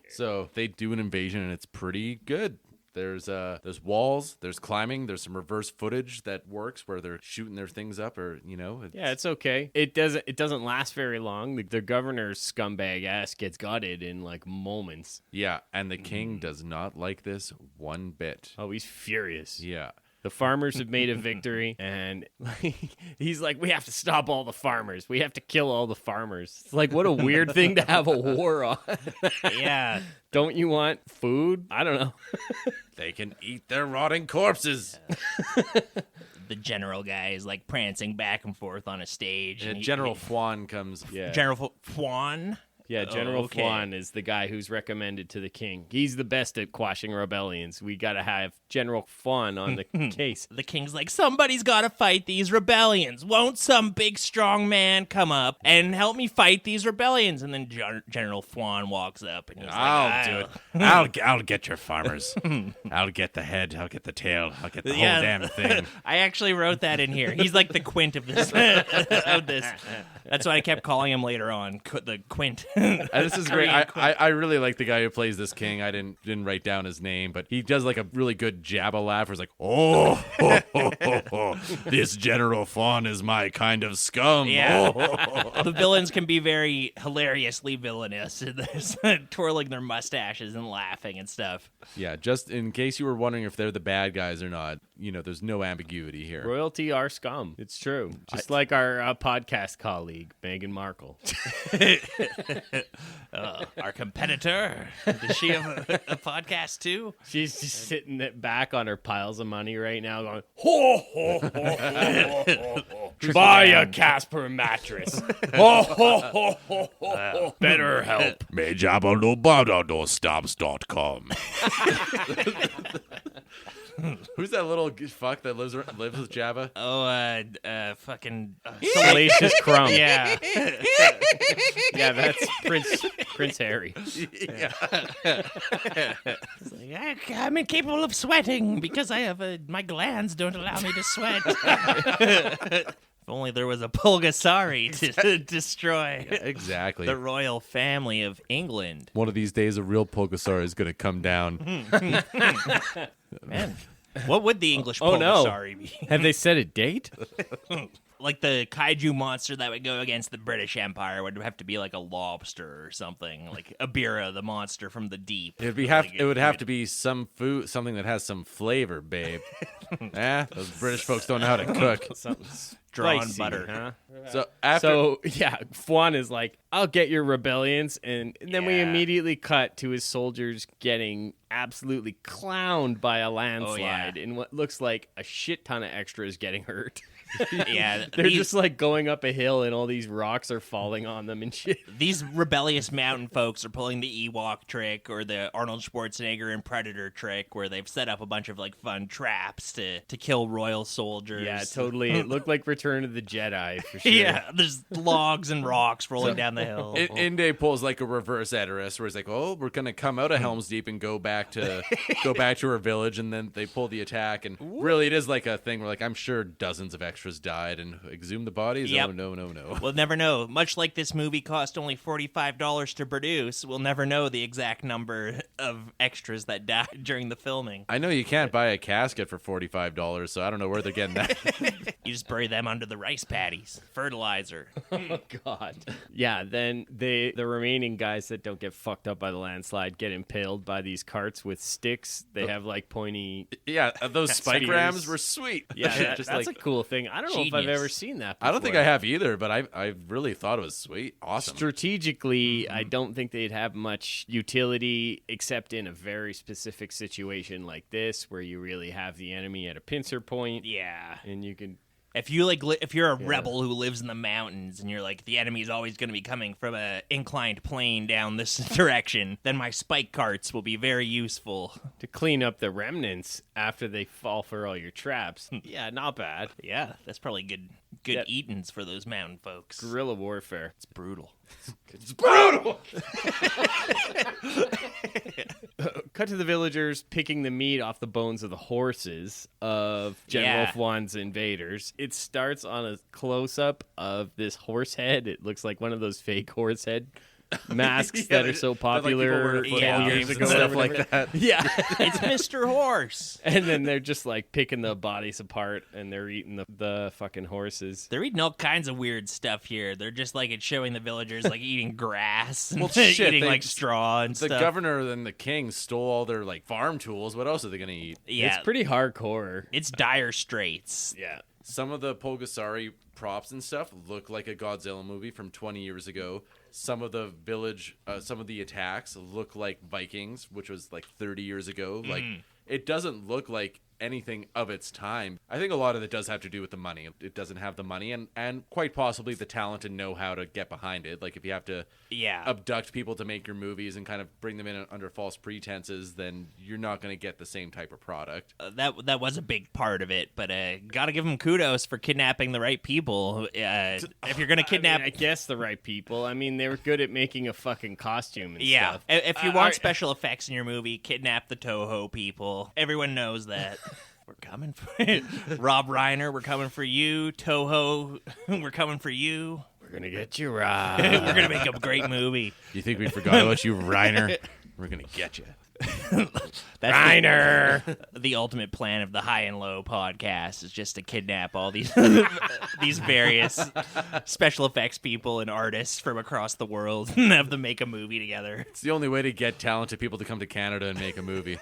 So they do an invasion, and it's pretty good. There's walls, there's climbing, there's some reverse footage that works where they're shooting their things up, or Yeah, it's okay. It doesn't last very long. The governor's scumbag ass gets gutted in like moments. Yeah, and the king does not like this one bit. Oh, he's furious. Yeah. The farmers have made a victory, and he's like, we have to stop all the farmers. We have to kill all the farmers. It's like, what a weird thing to have a war on. Yeah. Don't you want food? I don't know. They can eat their rotting corpses. The general guy is like prancing back and forth on a stage. And General Fwan comes. Yeah. General Fwan? Yeah, General okay. Fwan is the guy who's recommended to the king. He's the best at quashing rebellions. We got to have General Fwan on the case. The king's like, somebody's got to fight these rebellions. Won't some big strong man come up and help me fight these rebellions? And then General Fwan walks up and he's I'll do it. I'll get your farmers. I'll get the head. I'll get the tail. I'll get the whole damn thing. I actually wrote that in here. He's like the Quint of this. Of this. That's why I kept calling him later on, the Quint. This is great. I really like the guy who plays this king. I didn't write down his name, but he does like a really good Jabba laugh where he's like, oh, ho, ho, ho, ho. This General Fawn is my kind of scum. Yeah. Oh. The villains can be very hilariously villainous. They're twirling their mustaches and laughing and stuff. Yeah, just in case you were wondering if they're the bad guys or not, there's no ambiguity here. Royalty are scum. It's true. Just like our podcast colleague, Meghan Markle. Our competitor. Does she have a podcast too? She's just sitting back on her piles of money right now going, ho, ho, ho, ho, ho, ho. Buy a Casper mattress. Ho, ho, ho, ho, ho. Better help. Who's that little fuck that lives with Jabba? Oh, fucking Salacious Crumb. yeah. Yeah, that's Prince Harry. Yeah. It's like, I'm incapable of sweating because I have my glands don't allow me to sweat. If only there was a Pulgasari to destroy Exactly. the royal family of England. One of these days, a real Pulgasari is going to come down. Man, what would the English Oh, no. Pulgasari be? Have they set a date? Like the kaiju monster that would go against the British Empire would have to be like a lobster or something, like Abira, the monster from the deep. It would have to be some food, something that has some flavor, babe. Those British folks don't know how to cook. Something Drawn spicy, butter. huh? So after Vonn is like, I'll get your rebellions, and then we Yeah. immediately cut to his soldiers getting absolutely clowned by a landslide, yeah. and what looks like a shit ton of extras getting hurt. Yeah, They're just like going up a hill, and all these rocks are falling on them and shit. these rebellious mountain folks are pulling the Ewok trick or the Arnold Schwarzenegger and Predator trick, where they've set up a bunch of like fun traps to kill royal soldiers. Yeah, totally. It looked like Return of the Jedi for sure. Yeah, there's logs and rocks rolling down the hill. Inde pulls like a reverse Edoras, where he's like, "Oh, we're gonna come out of Helm's Deep and go back to our village," and then they pull the attack, and really it is like a thing where like I'm sure dozens of extras died and exhumed the bodies. Yep. Oh no. We'll never know. Much like this movie cost only $45 to produce, we'll never know the exact number of extras that died during the filming. I know you can't buy a casket for $45, so I don't know where they're getting that. You just bury them under the rice paddies. Fertilizer. Oh God. Yeah, then the remaining guys that don't get fucked up by the landslide get impaled by these carts with sticks. They have like pointy. Yeah, those spike Spears. rams were sweet. Yeah, just that's like a cool thing. I don't know if I've Genius. ever seen that before. I don't think I have either, but I really thought it was sweet. Awesome. Strategically, I don't think they'd have much utility except in a very specific situation like this, where you really have the enemy at a pincer point. Yeah. And you can. If you if you're a rebel who lives in the mountains and you're like, the enemy is always going to be coming from a inclined plane down this direction, then my spike carts will be very useful. To clean up the remnants after they fall for all your traps. Yeah, not bad. Yeah, that's probably good Yep. eatings for those mountain folks. Guerrilla warfare. It's brutal. It's brutal. Cut to the villagers picking the meat off the bones of the horses of General Vonn's invaders. It starts on a close-up of this horse head. It looks like one of those fake horse head masks that are so popular years ago. Stuff like that. Yeah. It's Mr. Horse. And then they're just like picking the bodies apart and they're eating the fucking horses. They're eating all kinds of weird stuff here. They're just like, it's showing the villagers like eating grass and Well, shit, eating they- like straw and The stuff. governor and the king stole all their like farm tools. What else are they gonna eat? Yeah, It's pretty hardcore. it's dire straits. Yeah. Some of the Pulgasari props and stuff look like a Godzilla movie from 20 years ago. Some of the some of the attacks look like Vikings, which was like 30 years ago. Like, it doesn't look like anything of its time. I think a lot of it does have to do with the money. It doesn't have the money and quite possibly the talent and know-how to get behind it. Like, if you have to abduct people to make your movies and kind of bring them in under false pretenses, then you're not going to get the same type of product. That was a big part of it, but gotta give them kudos for kidnapping the right people. If you're gonna kidnap, I guess the right people. I mean, they were good at making a fucking costume and stuff. If you want special effects in your movie, kidnap the Toho people. Everyone knows that. We're coming for Rob Reiner. We're coming for you, Toho. We're coming for you. We're gonna get you right. We're gonna make a great movie. You think we forgot about you, Reiner? We're going to get you. That's Reiner. the ultimate plan of the High and Low podcast is just to kidnap all these these various special effects people and artists from across the world and have them make a movie together. It's the only way to get talented people to come to Canada and make a movie.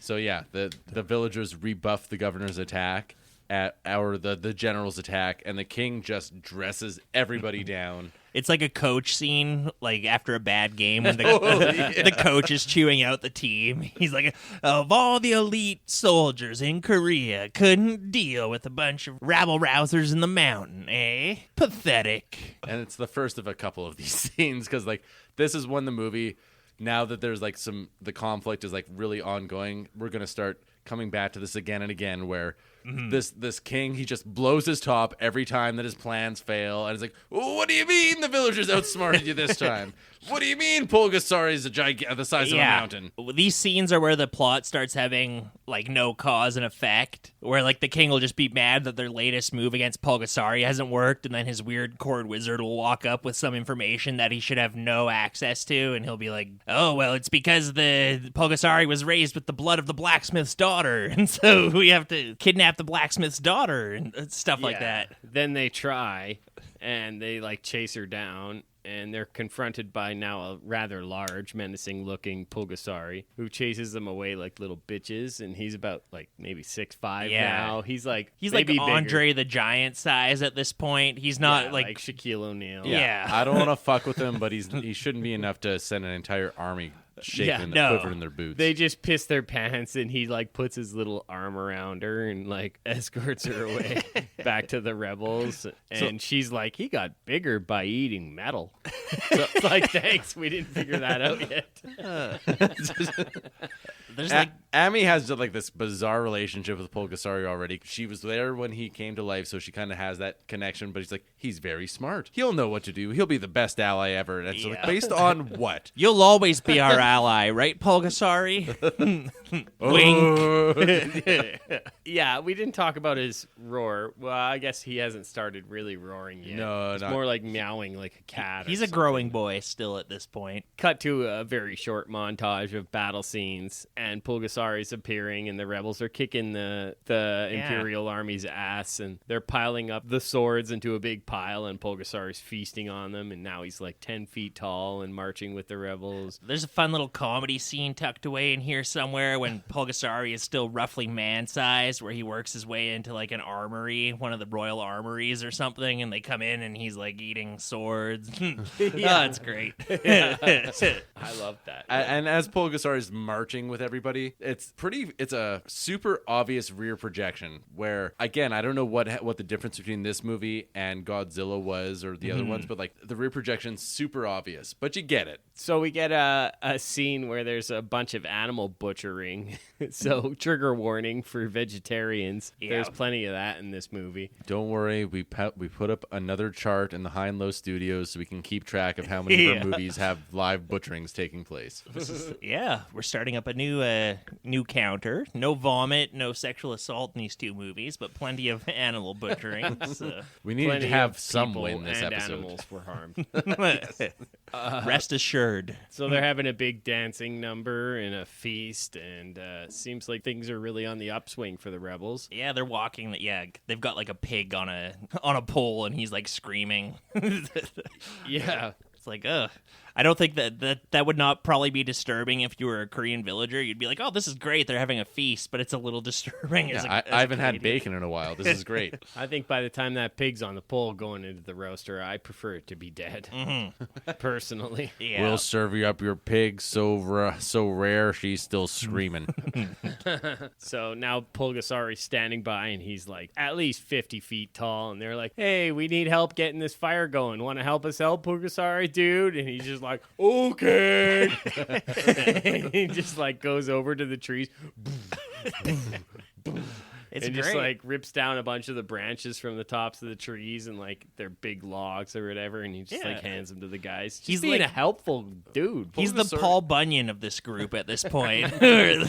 So yeah, the villagers rebuff the governor's attack or the general's attack, and the king just dresses everybody down. It's like a coach scene, like after a bad game when the coach is chewing out the team. He's like, of all the elite soldiers in Korea, couldn't deal with a bunch of rabble-rousers in the mountain, eh? Pathetic. And it's the first of a couple of these scenes, because like this is when the movie, now that there's like the conflict is like really ongoing, we're gonna start coming back to this again and again, where this king, he just blows his top every time that his plans fail, and it's like, what do you mean the villagers outsmarted you this time? What do you mean Pulgasari is the size of a mountain? These scenes are where the plot starts having like no cause and effect, where like the king will just be mad that their latest move against Pulgasari hasn't worked, and then his weird court wizard will walk up with some information that he should have no access to, and he'll be like, oh, well, it's because the Pulgasari was raised with the blood of the blacksmith's daughter, and so we have to kidnap the blacksmith's daughter and stuff like that. Then they try, and they like chase her down, and they're confronted by now a rather large, menacing-looking Pulgasari, who chases them away like little bitches, and he's about, like, maybe 6'5" now. He's like Andre bigger. the Giant size at this point. He's not like Shaquille O'Neal. Yeah. I don't want to fuck with him, but he shouldn't be enough to send an entire army shaking quivering in their boots. They just piss their pants, and he like puts his little arm around her and like escorts her away back to the rebels. And she's like, he got bigger by eating metal. So it's like, thanks, we didn't figure that out yet. Amy has like this bizarre relationship with Pulgasari already. She was there when he came to life, so she kind of has that connection. But he's like, he's very smart. He'll know what to do. He'll be the best ally ever. And it's like, based on what? You'll always be our ally, right, Pulgasari? Wink. Yeah, we didn't talk about his roar. Well, I guess he hasn't started really roaring yet. No, it's more like meowing like a cat. He's a growing boy still at this point. Cut to a very short montage of battle scenes, and Pulgasari's appearing, and the rebels are kicking the Imperial Army's ass, and they're piling up the swords into a big pile, and Pulgasari's feasting on them, and now he's like 10 feet tall and marching with the rebels. There's a fun little comedy scene tucked away in here somewhere when Pulgasari is still roughly man-sized, where he works his way into like an armory, one of the royal armories or something, and they come in and he's like eating swords. Oh, it's great. I love that. And as Pulgasari is marching with everybody, it's a super obvious rear projection where, again, I don't know what the difference between this movie and Godzilla was or the other ones, but like the rear projection's super obvious, but you get it. So we get a scene where there's a bunch of animal butchering. So trigger warning for vegetarians. Yeah. There's plenty of that in this movie. Don't worry, we put up another chart in the High and Low Studios so we can keep track of how many of our movies have live butcherings taking place. We're starting up a new counter. No vomit, no sexual assault in these two movies, but plenty of animal butchering. We need to have some win this and episode. Animals were harmed. Rest assured. So they're having a big dancing number and a feast, and seems like things are really on the upswing for the rebels. Yeah, they're walking. Yeah, they've got like a pig on a pole, and he's like screaming. Yeah. It's like, ugh. I don't think that would not probably be disturbing if you were a Korean villager. You'd be like, oh, this is great. They're having a feast, but it's a little disturbing. Yeah, I haven't had bacon in a while. This is great. I think by the time that pig's on the pole going into the roaster, I prefer it to be dead. Personally. Yeah. We'll serve you up your pig so rare she's still screaming. So now Pulgasari's standing by, and he's like at least 50 feet tall, and they're like, hey, we need help getting this fire going. Want to help us help, Pulgasari, dude? And he's just like, okay. He just like goes over to the trees. It's and great. just like rips down a bunch of the branches from the tops of the trees, and like they're big logs or whatever, and he just like hands them to the guys. He's being like a helpful dude. He's the Paul Bunyan of this group at this point. They're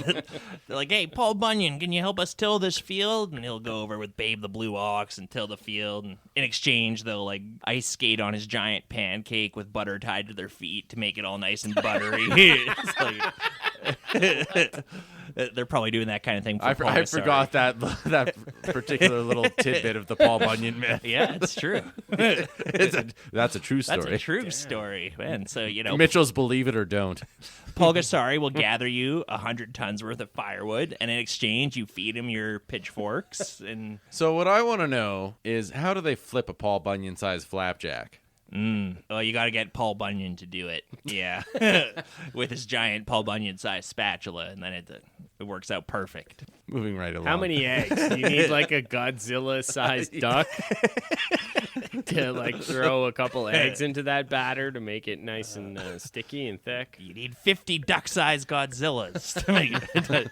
like, hey, Paul Bunyan, can you help us till this field? And he'll go over with Babe the Blue Ox and till the field. And in exchange, they'll like ice skate on his giant pancake with butter tied to their feet to make it all nice and buttery. It's like... They're probably doing that kind of thing for I forgot that particular little tidbit of the Paul Bunyan myth. Yeah, it's true. That's a true story. That's a true story. And so, Mitchell's believe it or don't. Pulgasari will gather you 100 tons worth of firewood, and in exchange, you feed him your pitchforks. And so what I want to know is, how do they flip a Paul Bunyan-sized flapjack? Well, you got to get Paul Bunyan to do it. Yeah. With his giant Paul Bunyan-sized spatula, and then it works out perfect. Moving right along. How many eggs? You need like a Godzilla-sized duck to like throw a couple eggs into that batter to make it nice and sticky and thick. You need 50 duck-sized Godzillas to make it.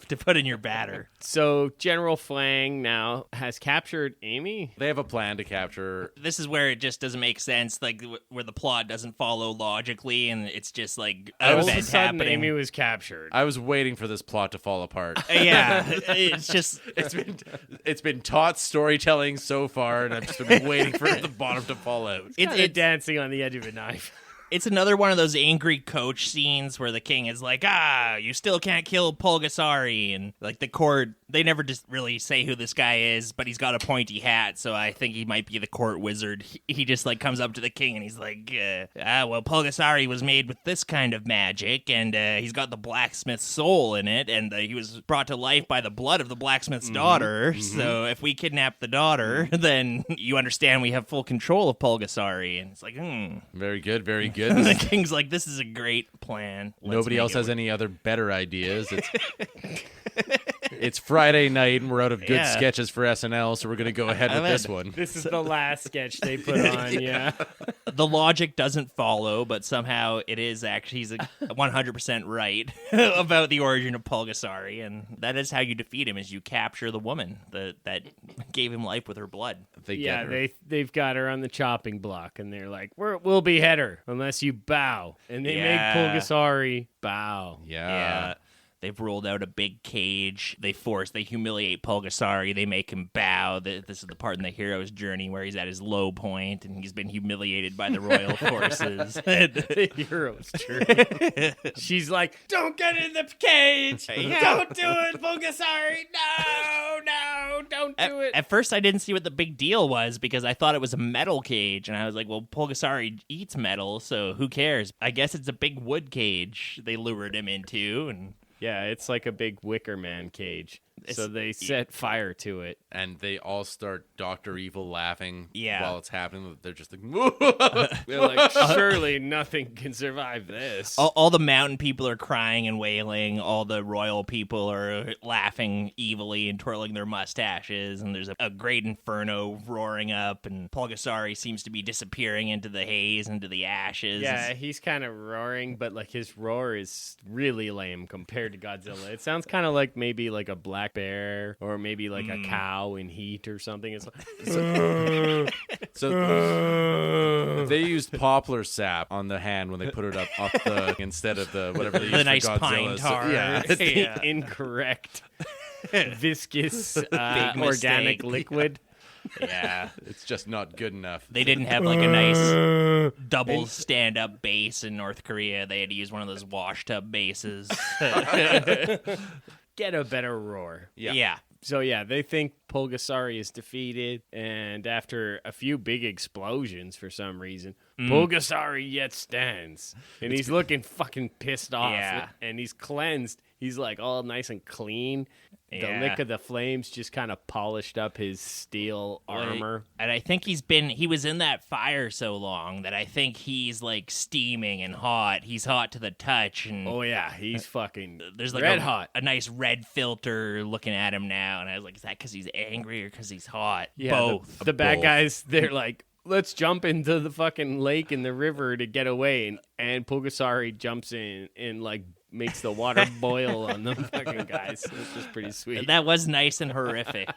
to put in your batter. So General Flang now has captured Amy. They have a plan to capture. This is where it just doesn't make sense, like where the plot doesn't follow logically, and it's just like all of a events sudden happening. Amy was captured. I was waiting for this plot to fall apart. Yeah, it's just It's been taut storytelling so far, and I've just been waiting for the bottom to fall out. It's dancing on the edge of a knife. It's another one of those angry coach scenes where the king is like, you still can't kill Pulgasari. And like the court, they never just really say who this guy is, but he's got a pointy hat, so I think he might be the court wizard. He just like comes up to the king and he's like, well, Pulgasari was made with this kind of magic, and he's got the blacksmith's soul in it, and he was brought to life by the blood of the blacksmith's daughter. So if we kidnap the daughter, then you understand we have full control of Pulgasari. And it's like, Very good, very good. The king's like, this is a great plan. Nobody else has any other better ideas. It's Friday night, and we're out of good sketches for SNL, so we're going to go ahead with this one. This is the last sketch they put on, yeah. The logic doesn't follow, but somehow it is actually, he's 100% right about the origin of Pulgasari, and that is how you defeat him, is you capture the woman that gave him life with her blood. They've got her on the chopping block, and they're like, we'll behead her unless you bow. And they make Pulgasari bow. Yeah. They've rolled out a big cage. They humiliate Pulgasari. They make him bow. This is the part in the hero's journey where he's at his low point and he's been humiliated by the royal forces. The hero's journey. She's like, don't get in the cage. Don't do it, Pulgasari. No, don't do it. At first, I didn't see what the big deal was because I thought it was a metal cage. And I was like, well, Pulgasari eats metal, so who cares? I guess it's a big wood cage they lured him into. And yeah, it's like a big Wicker Man cage. So they set fire to it. And they all start Dr. Evil laughing Yeah. while it's happening. They're just like, They're like, surely nothing can survive this. all the mountain people are crying and wailing. All the royal people are laughing evilly and twirling their mustaches. And there's a great inferno roaring up. And Pulgasari seems to be disappearing into the haze, into the ashes. Yeah, he's kind of roaring, but like his roar is really lame compared to Godzilla. It sounds kind of like maybe like a black bear or maybe like a cow in heat or something. It's like, so they used poplar sap on the hand when they put it up the instead of the whatever they used the for nice Godzilla. pine tar. yeah, it's the incorrect viscous organic liquid. Yeah. It's just not good enough. They didn't have like a nice double stand-up base in North Korea. They had to use one of those wash tub bases. Get a better roar. Yeah. So yeah, they think Pulgasari is defeated, and after a few big explosions for some reason, Pulgasari yet stands. And he's looking fucking pissed off. Yeah. And he's cleansed. He's like all nice and clean. Yeah. The lick of the flames just kind of polished up his steel armor. And I think he was in that fire so long that I think he's like steaming and hot. He's hot to the touch. And Oh yeah, he's fucking there's like red hot. a nice red filter looking at him now. And I was like, is that because he's angry or because he's hot? Yeah, Both. The bad guys, they're like, let's jump into the fucking lake and the river to get away. And Pulgasari jumps in and like makes the water boil on the fucking guys. It's just pretty sweet. That was nice and horrific.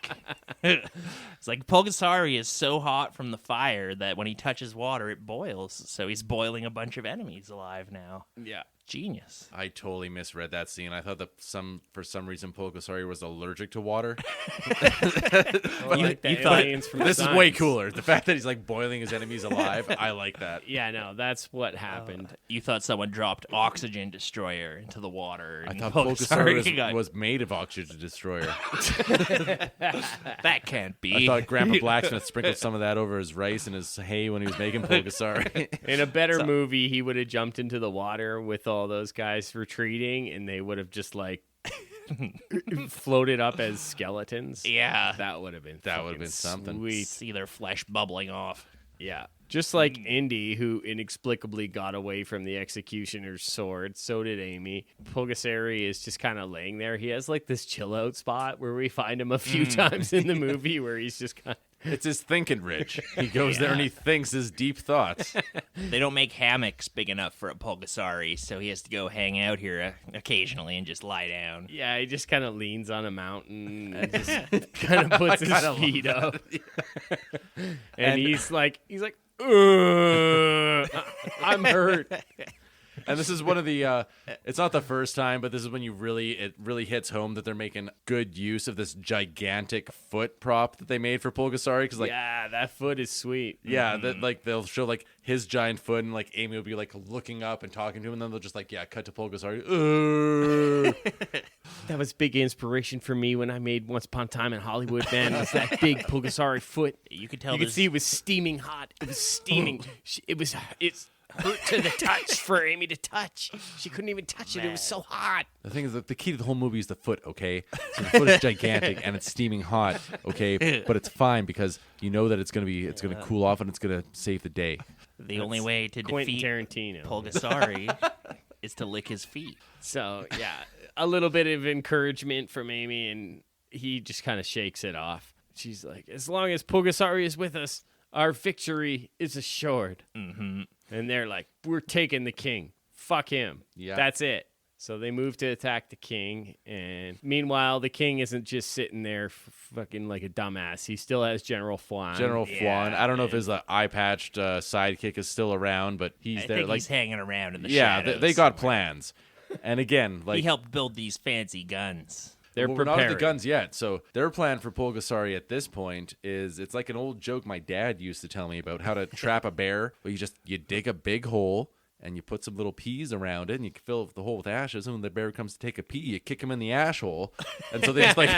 It's like Pulgasari is so hot from the fire that when he touches water, it boils. So he's boiling a bunch of enemies alive now. Yeah. Genius. I totally misread that scene. I thought that for some reason Pulgasari was allergic to water. Like you thought aliens from This is science. way cooler. The fact that he's like boiling his enemies alive, I like that. Yeah, no, that's what happened. You thought someone dropped Oxygen Destroyer into the water. I And thought Pulgasari Pulgasari was made of oxygen destroyer. That can't be. I thought Grandpa Blacksmith sprinkled some of that over his rice and his hay when he was making Pulgasari. In a better movie, he would have jumped into the water with all those guys retreating, and they would have just like floated up as skeletons. Yeah. That would have been That would have been something. Sweet. See their flesh bubbling off. Yeah. Just like Indy, who inexplicably got away from the executioner's sword, so did Amy. Pulgasari is just kind of laying there. He has like this chill out spot where we find him a few times in the movie where he's just kind of... It's his thinking ridge. He goes there and he thinks his deep thoughts. They don't make hammocks big enough for a Pulgasari, so he has to go hang out here occasionally and just lie down. Yeah, he just kind of leans on a mountain and just kind of puts his feet up. And he's like, "Ugh, I'm hurt." And this is one of the, it's not the first time, but this is when it really hits home that they're making good use of this gigantic foot prop that they made for Pulgasari. Cause like, yeah, that foot is sweet. Yeah, that like they'll show like his giant foot and like Amy will be like looking up and talking to him and then they'll just like, cut to Pulgasari. That was big inspiration for me when I made Once Upon a Time in Hollywood, man. It was that big Pulgasari foot. You could tell You could see it was steaming hot. It was steaming. It's hurt to the touch for Amy to touch. She couldn't even touch it. It was so hot. The thing is that the key to the whole movie is the foot, okay? So the foot is gigantic and it's steaming hot, okay? But it's fine because you know that it's gonna cool off and it's gonna save the day. The only way to Quentin defeat Tarantino. Pulgasari is to lick his feet. So, yeah, a little bit of encouragement from Amy, and he just kind of shakes it off. She's like, as long as Pulgasari is with us, our victory is assured. Mm-hmm. And they're like, we're taking the king. Fuck him. Yeah. That's it. So they move to attack the king, and meanwhile, the king isn't just sitting there fucking like a dumbass. He still has General Flan. I don't know if his eye-patched sidekick is still around, but he's there. Think Like he's hanging around in the yeah, shadows. they got plans. And again, like he helped build these fancy guns. They're we're not preparing. at the guns yet. So their plan for Pulgasari at this point is it's like an old joke my dad used to tell me about how to trap a bear. Where you dig a big hole and you put some little peas around it and you fill the hole with ashes. And when the bear comes to take a pee, you kick him in the ash hole. And so they just like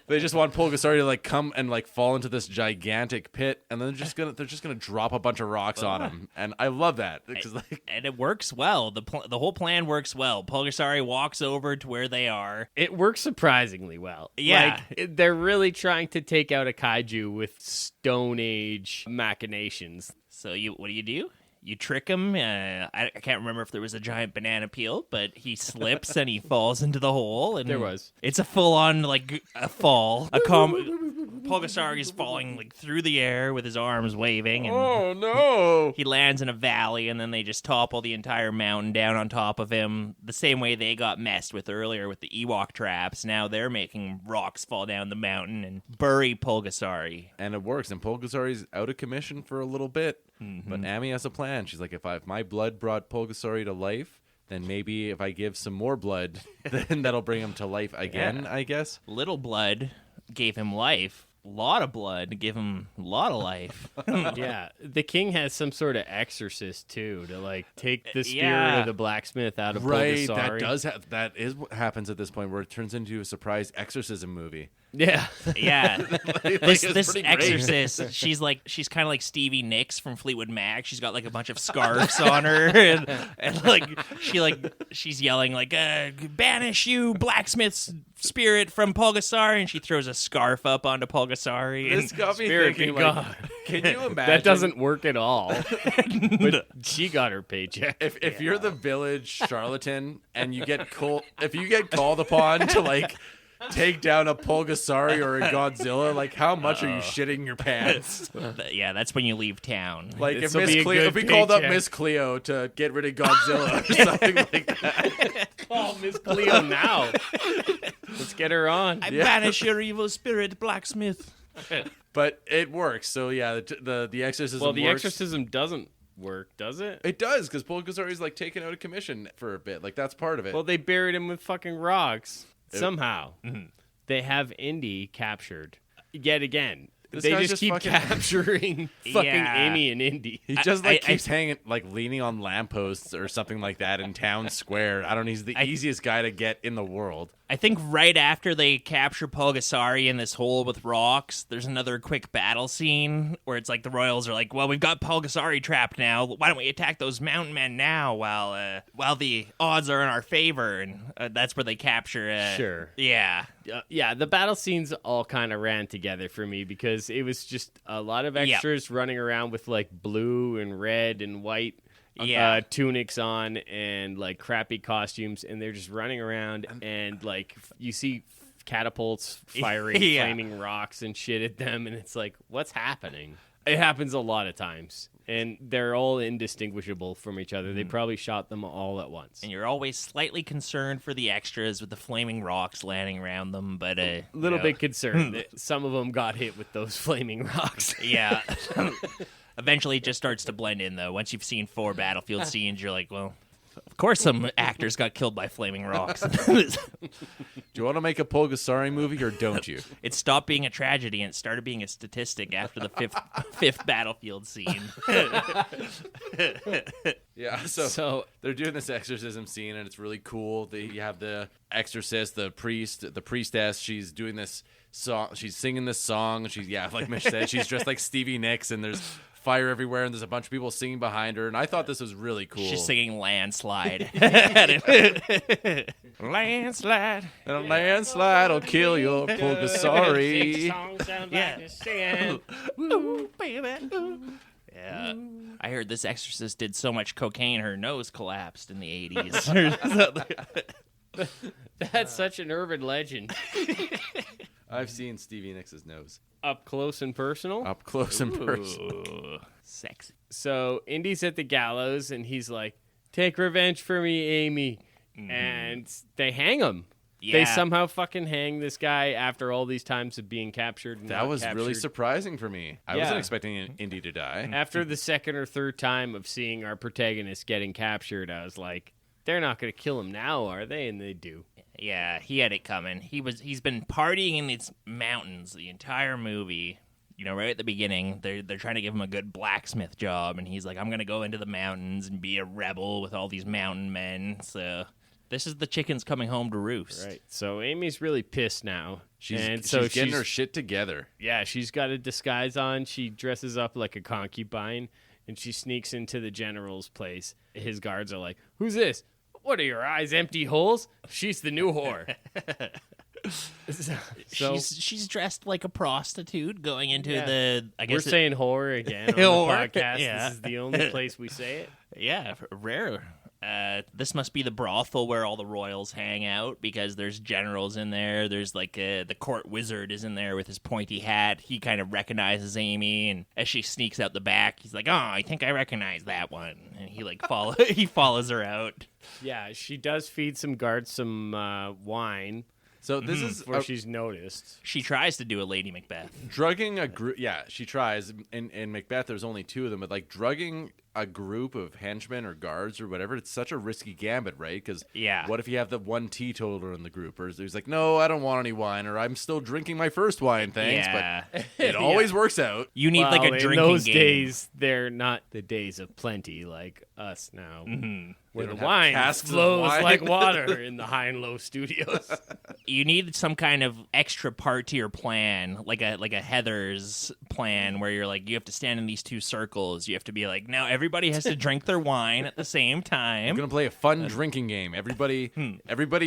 they just want Pulgasari to like come and like fall into this gigantic pit, and then they're just gonna drop a bunch of rocks on him. And I love that because And it works well. The whole plan works well. Pulgasari walks over to where they are. It works surprisingly well. Yeah. Like, they're really trying to take out a kaiju with Stone Age machinations. So what do? You trick him. I can't remember if there was a giant banana peel, but he slips and he falls into the hole. And There was. It's a full-on like a fall. Pulgasari is falling like through the air with his arms waving. And oh no! he lands in a valley, and then they just topple the entire mountain down on top of him. The same way they got messed with earlier with the Ewok traps. Now they're making rocks fall down the mountain and bury Pulgasari. And it works. And Pulgasari's out of commission for a little bit. Mm-hmm. But Amy has a plan. She's like, if my blood brought Pulgasari to life, then maybe if I give some more blood, then that'll bring him to life again, I guess. Little blood gave him life. Lot of blood gave him a lot of life. Yeah, the king has some sort of exorcist too to like take the spirit of the blacksmith out of Pulgasari. That is what happens at this point, where it turns into a surprise exorcism movie. Yeah, Yeah. This pretty great. exorcist, she's kind of like Stevie Nicks from Fleetwood Mac. She's got like a bunch of scarves on her, and like she's yelling like, "Banish you, blacksmith's spirit from Pulgasari!" And she throws a scarf up onto Pulgasari. This And got me Spirit thinking, be like, gone. can you imagine? that doesn't work at all. But she got her paycheck. If you're the village charlatan and you get called upon to like take down a Pulgasari or a Godzilla, like how much are you shitting your pants? yeah, that's when you leave town. Like This'll be a if we good called up paycheck. Miss Cleo to get rid of Godzilla or something like that. Call Miss Cleo now. Let's get her on. I banish your evil spirit, blacksmith. But it works. So yeah, the exorcism. Well, the works. exorcism doesn't work, does it? It does, because Pulgasari's like taken out of commission for a bit. Like that's part of it. Well, they buried him with fucking rocks. Somehow. They have Indy captured. Yet again. This They guy's just just keep fucking- capturing fucking Yeah. Amy and Indy. he just keeps hanging, like leaning on lampposts or something like that in town square. I don't know. He's the easiest guy to get in the world. I think right after they capture Pulgasari in this hole with rocks, there's another quick battle scene where it's like the royals are like, well, we've got Pulgasari trapped now. Why don't we attack those mountain men now while the odds are in our favor? And that's where they capture. Sure. Yeah. The battle scenes all kind of ran together for me because it was just a lot of extras running around with like blue and red and white tunics on and like crappy costumes, and they're just running around and like you see catapults firing flaming rocks and shit at them, and it's like, what's happening? It happens a lot of times. And they're all indistinguishable from each other. They probably shot them all at once. And you're always slightly concerned for the extras with the flaming rocks landing around them, but a little bit concerned that some of them got hit with those flaming rocks. Yeah. Eventually it just starts to blend in, though. Once you've seen 4 battlefield scenes, you're like, well, of course some actors got killed by flaming rocks. Do you want to make a Pulgasari movie or don't you? It stopped being a tragedy and it started being a statistic after the fifth battlefield scene. Yeah, so they're doing this exorcism scene and it's really cool. You have the exorcist, the priestess. She's doing this song. She's singing this song. Like Mitch said, she's dressed like Stevie Nicks, and there's fire everywhere, and there's a bunch of people singing behind her, and I thought this was really cool. She's singing Landslide. Landslide. And a landslide will kill your Pulgasari. Ooh, baby. Ooh. Yeah. I heard this exorcist did so much cocaine her nose collapsed in the 80s. That's such an urban legend. I've seen Stevie Nicks' nose. Up close and personal? Up close and personal. Sexy. So Indy's at the gallows, and he's like, take revenge for me, Amy. Mm-hmm. And they hang him. Yeah. They somehow fucking hang this guy after all these times of being captured. And that was really surprising for me. I wasn't expecting Indy to die. After the second or third time of seeing our protagonist getting captured, I was like, they're not going to kill him now, are they? And they do. Yeah, he had it coming. He's been partying in these mountains the entire movie. You know, right at the beginning, they're trying to give him a good blacksmith job, and he's like, I'm going to go into the mountains and be a rebel with all these mountain men. So this is the chickens coming home to roost. Right. So Amy's really pissed now. She's getting her shit together. Yeah, she's got a disguise on. She dresses up like a concubine, and she sneaks into the general's place. His guards are like, who's this? What are your eyes, empty holes? She's the new whore. So she's dressed like a prostitute going into the. I guess we're saying whore again on the podcast. Yeah. This is the only place we say it. Yeah, rare. This must be the brothel where all the royals hang out because there's generals in there. There's like the court wizard is in there with his pointy hat. He kind of recognizes Amy, and as she sneaks out the back, he's like, "Oh, I think I recognize that one." And he he follows her out. Yeah, she does feed some guards some wine. So this is before she's noticed. She tries to do a Lady Macbeth. Drugging a group. Yeah, she tries. In Macbeth, there's only 2 of them, but like drugging a group of henchmen or guards or whatever, it's such a risky gambit, right? Because what if you have the one teetotaler in the group, or he's like, no, I don't want any wine, or I'm still drinking my first wine, thanks. Yeah. But it always works out. You need like a drinking in those game. Days, they're not the days of plenty like us now. Mm-hmm. Where the wine flows like water in the High and Low studios. You need some kind of extra part to your plan, like a Heather's plan, where you're like, you have to stand in these 2 circles. You have to be like, now everybody has to drink their wine at the same time. I'm gonna play a fun drinking game. Everybody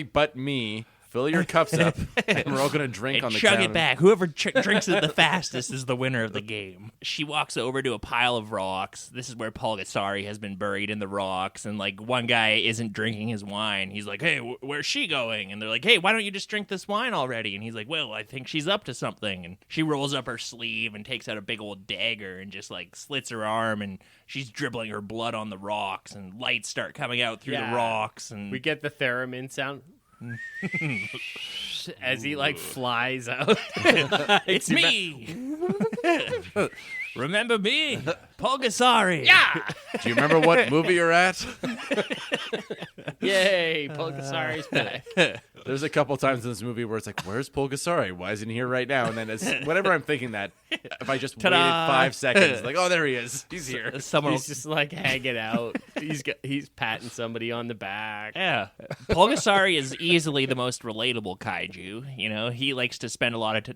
but me. Fill your cups up, and we're all going to drink on the chug count. it back. Whoever drinks it the fastest is the winner of the game. She walks over to a pile of rocks. This is where Pulgasari has been buried in the rocks, and like one guy isn't drinking his wine. He's like, hey, where's she going? And they're like, hey, why don't you just drink this wine already? And he's like, well, I think she's up to something. And she rolls up her sleeve and takes out a big old dagger and just like slits her arm, and she's dribbling her blood on the rocks, and lights start coming out through the rocks. And we get the theremin sound. As he like flies out. It's me. Remember me? Pulgasari. Yeah. Do you remember what movie you're at? Yay, Pulgasari's back. There's a couple times in this movie where it's like, where's Pulgasari? Why isn't he here right now? And then whenever I'm thinking that, if I just waited 5 seconds, like, oh, there he is. He's here. He's just like hanging out. He's patting somebody on the back. Yeah. Pulgasari is easily the most relatable kaiju. You know, he likes to spend a lot of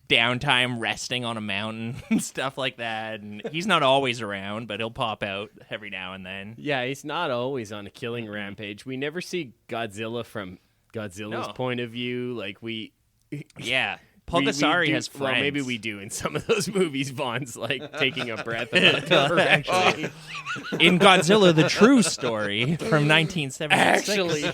downtime resting on a mountain and stuff like that. And he's not always around, but he'll pop out every now and then. Yeah, he's not always on a killing rampage. We never see Godzilla from Godzilla's point of view. Like Yeah. Pulgasari has friends. Well, maybe we do in some of those movies. Vaughn's like taking a breath about the cover, actually. In Godzilla, the true story from 1976. Actually.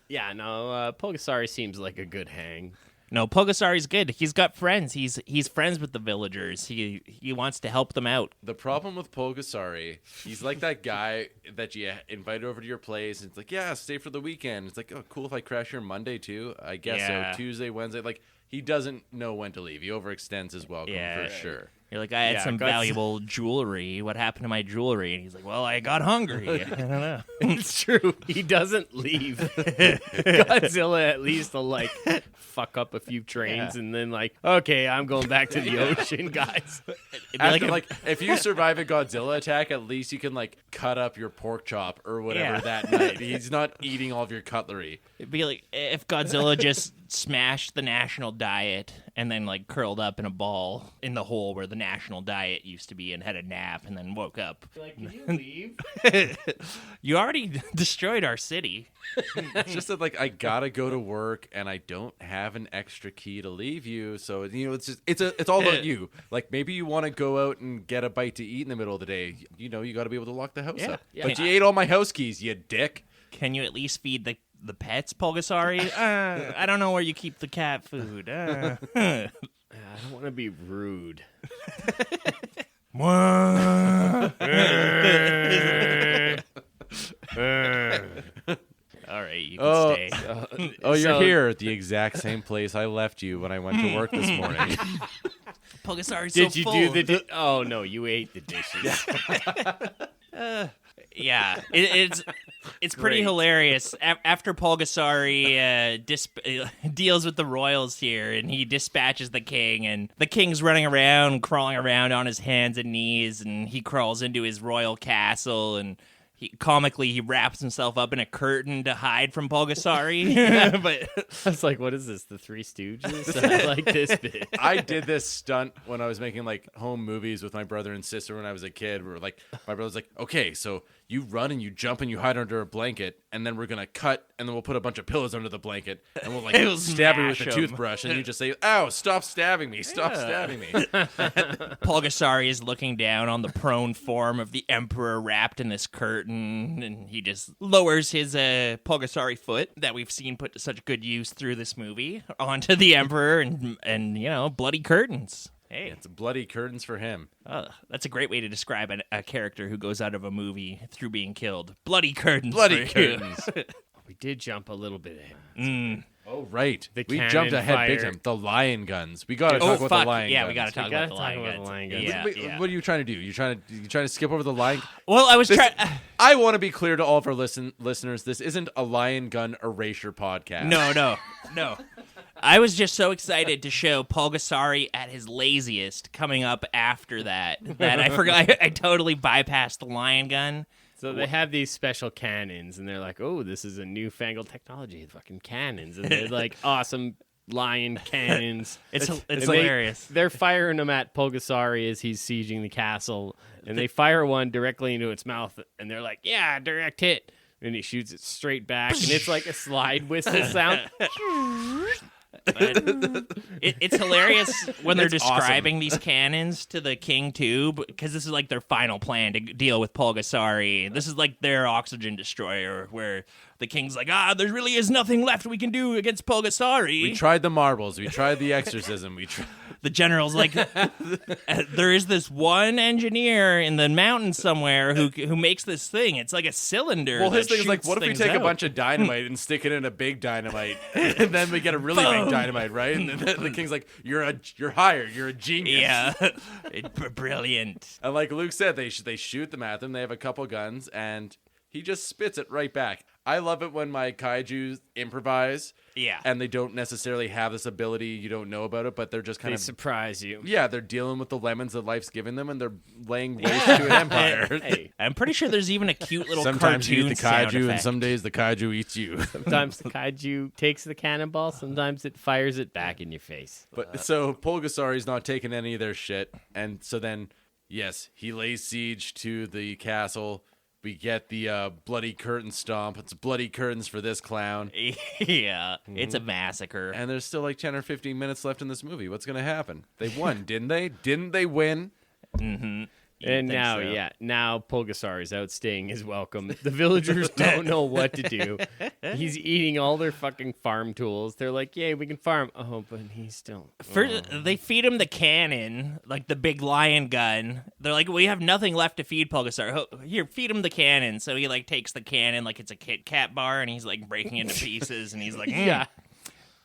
Yeah, no, Pulgasari seems like a good hang. No, Pulgasari's good. He's got friends. He's friends with the villagers. He wants to help them out. The problem with Pulgasari, he's like that guy that you invite over to your place, and it's like, yeah, stay for the weekend. It's like, oh, cool if I crash here Monday too. I guess so. Tuesday, Wednesday. Like, he doesn't know when to leave. He overextends his welcome for sure. You're like, I had some valuable jewelry. What happened to my jewelry? And he's like, well, I got hungry. I don't know. It's true. He doesn't leave. Godzilla at least will, like, fuck up a few trains and then, like, okay, I'm going back to the ocean, guys. Like if you survive a Godzilla attack, at least you can, like, cut up your pork chop or whatever that night. He's not eating all of your cutlery. It'd be like if Godzilla just smashed the national diet and then, like, curled up in a ball in the hole where the national diet used to be and had a nap and then woke up. Like, can you leave? You already destroyed our city. It's just that, like, I gotta go to work and I don't have an extra key to leave you, so it's all about you. Like, maybe you want to go out and get a bite to eat in the middle of the day. You know, you got to be able to lock the house up. Yeah. But you ate all my house keys, you dick. Can you at least feed the pets, Pulgasari? I don't know where you keep the cat food. I don't want to be rude. All right, you can stay. You're here at the exact same place I left you when I went to work this morning. Pulgasari's Did you do the oh, no, you ate the dishes. Yeah, it's pretty hilarious. After Pulgasari deals with the royals here, and he dispatches the king, and the king's running around, crawling around on his hands and knees, and he crawls into his royal castle, and he wraps himself up in a curtain to hide from Pulgasari. But I was like, what is this, the Three Stooges? I like this bit. I did this stunt when I was making, like, home movies with my brother and sister when I was a kid. We were like, my brother's like, okay, so you run and you jump and you hide under a blanket, and then we're gonna cut, and then we'll put a bunch of pillows under the blanket, and we'll, like, stab you with a toothbrush, and you just say, ow, stop stabbing me, stabbing me. Pulgasari is looking down on the prone form of the emperor wrapped in this curtain, and he just lowers his Pulgasari foot that we've seen put to such good use through this movie onto the emperor, and you know, bloody curtains. Hey, it's bloody curtains for him. That's a great way to describe a character who goes out of a movie through being killed. Bloody curtains. Bloody curtains. We did jump a little bit ahead. Oh, right. We jumped ahead fire. big time. The lion guns. We got to talk about the lion guns. Yeah, we got to talk about the lion guns. Yeah. What are you trying to do? You trying to skip over the lion? Well, I was trying. I want to be clear to all of our listeners. This isn't a lion gun erasure podcast. No. I was just so excited to show Pulgasari at his laziest coming up after that I forgot. I totally bypassed the lion gun. So they have these special cannons, and they're like, oh, this is a newfangled technology, fucking cannons. And they're like awesome lion cannons. It's hilarious. They're firing them at Pulgasari as he's sieging the castle, and they fire one directly into its mouth, and they're like, yeah, direct hit. And he shoots it straight back, and it's like a slide whistle sound. It's hilarious when they're describing these cannons to the king too, because this is like their final plan to deal with Pulgasari. This is like their oxygen destroyer, where the king's like, there really is nothing left we can do against Pulgasari. We tried the marbles. We tried the exorcism. The general's like, there is this one engineer in the mountains somewhere who makes this thing. It's like a cylinder. Well, his thing is like, what if we take a bunch of dynamite and stick it in a big dynamite, and then we get a really big dynamite, right? And then the king's like, you're hired. You're a genius. Yeah, brilliant. And like Luke said, they shoot them at them. They have a couple guns, and he just spits it right back. I love it when my kaiju improvise. Yeah. And they don't necessarily have this ability, you don't know about it, but they're just They surprise you. Yeah, they're dealing with the lemons that life's giving them, and they're laying waste to an empire. Hey, I'm pretty sure there's even a cute little sometimes cartoon you eat the kaiju, and some days the kaiju eats you. Sometimes the kaiju takes the cannonball, sometimes it fires it back in your face. But so Pulgasari's not taking any of their shit, and so then, yes, he lays siege to the castle, We get the bloody curtain stomp. It's bloody curtains for this clown. Yeah, it's a massacre. And there's still like 10 or 15 minutes left in this movie. What's going to happen? They won, didn't they? Didn't they win? Mm-hmm. And now, now Pulgasari's out staying his welcome. The villagers don't know what to do. He's eating all their fucking farm tools. They're like, yay, we can farm. Oh, but he's still... They feed him the cannon, like the big lion gun. They're like, we have nothing left to feed Pulgasari. Here, feed him the cannon. So he like takes the cannon like it's a Kit Kat bar, and he's like breaking into pieces, and he's like, yeah.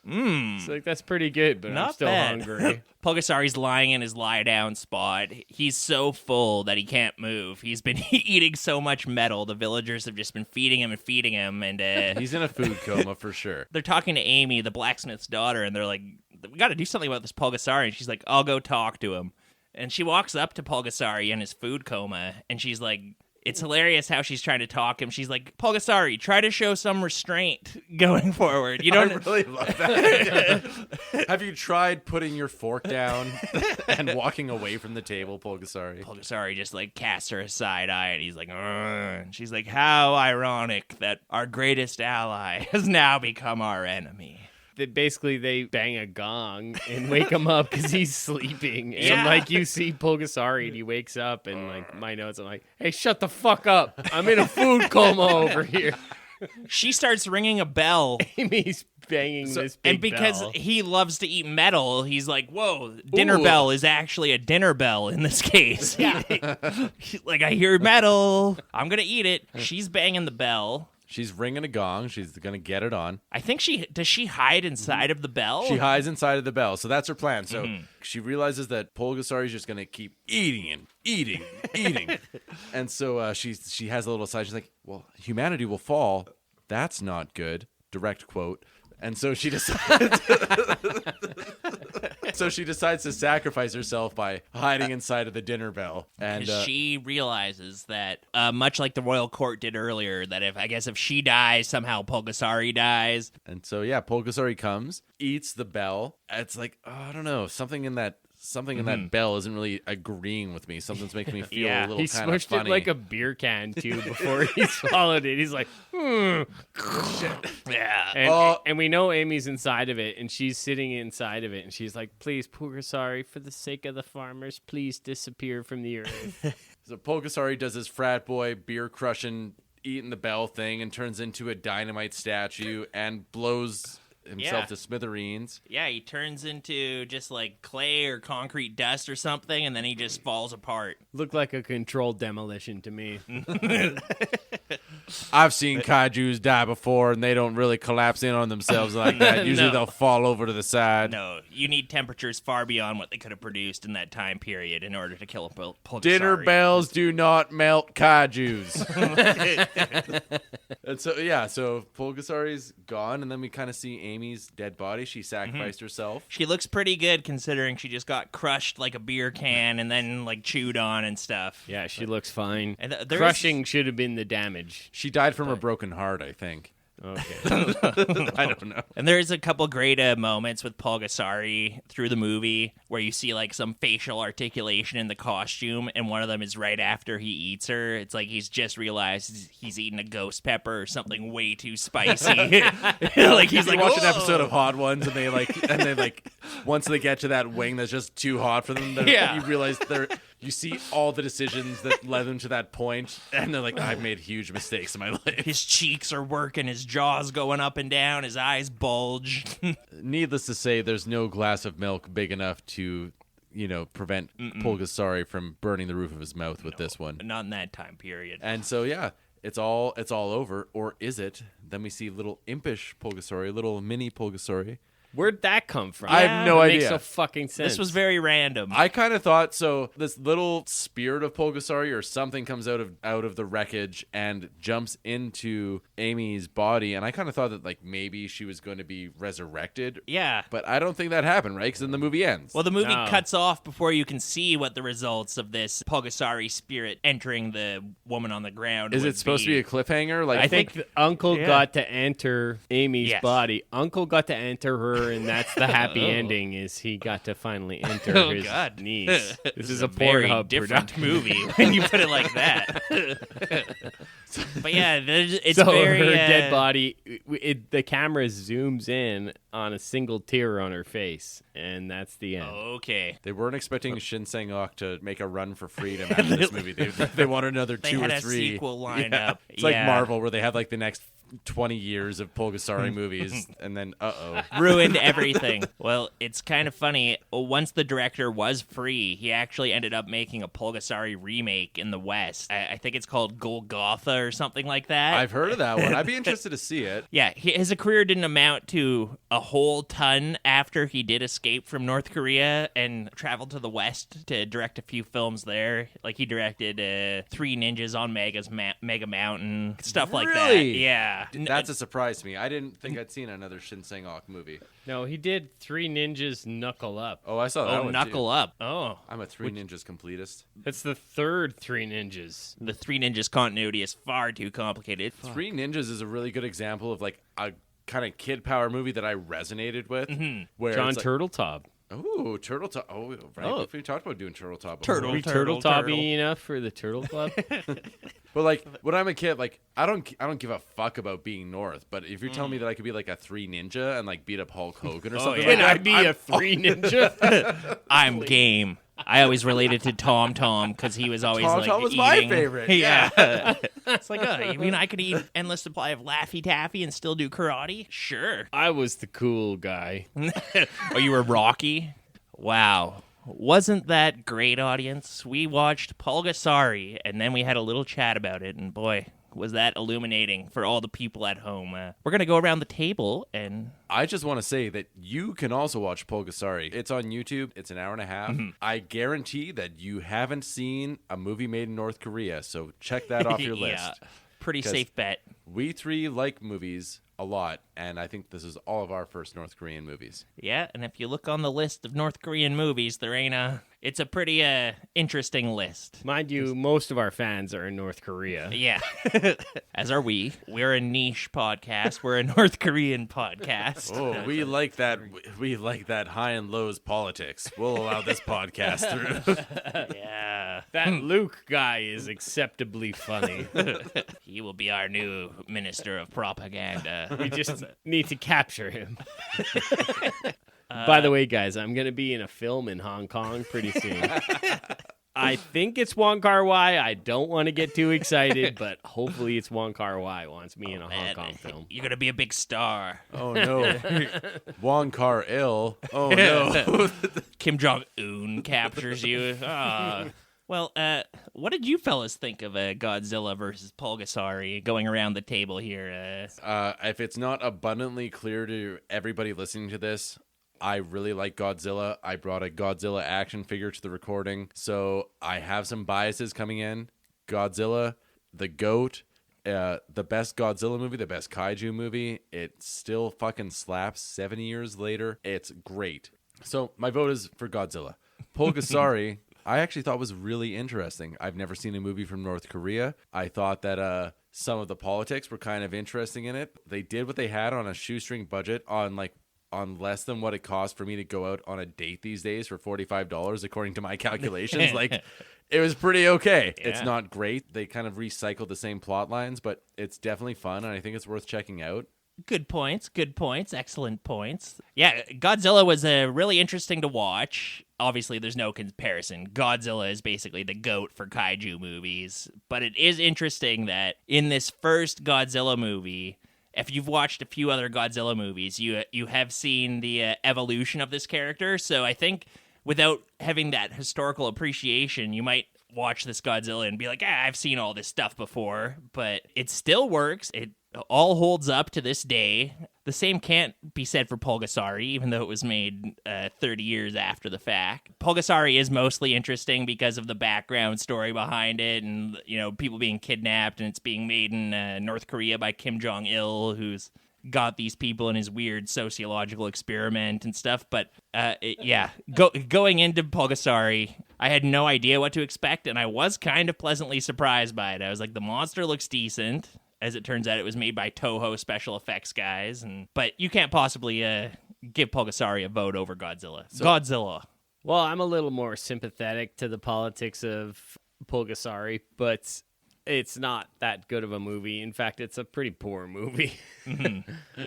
It's like, that's pretty good, but Not I'm still bad. hungry. Pulgasari's lying in his lie-down spot. He's so full that he can't move. He's been eating so much metal. The villagers have just been feeding him, and he's in a food coma for sure. They're talking to Amy, the blacksmith's daughter, and they're like, we got to do something about this Pulgasari. And she's like, I'll go talk to him. And she walks up to Pulgasari in his food coma, and she's like, it's hilarious how she's trying to talk him. She's like, Pulgasari, try to show some restraint going forward. You don't. I really love that. Have you tried putting your fork down and walking away from the table, Pulgasari? Pulgasari just like casts her a side eye, and he's like, and she's like, how ironic that our greatest ally has now become our enemy. Basically, they bang a gong and wake him up because he's sleeping. And like, you see Pulgasari and he wakes up, and like my notes, I'm like, hey, shut the fuck up. I'm in a food coma over here. She starts ringing a bell. Amy's banging this big and because bell. he loves to eat metal, he's like, whoa, dinner bell is actually a dinner bell in this case. Yeah. Like, I hear metal. I'm going to eat it. She's banging the bell. She's ringing a gong. She's going to get it on. I think does she hide inside of the bell? She hides inside of the bell. So that's her plan. So she realizes that Pulgasari is just going to keep eating and eating, eating. And so she has a little side. She's like, well, humanity will fall. That's not good. Direct quote. And so she decides to sacrifice herself by hiding inside of the dinner bell. And she realizes that, much like the royal court did earlier, that if she dies, somehow Pulgasari dies. And so, Pulgasari comes, eats the bell. It's like, I don't know, something in that bell isn't really agreeing with me. Something's making me feel a little kind of funny. He smushed it like a beer can, too, before he swallowed it. He's like, Yeah. And we know Amy's inside of it, and she's sitting inside of it, and she's like, please, Pulgasari, for the sake of the farmers, please disappear from the earth. So Pulgasari does his frat boy, beer-crushing, eating the bell thing, and turns into a dynamite statue and blows himself to smithereens. Yeah, he turns into just like clay or concrete dust or something, and then he just falls apart. Looked like a controlled demolition to me. I've seen kaijus die before, and they don't really collapse in on themselves like that. Usually they'll fall over to the side. No, you need temperatures far beyond what they could have produced in that time period in order to kill a Pulgasari. Dinner bells do not melt kaijus. And so Pulgasari's gone, and then we kind of see Amy's dead body. She sacrificed herself. She looks pretty good considering she just got crushed like a beer can and then like chewed on and stuff. Yeah, she looks fine. And crushing should have been the damage. She died from a broken heart, I think. Okay. I don't know. And there's a couple great moments with Pulgasari through the movie where you see like some facial articulation in the costume, and one of them is right after he eats her. It's like he's just realized he's eating a ghost pepper or something way too spicy. Like he's like, watch an episode of Hot Ones, and they once they get to that wing that's just too hot for them, you realize you see all the decisions that led them to that point, and they're like, I've made huge mistakes in my life. His cheeks are working, his jaw's going up and down, his eyes bulge. Needless to say, there's no glass of milk big enough to, prevent Pulgasari from burning the roof of his mouth with this one. Not in that time period. And so, it's all over, or is it? Then we see little impish Pulgasari, little mini Pulgasari. Where'd that come from? I have no idea. Makes no fucking sense. This was very random. I kind of thought this little spirit of Pulgasari or something comes out of the wreckage and jumps into Amy's body, and I kind of thought that like maybe she was going to be resurrected. Yeah. But I don't think that happened, right? Because then the movie ends. Well, the movie cuts off before you can see what the results of this Pulgasari spirit entering the woman on the ground is. It supposed to be a cliffhanger? Like I think Uncle got to enter Amy's body. Uncle got to enter her over, and that's the happy ending. Is he got to finally enter his niece? This is a very Pornhub different movie when you put it like that. But yeah, it's so very her dead body. The camera zooms in on a single tear on her face, and that's the end. Okay. They weren't expecting Shin Sang-ok to make a run for freedom after this movie. They wanted another two or three. They had a sequel lined up. It's like Marvel, where they have like the next 20 years of Pulgasari movies, and then ruined everything. Well, it's kind of funny. Once the director was free, he actually ended up making a Pulgasari remake in the West. I think it's called Golgotha or something like that. I've heard of that one. I'd be interested to see it. Yeah, his career didn't amount to a whole ton after he did escape from North Korea and traveled to the West to direct a few films there. Like he directed Three Ninjas on Mega Mountain, stuff like that. Yeah. That's a surprise to me. I didn't think I'd seen another Shin Sang-ok movie. No, he did Three Ninjas Knuckle Up. Oh, I saw that one Knuckle too. Up. Oh. I'm a Three Ninjas completist. That's the third Three Ninjas. The Three Ninjas continuity is far too complicated. Three Ninjas is a really good example of like a kind of kid power movie that I resonated with. Where John it's like, Turtletop. Oh, Turtle Top. Oh, right. We talked about doing Turtle Top. Turtle. Are we Turtle-toppy enough for the Turtle Club? But like when I'm a kid, like I don't give a fuck about being North. But if you're telling me that I could be like a Three Ninja and like beat up Hulk Hogan or something, Can like I be a Three Ninja? I'm game. I always related to Tom because he was always like Tom was eating. my favorite. Yeah. It's like, you mean I could eat endless supply of Laffy Taffy and still do karate? Sure. I was the cool guy. Oh, you were Rocky? Wow. Wasn't that great, audience? We watched Pulgasari, and then we had a little chat about it, and boy, was that illuminating for all the people at home. We're going to go around the table, and I just want to say that you can also watch Pulgasari. It's on YouTube. It's an hour and a half. I guarantee that you haven't seen a movie made in North Korea, so check that off your list. Pretty safe bet. We three like movies a lot, and I think this is all of our first North Korean movies. Yeah, and if you look on the list of North Korean movies, there ain't it's a pretty interesting list. Mind you, most of our fans are in North Korea. Yeah. As are we. We're a niche podcast. We're a North Korean podcast. Oh, we like that. We like that high and lows politics. We'll allow this podcast through. Yeah. That Luke guy is acceptably funny. He will be our new minister of propaganda. We just need to capture him. By the way, guys, I'm going to be in a film in Hong Kong pretty soon. I think it's Wong Kar-wai. I don't want to get too excited, but hopefully it's Wong Kar-wai wants me in a Hong Kong film. You're going to be a big star. Oh, no. Wong Kar-il. Oh, no. Kim Jong-un captures you. Well, what did you fellas think of Godzilla versus Pulgasari going around the table here? If it's not abundantly clear to everybody listening to this, I really like Godzilla. I brought a Godzilla action figure to the recording, so I have some biases coming in. Godzilla, the GOAT, the best Godzilla movie, the best Kaiju movie. It still fucking slaps 7 years later. It's great. So my vote is for Godzilla. Pulgasari, I actually thought was really interesting. I've never seen a movie from North Korea. I thought that some of the politics were kind of interesting in it. They did what they had on a shoestring budget on less than what it costs for me to go out on a date these days for $45, according to my calculations. It was pretty okay. Yeah. It's not great. They kind of recycled the same plot lines, but it's definitely fun, and I think it's worth checking out. Good points. Excellent points. Yeah, Godzilla was really interesting to watch. Obviously, there's no comparison. Godzilla is basically the GOAT for kaiju movies. But it is interesting that in this first Godzilla movie, if you've watched a few other Godzilla movies, you have seen the evolution of this character. So I think without having that historical appreciation, you might watch this Godzilla and be like, I've seen all this stuff before. But it still works. It all holds up to this day. The same can't be said for Pulgasari, even though it was made 30 years after the fact. Pulgasari is mostly interesting because of the background story behind it and, people being kidnapped, and it's being made in North Korea by Kim Jong-Il, who's got these people in his weird sociological experiment and stuff. But, going into Pulgasari, I had no idea what to expect, and I was kind of pleasantly surprised by it. I was like, the monster looks decent. As it turns out, it was made by Toho special effects guys, but you can't possibly give Pulgasari a vote over Godzilla. Godzilla. Well, I'm a little more sympathetic to the politics of Pulgasari, but it's not that good of a movie. In fact, it's a pretty poor movie,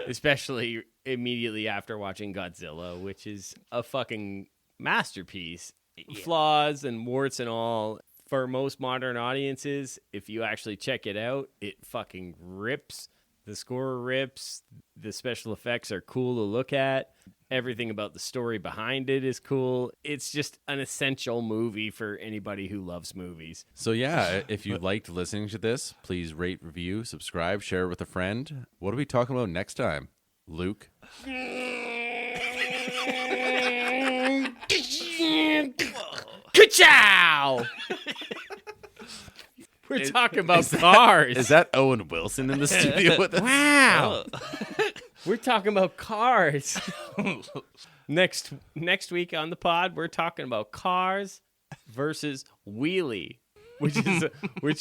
especially immediately after watching Godzilla, which is a fucking masterpiece. Yeah. Flaws and warts and all. For most modern audiences, if you actually check it out, it fucking rips. The score rips. The special effects are cool to look at. Everything about the story behind it is cool. It's just an essential movie for anybody who loves movies. So yeah, if you liked listening to this, please rate, review, subscribe, share it with a friend. What are we talking about next time, Luke? Ka-chow! We're talking about cars. Is that Owen Wilson in the studio with us? Wow. We're talking about cars. Next week on the pod, we're talking about cars versus Wheelie, which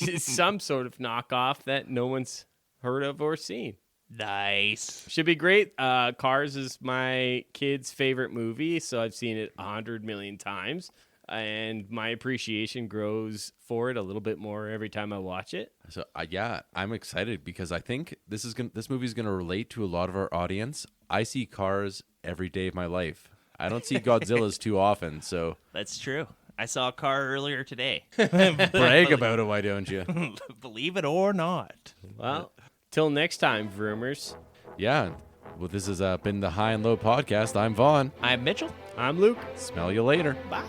is some sort of knockoff that no one's heard of or seen. Nice. Should be great. Cars is my kid's favorite movie, so I've seen it 100 million times. And my appreciation grows for it a little bit more every time I watch it. So I'm excited because I think this movie is going to relate to a lot of our audience. I see cars every day of my life. I don't see Godzillas too often, so that's true. I saw a car earlier today. Brag about it, why don't you? Believe it or not. Well, till next time, Vroomers. Yeah. Well, this has been the High and Low Podcast. I'm Vaughn. I'm Mitchell. I'm Luke. Smell you later. Bye.